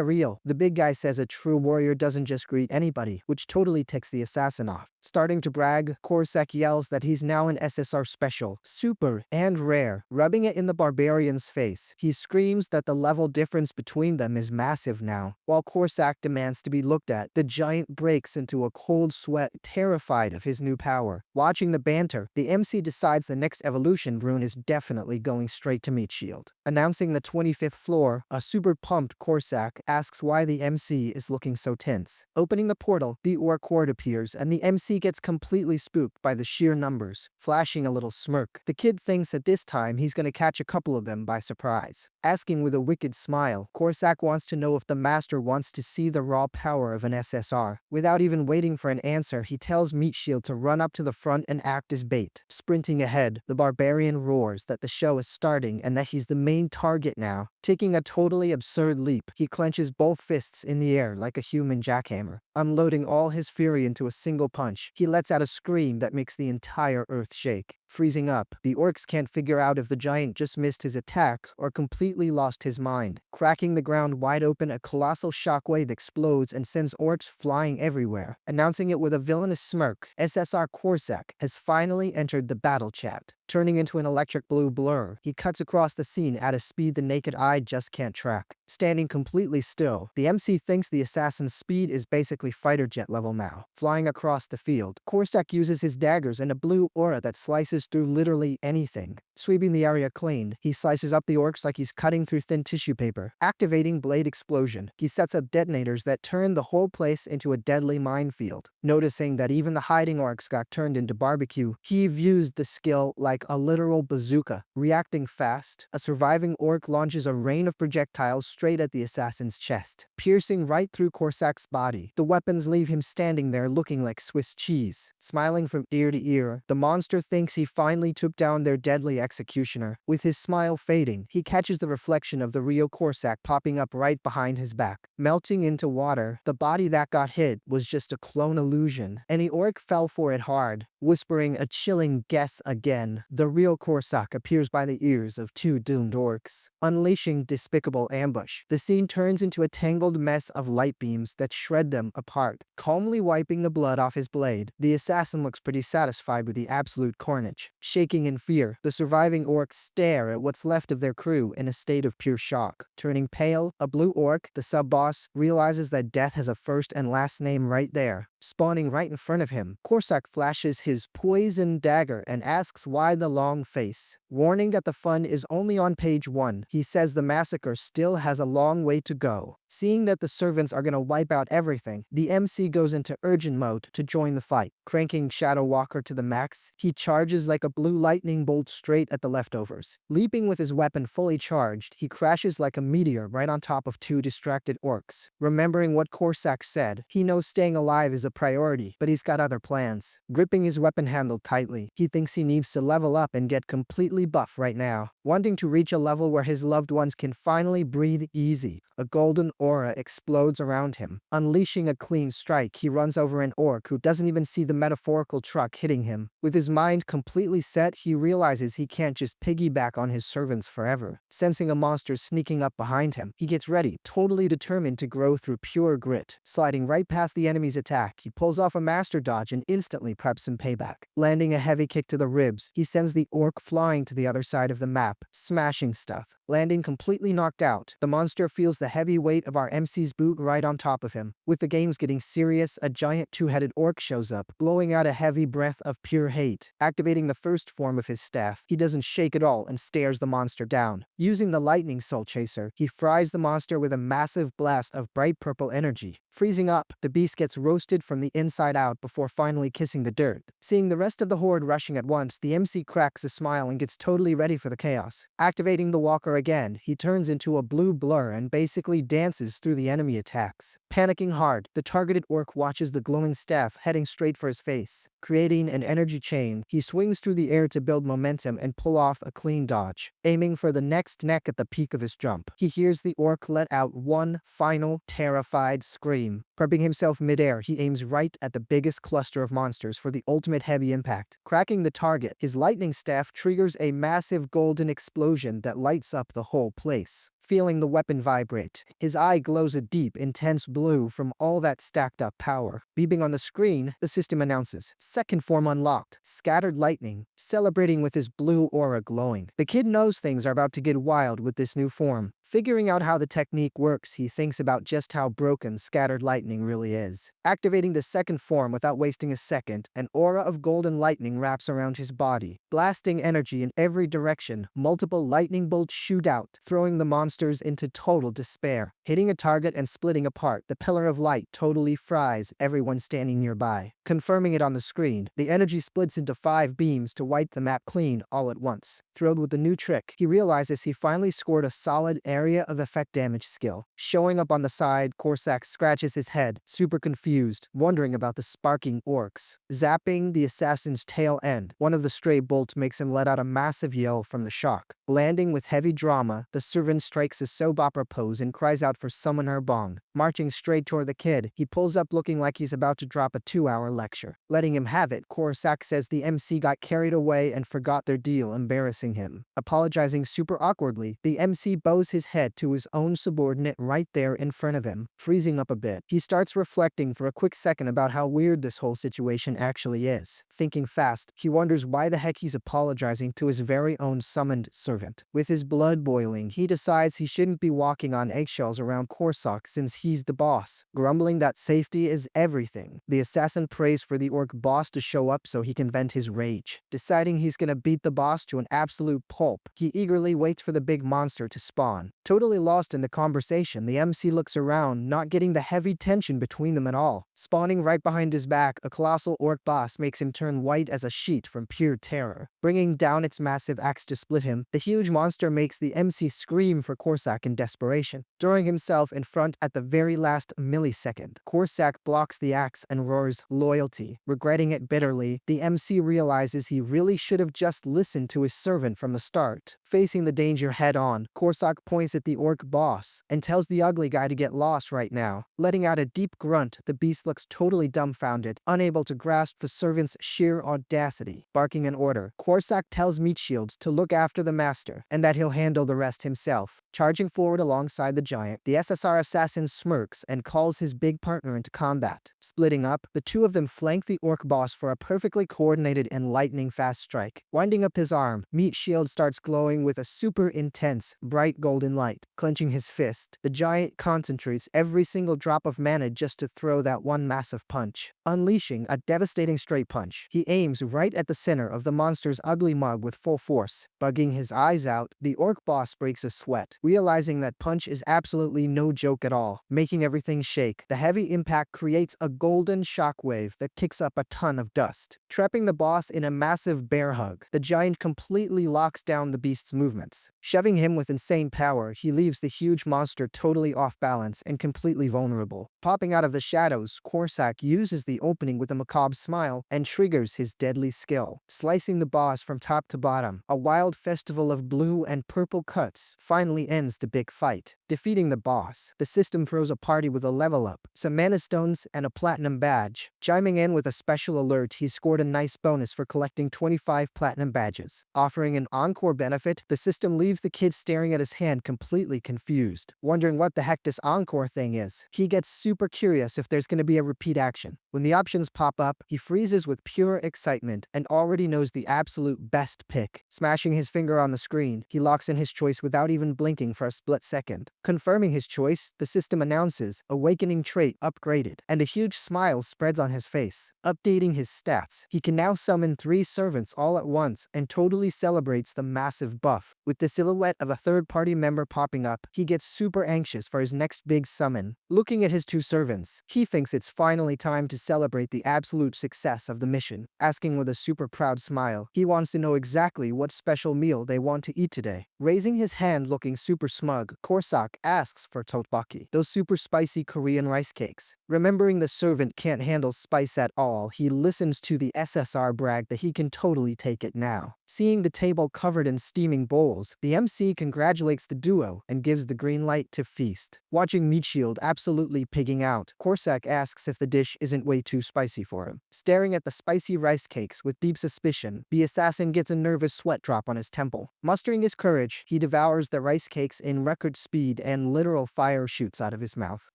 real, the big guy says a true warrior doesn't just greet anybody, which totally ticks the assassin off. Starting to brag, Korsak yells that he's now an SSR special, super, and rare. Rubbing it in the barbarian's face, he screams that the level difference between them is massive now. While Korsak demands to be looked at, the giant breaks into a cold sweat, terrified of his new power. Watching the banter, the MC decides the next evolution rune is definitely going straight to Meat Shield. Announcing the 25th floor, a super pumped Korsak asks why the MC is looking so tense. Opening the portal, the orc horde appears and the MC gets completely spooked by the sheer numbers. Flashing a little smirk, the kid thinks that this time he's gonna catch a couple of them by surprise. Asking with a wicked smile, Korsak wants to know if the master wants to see the raw power of an SSR. Without even waiting for an answer, he tells Meat Shield to run up to the front and act as bait. Sprinting ahead, the barbarian roars that the show is starting and that he's the main target now. Taking a totally absurd leap, he clenches both fists in the air like a human jackhammer. Unloading all his fury into a single punch, he lets out a scream that makes the entire earth shake. Freezing up, the orcs can't figure out if the giant just missed his attack or completely lost his mind. Cracking the ground wide open, a colossal shockwave explodes and sends orcs flying everywhere. Announcing it with a villainous smirk, SSR Korsak has finally entered the battle chat. Turning into an electric blue blur, he cuts across the scene at a speed the naked eye just can't track. Standing completely still, the MC thinks the assassin's speed is basically fighter jet level now. Flying across the field, Korsak uses his daggers and a blue aura that slices through literally anything. Sweeping the area clean, he slices up the orcs like he's cutting through thin tissue paper. Activating Blade Explosion, he sets up detonators that turn the whole place into a deadly minefield. Noticing that even the hiding orcs got turned into barbecue, he views the skill like a literal bazooka. Reacting fast, a surviving orc launches a rain of projectiles straight at the assassin's chest, piercing right through Korsak's body. The weapons leave him standing there looking like Swiss cheese. Smiling from ear to ear, the monster thinks he finally took down their deadly executioner. With his smile fading, he catches the reflection of the real Korsak popping up right behind his back. Melting into water, the body that got hit was just a clone illusion. Any orc fell for it hard. Whispering a chilling guess again, the real Korsak appears by the ears of two doomed orcs, unleashing despicable ambush. The scene turns into a tangled mess of light beams that shred them apart. Calmly wiping the blood off his blade, the assassin looks pretty satisfied with the absolute carnage. Shaking in fear, the surviving orcs stare at what's left of their crew in a state of pure shock. Turning pale, a blue orc, the sub-boss, realizes that death has a first and last name right there. Spawning right in front of him, Korsak flashes his poison dagger and asks why the long face. Warning that the fun is only on page 1, he says the massacre still has a long way to go. Seeing that the servants are gonna wipe out everything, the MC goes into urgent mode to join the fight. Cranking Shadow Walker to the max, he charges like a blue lightning bolt straight at the leftovers. Leaping with his weapon fully charged, he crashes like a meteor right on top of two distracted orcs. Remembering what Korsak said, he knows staying alive is a priority, but he's got other plans. Gripping his weapon handle tightly, he thinks he needs to level up and get completely buff right now. Wanting to reach a level where his loved ones can finally breathe easy, a golden aura explodes around him. Unleashing a clean strike, he runs over an orc who doesn't even see the metaphorical truck hitting him. With his mind completely set, he realizes he can't just piggyback on his servants forever. Sensing a monster sneaking up behind him, he gets ready, totally determined to grow through pure grit. Sliding right past the enemy's attack, he pulls off a master dodge and instantly preps some payback. Landing a heavy kick to the ribs, he sends the orc flying to the other side of the map, smashing stuff. Landing completely knocked out, the monster feels the heavy weight of our MC's boot right on top of him. With the games getting serious, a giant two-headed orc shows up, blowing out a heavy breath of pure hate. Activating the first form of his staff, he doesn't shake at all and stares the monster down. Using the lightning soul chaser, he fries the monster with a massive blast of bright purple energy. Freezing up, the beast gets roasted from the inside out before finally kissing the dirt. Seeing the rest of the horde rushing at once, the MC cracks a smile and gets totally ready for the chaos. Activating the walker again, he turns into a blue blur and basically dances through the enemy attacks. Panicking hard, the targeted orc watches the glowing staff heading straight for his face. Creating an energy chain, he swings through the air to build momentum and pull off a clean dodge. Aiming for the next neck at the peak of his jump, he hears the orc let out one final, terrified scream. Prepping himself midair, he aims right at the biggest cluster of monsters for the ultimate heavy impact. Cracking the target, his lightning staff triggers a massive golden explosion that lights up the whole place. Feeling the weapon vibrate, his eye glows a deep, intense blue from all that stacked up power. Beeping on the screen, the system announces, second form unlocked, scattered lightning, celebrating with his blue aura glowing. The kid knows things are about to get wild with this new form. Figuring out how the technique works, he thinks about just how broken scattered lightning really is. Activating the second form without wasting a second, an aura of golden lightning wraps around his body. Blasting energy in every direction, multiple lightning bolts shoot out, throwing the monsters into total despair. Hitting a target and splitting apart, the pillar of light totally fries everyone standing nearby. Confirming it on the screen, the energy splits into 5 beams to wipe the map clean all at once. Thrilled with the new trick, he realizes he finally scored a solid area of effect damage skill. Showing up on the side, Korsak scratches his head, super confused, wondering about the sparking orcs. Zapping the assassin's tail end, one of the stray bolts makes him let out a massive yell from the shock. Landing with heavy drama, the servant strikes a soap opera pose and cries out for Summoner Bong. Marching straight toward the kid, he pulls up looking like he's about to drop a 2-hour lecture. Letting him have it, Korsak says the MC got carried away and forgot their deal, embarrassing him. Apologizing super awkwardly, the MC bows his head to his own subordinate right there in front of him. Freezing up a bit, he starts reflecting for a quick second about how weird this whole situation actually is. Thinking fast, he wonders why the heck he's apologizing to his very own summoned servant. With his blood boiling, he decides he shouldn't be walking on eggshells around Korsak since he's the boss. Grumbling that safety is everything, the assassin prays for the orc boss to show up so he can vent his rage. Deciding he's gonna beat the boss to an absolute pulp, he eagerly waits for the big monster to spawn. Totally lost in the conversation, the MC looks around, not getting the heavy tension between them at all. Spawning right behind his back, a colossal orc boss makes him turn white as a sheet from pure terror. Bringing down its massive axe to split him, the huge monster makes the MC scream for Korsak in desperation. Throwing himself in front at the very last millisecond. Korsak blocks the axe and roars, "Loyalty." Regretting it bitterly, the MC realizes he really should have just listened to his servant from the start. Facing the danger head-on, Korsak points at the orc boss and tells the ugly guy to get lost right now. Letting out a deep grunt, the beast looks totally dumbfounded, unable to grasp the servant's sheer audacity. Barking an order, Korsak tells Meatshield to look after the master and that he'll handle the rest himself. Charging forward alongside the giant, the SSR assassin smirks and calls his big partner into combat. Splitting up, the two of them flank the orc boss for a perfectly coordinated and lightning-fast strike. Winding up his arm, Meatshield starts glowing with a super intense, bright golden light. Clenching his fist, the giant concentrates every single drop of mana just to throw that one massive punch. Unleashing a devastating straight punch, he aims right at the center of the monster's ugly mug with full force. Bugging his eyes out, the orc boss breaks a sweat, realizing that punch is absolutely no joke at all, making everything shake. The heavy impact creates a golden shockwave that kicks up a ton of dust. Trapping the boss in a massive bear hug, the giant completely locks down the beast's movements. Shoving him with insane power, he leaves the huge monster totally off balance and completely vulnerable. Popping out of the shadows, Korsak uses the opening with a macabre smile and triggers his deadly skill, slicing the boss from top to bottom. A wild festival of blue and purple cuts finally ends the big fight. Defeating the boss, the system throws a party with a level up, some mana stones, and a platinum badge. Chiming in with a special alert, he scored a nice bonus for collecting 25 platinum badges. Offering an encore benefit, the system leaves the kid staring at his hand completely confused, wondering what the heck this encore thing is. He gets super curious if there's going to be a repeat action. When the options pop up, he freezes with pure excitement and already knows the absolute best pick. Smashing his finger on the screen, he locks in his choice without even blinking for a split second. Confirming his choice, the system announces, "Awakening trait upgraded," and a huge smile spreads on his face. Updating his stats, he can now summon 3 servants all at once and totally celebrates the massive buff. With the silhouette of a third-party member popping up, he gets super anxious for his next big summon. Looking at his 2 servants, he thinks it's finally time to celebrate the absolute success of the mission. Asking with a super proud smile, he wants to know exactly what special meal they want to eat today. Raising his hand looking super smug, Korsak asks for tteokbokki, those super spicy Korean rice cakes. Remembering the servant can't handle spice at all, he listens to the SSR brag that he can totally take it now. Seeing the table covered in steaming bowls, the MC congratulates the duo and gives the green light to feast. Watching Meatshield absolutely pigging out, Korsak asks if the dish isn't way too spicy for him. Staring at the spicy rice cakes with deep suspicion, the assassin gets a nervous sweat drop on his temple. Mustering his courage, he devours the rice cakes in record speed and literal fire shoots out of his mouth.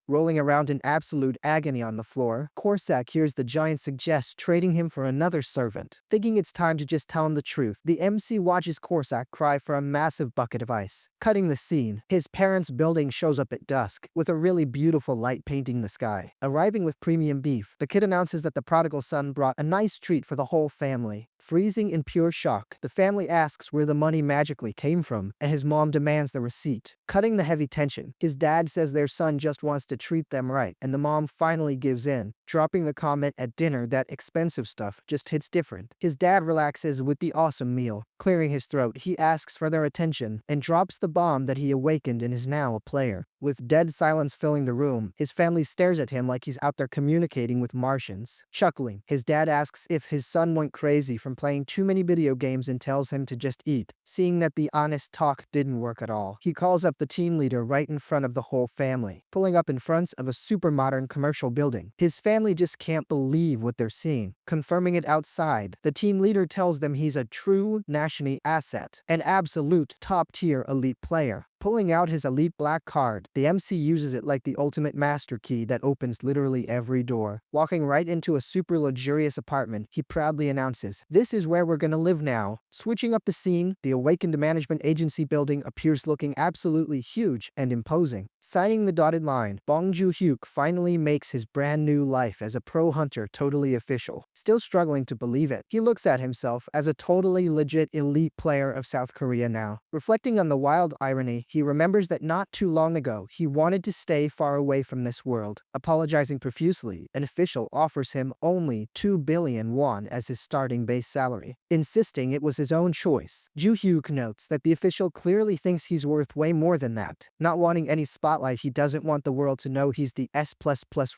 Rolling around in absolute agony on the floor, Korsak hears the giant suggest trading him for another servant. Thinking it's time to just tell him the truth, the MC watches Korsak cry for a massive bucket of ice. Cutting the scene, his parents' building shows up at dusk, with a really beautiful light painting the sky. Arriving with premium beef, the kid announces that the prodigal son brought a nice treat for the whole family. Freezing in pure shock, the family asks where the money magically came from, and his mom demands the receipt. Cutting the heavy tension, his dad says their son just wants to treat them right, and the mom finally gives in, dropping the comment at dinner that expensive stuff just hits different. His dad relaxes with the awesome meal. Clearing his throat, he asks for their attention and drops the bomb that he awakened and is now a player. With dead silence filling the room, his family stares at him like he's out there communicating with Martians. Chuckling, his dad asks if his son went crazy from playing too many video games and tells him to just eat. Seeing that the honest talk didn't work at all, he calls up the team leader right in front of the whole family. Pulling up in front of a super modern commercial building, his family just can't believe what they're seeing. Confirming it outside, the team leader tells them he's a true national asset, an absolute top-tier elite player. Pulling out his elite black card, the MC uses it like the ultimate master key that opens literally every door. Walking right into a super luxurious apartment, he proudly announces, "This is where we're gonna live now." Switching up the scene, the awakened management agency building appears looking absolutely huge and imposing. Signing the dotted line, Ju-Hyeok finally makes his brand new life as a pro hunter totally official. Still struggling to believe it, he looks at himself as a totally legit elite player of South Korea now. Reflecting on the wild irony, he remembers that not too long ago, he wanted to stay far away from this world. Apologizing profusely, an official offers him only 2 billion won as his starting base salary, insisting it was his own choice. Ju-Hyeok notes that the official clearly thinks he's worth way more than that. Not wanting any spot spotlight, he doesn't want the world to know he's the S++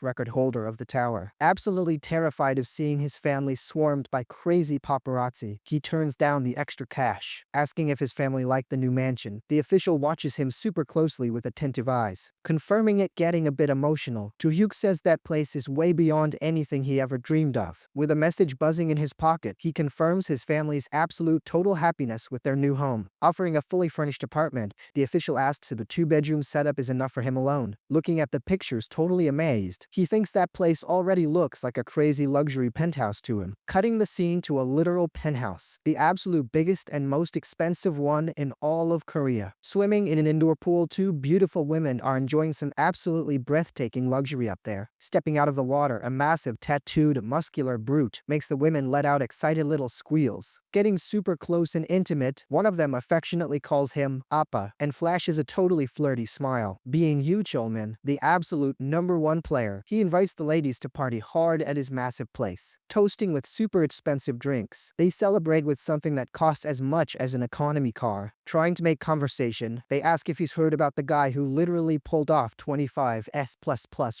record holder of the tower. Absolutely terrified of seeing his family swarmed by crazy paparazzi, he turns down the extra cash, asking if his family liked the new mansion. The official watches him super closely with attentive eyes, confirming it, getting a bit emotional. Ju-Hyeok says that place is way beyond anything he ever dreamed of. With a message buzzing in his pocket, he confirms his family's absolute total happiness with their new home. Offering a fully furnished apartment, the official asks if a two-bedroom setup is enough for him alone. Looking at the pictures totally amazed, he thinks that place already looks like a crazy luxury penthouse to him. Cutting the scene to a literal penthouse, the absolute biggest and most expensive one in all of Korea. Swimming in an indoor pool, two beautiful women are enjoying some absolutely breathtaking luxury up there. Stepping out of the water, a massive tattooed muscular brute makes the women let out excited little squeals. Getting super close and intimate, one of them affectionately calls him Appa and flashes a totally flirty smile. Being Yoo Chol-min, the absolute #1 player, he invites the ladies to party hard at his massive place. Toasting with super expensive drinks, they celebrate with something that costs as much as an economy car. Trying to make conversation, they ask if he's heard about the guy who literally pulled off 25 S++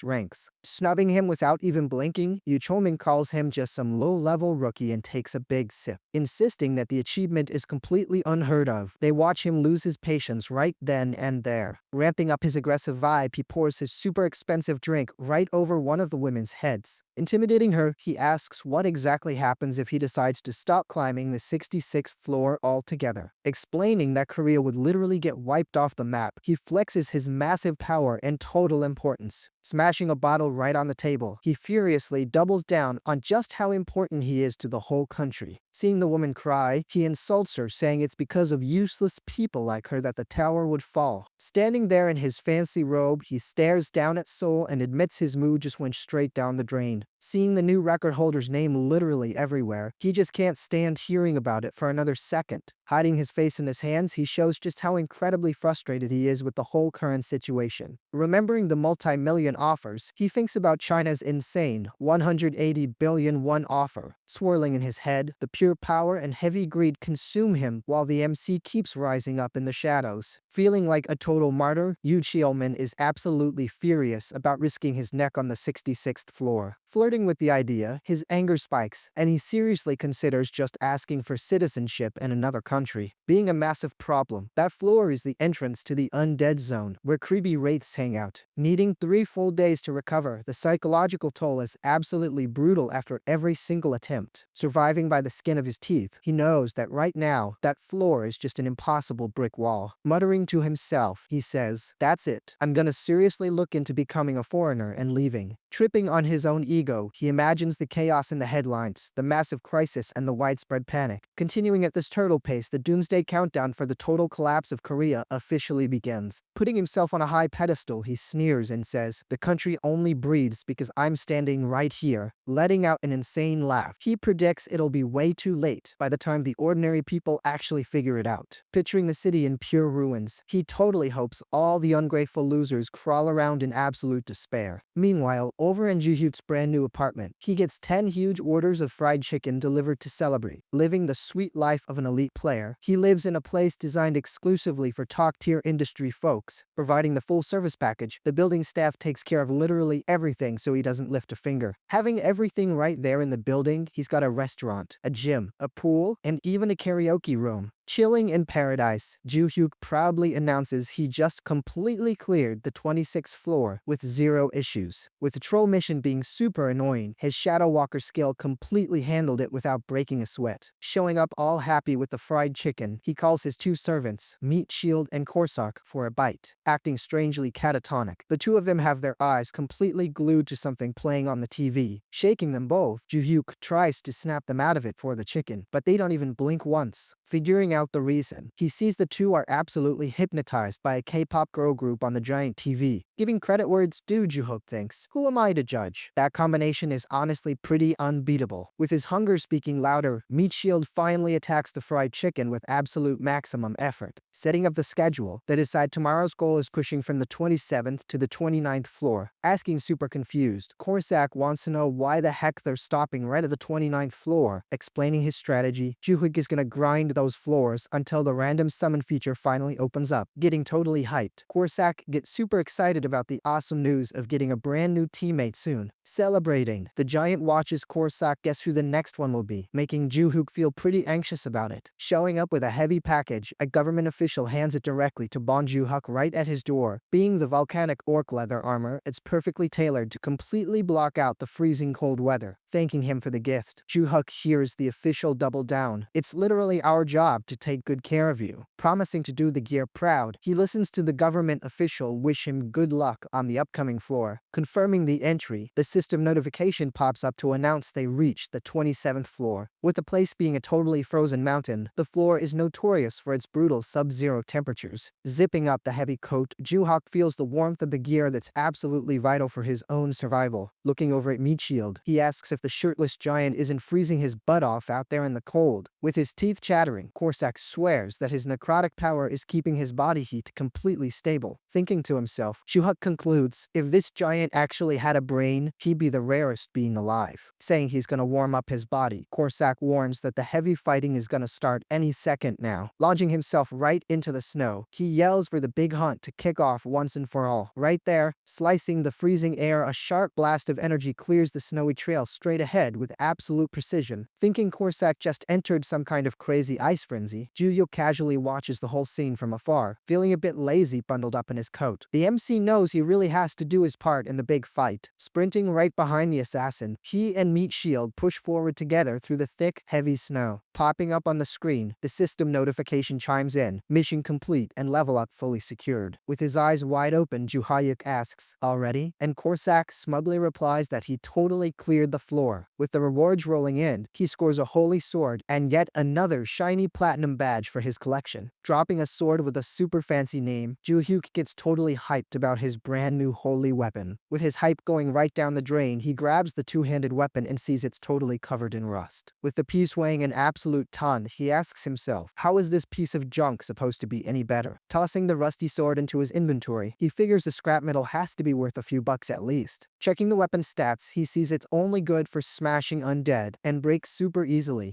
ranks. Snubbing him without even blinking, Yoo Chol-min calls him just some low-level rookie and takes a big sip, insisting that the achievement is completely unheard of. They watch him lose his patience right then and there. Ramping up his aggressive vibe, he pours his super expensive drink right over one of the women's heads. Intimidating her, he asks what exactly happens if he decides to stop climbing the 66th floor altogether. Explaining that Korea would literally get wiped off the map, he flexes his massive power and total importance. Smashing a bottle right on the table, he furiously doubles down on just how important he is to the whole country. Seeing the woman cry, he insults her, saying it's because of useless people like her that the tower would fall. Standing there in his fancy robe, he stares down at Seoul and admits his mood just went straight down the drain. Seeing the new record holder's name literally everywhere, he just can't stand hearing about it for another second. Hiding his face in his hands, he shows just how incredibly frustrated he is with the whole current situation. Remembering the multi-million offers, he thinks about China's insane 180 billion won offer. Swirling in his head, the pure power and heavy greed consume him while the MC keeps rising up in the shadows. Feeling like a total martyr, Yoo Chol-min is absolutely furious about risking his neck on the 66th floor. Flirting with the idea, his anger spikes, and he seriously considers just asking for citizenship in another country. Being a massive problem, that floor is the entrance to the undead zone, where creepy wraiths hang out. Needing 3 full days to recover, the psychological toll is absolutely brutal after every single attempt. Surviving by the skin of his teeth, he knows that right now, that floor is just an impossible brick wall. Muttering to himself, he says, "That's it. I'm gonna seriously look into becoming a foreigner and leaving." Tripping on his own ego, he imagines the chaos in the headlines, the massive crisis, and the widespread panic. Continuing at this turtle pace, the doomsday countdown for the total collapse of Korea officially begins. Putting himself on a high pedestal, he sneers and says, "The country only breathes because I'm standing right here," letting out an insane laugh. He predicts it'll be way too late by the time the ordinary people actually figure it out. Picturing the city in pure ruins, he totally hopes all the ungrateful losers crawl around in absolute despair. Meanwhile, over in Ju-Hyeok's brand new apartment, he gets 10 huge orders of fried chicken delivered to Celebratory. Living the sweet life of an elite player, he lives in a place designed exclusively for top-tier industry folks. Providing the full service package, the building staff takes care of literally everything so he doesn't lift a finger. Having everything right there in the building, he's got a restaurant, a gym, a pool, and even a karaoke room. Chilling in paradise, Ju-Hyeok proudly announces he just completely cleared the 26th floor with 0 issues. With the troll mission being super annoying, his Shadow Walker skill completely handled it without breaking a sweat. Showing up all happy with the fried chicken, he calls his 2 servants, Meat Shield and Korsak, for a bite. Acting strangely catatonic, the 2 of them have their eyes completely glued to something playing on the TV. Shaking them both, Ju-Hyeok tries to snap them out of it for the chicken, but they don't even blink once. Figuring out the reason, he sees the 2 are absolutely hypnotized by a K-pop girl group on the giant TV. Giving credit where it's due, Ju-Hyeok thinks, "Who am I to judge?" That combination is honestly pretty unbeatable. With his hunger speaking louder, Meat Shield finally attacks the fried chicken with absolute maximum effort. Setting up the schedule, they decide tomorrow's goal is pushing from the 27th to the 29th floor. Asking super confused, Korsak wants to know why the heck they're stopping right at the 29th floor. Explaining his strategy, Ju-Hyeok is gonna grind those floors floors until the random summon feature finally opens up. Getting totally hyped, Korsak gets super excited about the awesome news of getting a brand new teammate soon. Celebrating, the giant watches Korsak guess who the next one will be, making Ju-Hyeok feel pretty anxious about it. Showing up with a heavy package, a government official hands it directly to Ju-Hyeok right at his door. Being the volcanic orc leather armor, it's perfectly tailored to completely block out the freezing cold weather. Thanking him for the gift, Ju-Hyeok hears the official double down. It's literally our job to take good care of you. Promising to do the gear proud, he listens to the government official wish him good luck on the upcoming floor. Confirming the entry, the system notification pops up to announce they reached the 27th floor. With the place being a totally frozen mountain, the floor is notorious for its brutal sub-zero temperatures. Zipping up the heavy coat, Ju-Hyeok feels the warmth of the gear that's absolutely vital for his own survival. Looking over at Meatshield, he asks if the shirtless giant isn't freezing his butt off out there in the cold. With his teeth chattering, Korsak swears that his necrotic power is keeping his body heat completely stable. Thinking to himself, Ju-Hyeok concludes, if this giant actually had a brain, he'd be the rarest being alive. Saying he's gonna warm up his body, Korsak warns that the heavy fighting is gonna start any second now. Launching himself right into the snow, he yells for the big hunt to kick off once and for all. Right there, slicing the freezing air, a sharp blast of energy clears the snowy trail straight ahead with absolute precision. Thinking Korsak just entered some kind of crazy ice frenzy, Ju-Hyeok casually watches the whole scene from afar, feeling a bit lazy bundled up in his coat. The MC knows he really has to do his part in the big fight. Sprinting right behind the assassin, he and Meatshield push forward together through the thick, heavy snow. Popping up on the screen, the system notification chimes in, mission complete and level up fully secured. With his eyes wide open, Ju-Hyeok asks, already? And Korsak smugly replies that he totally cleared the floor. With the rewards rolling in, he scores a holy sword and yet another shiny platinum badge for his collection. Dropping a sword with a super fancy name, Ju-Hyeok gets totally hyped about his brand new holy weapon. With his hype going right down the drain, he grabs the two-handed weapon and sees it's totally covered in rust. With the piece weighing an absolute ton, he asks himself, how is this piece of junk supposed to be any better? Tossing the rusty sword into his inventory, he figures the scrap metal has to be worth a few bucks at least. Checking the weapon's stats, he sees it's only good for smashing undead and breaks super easily.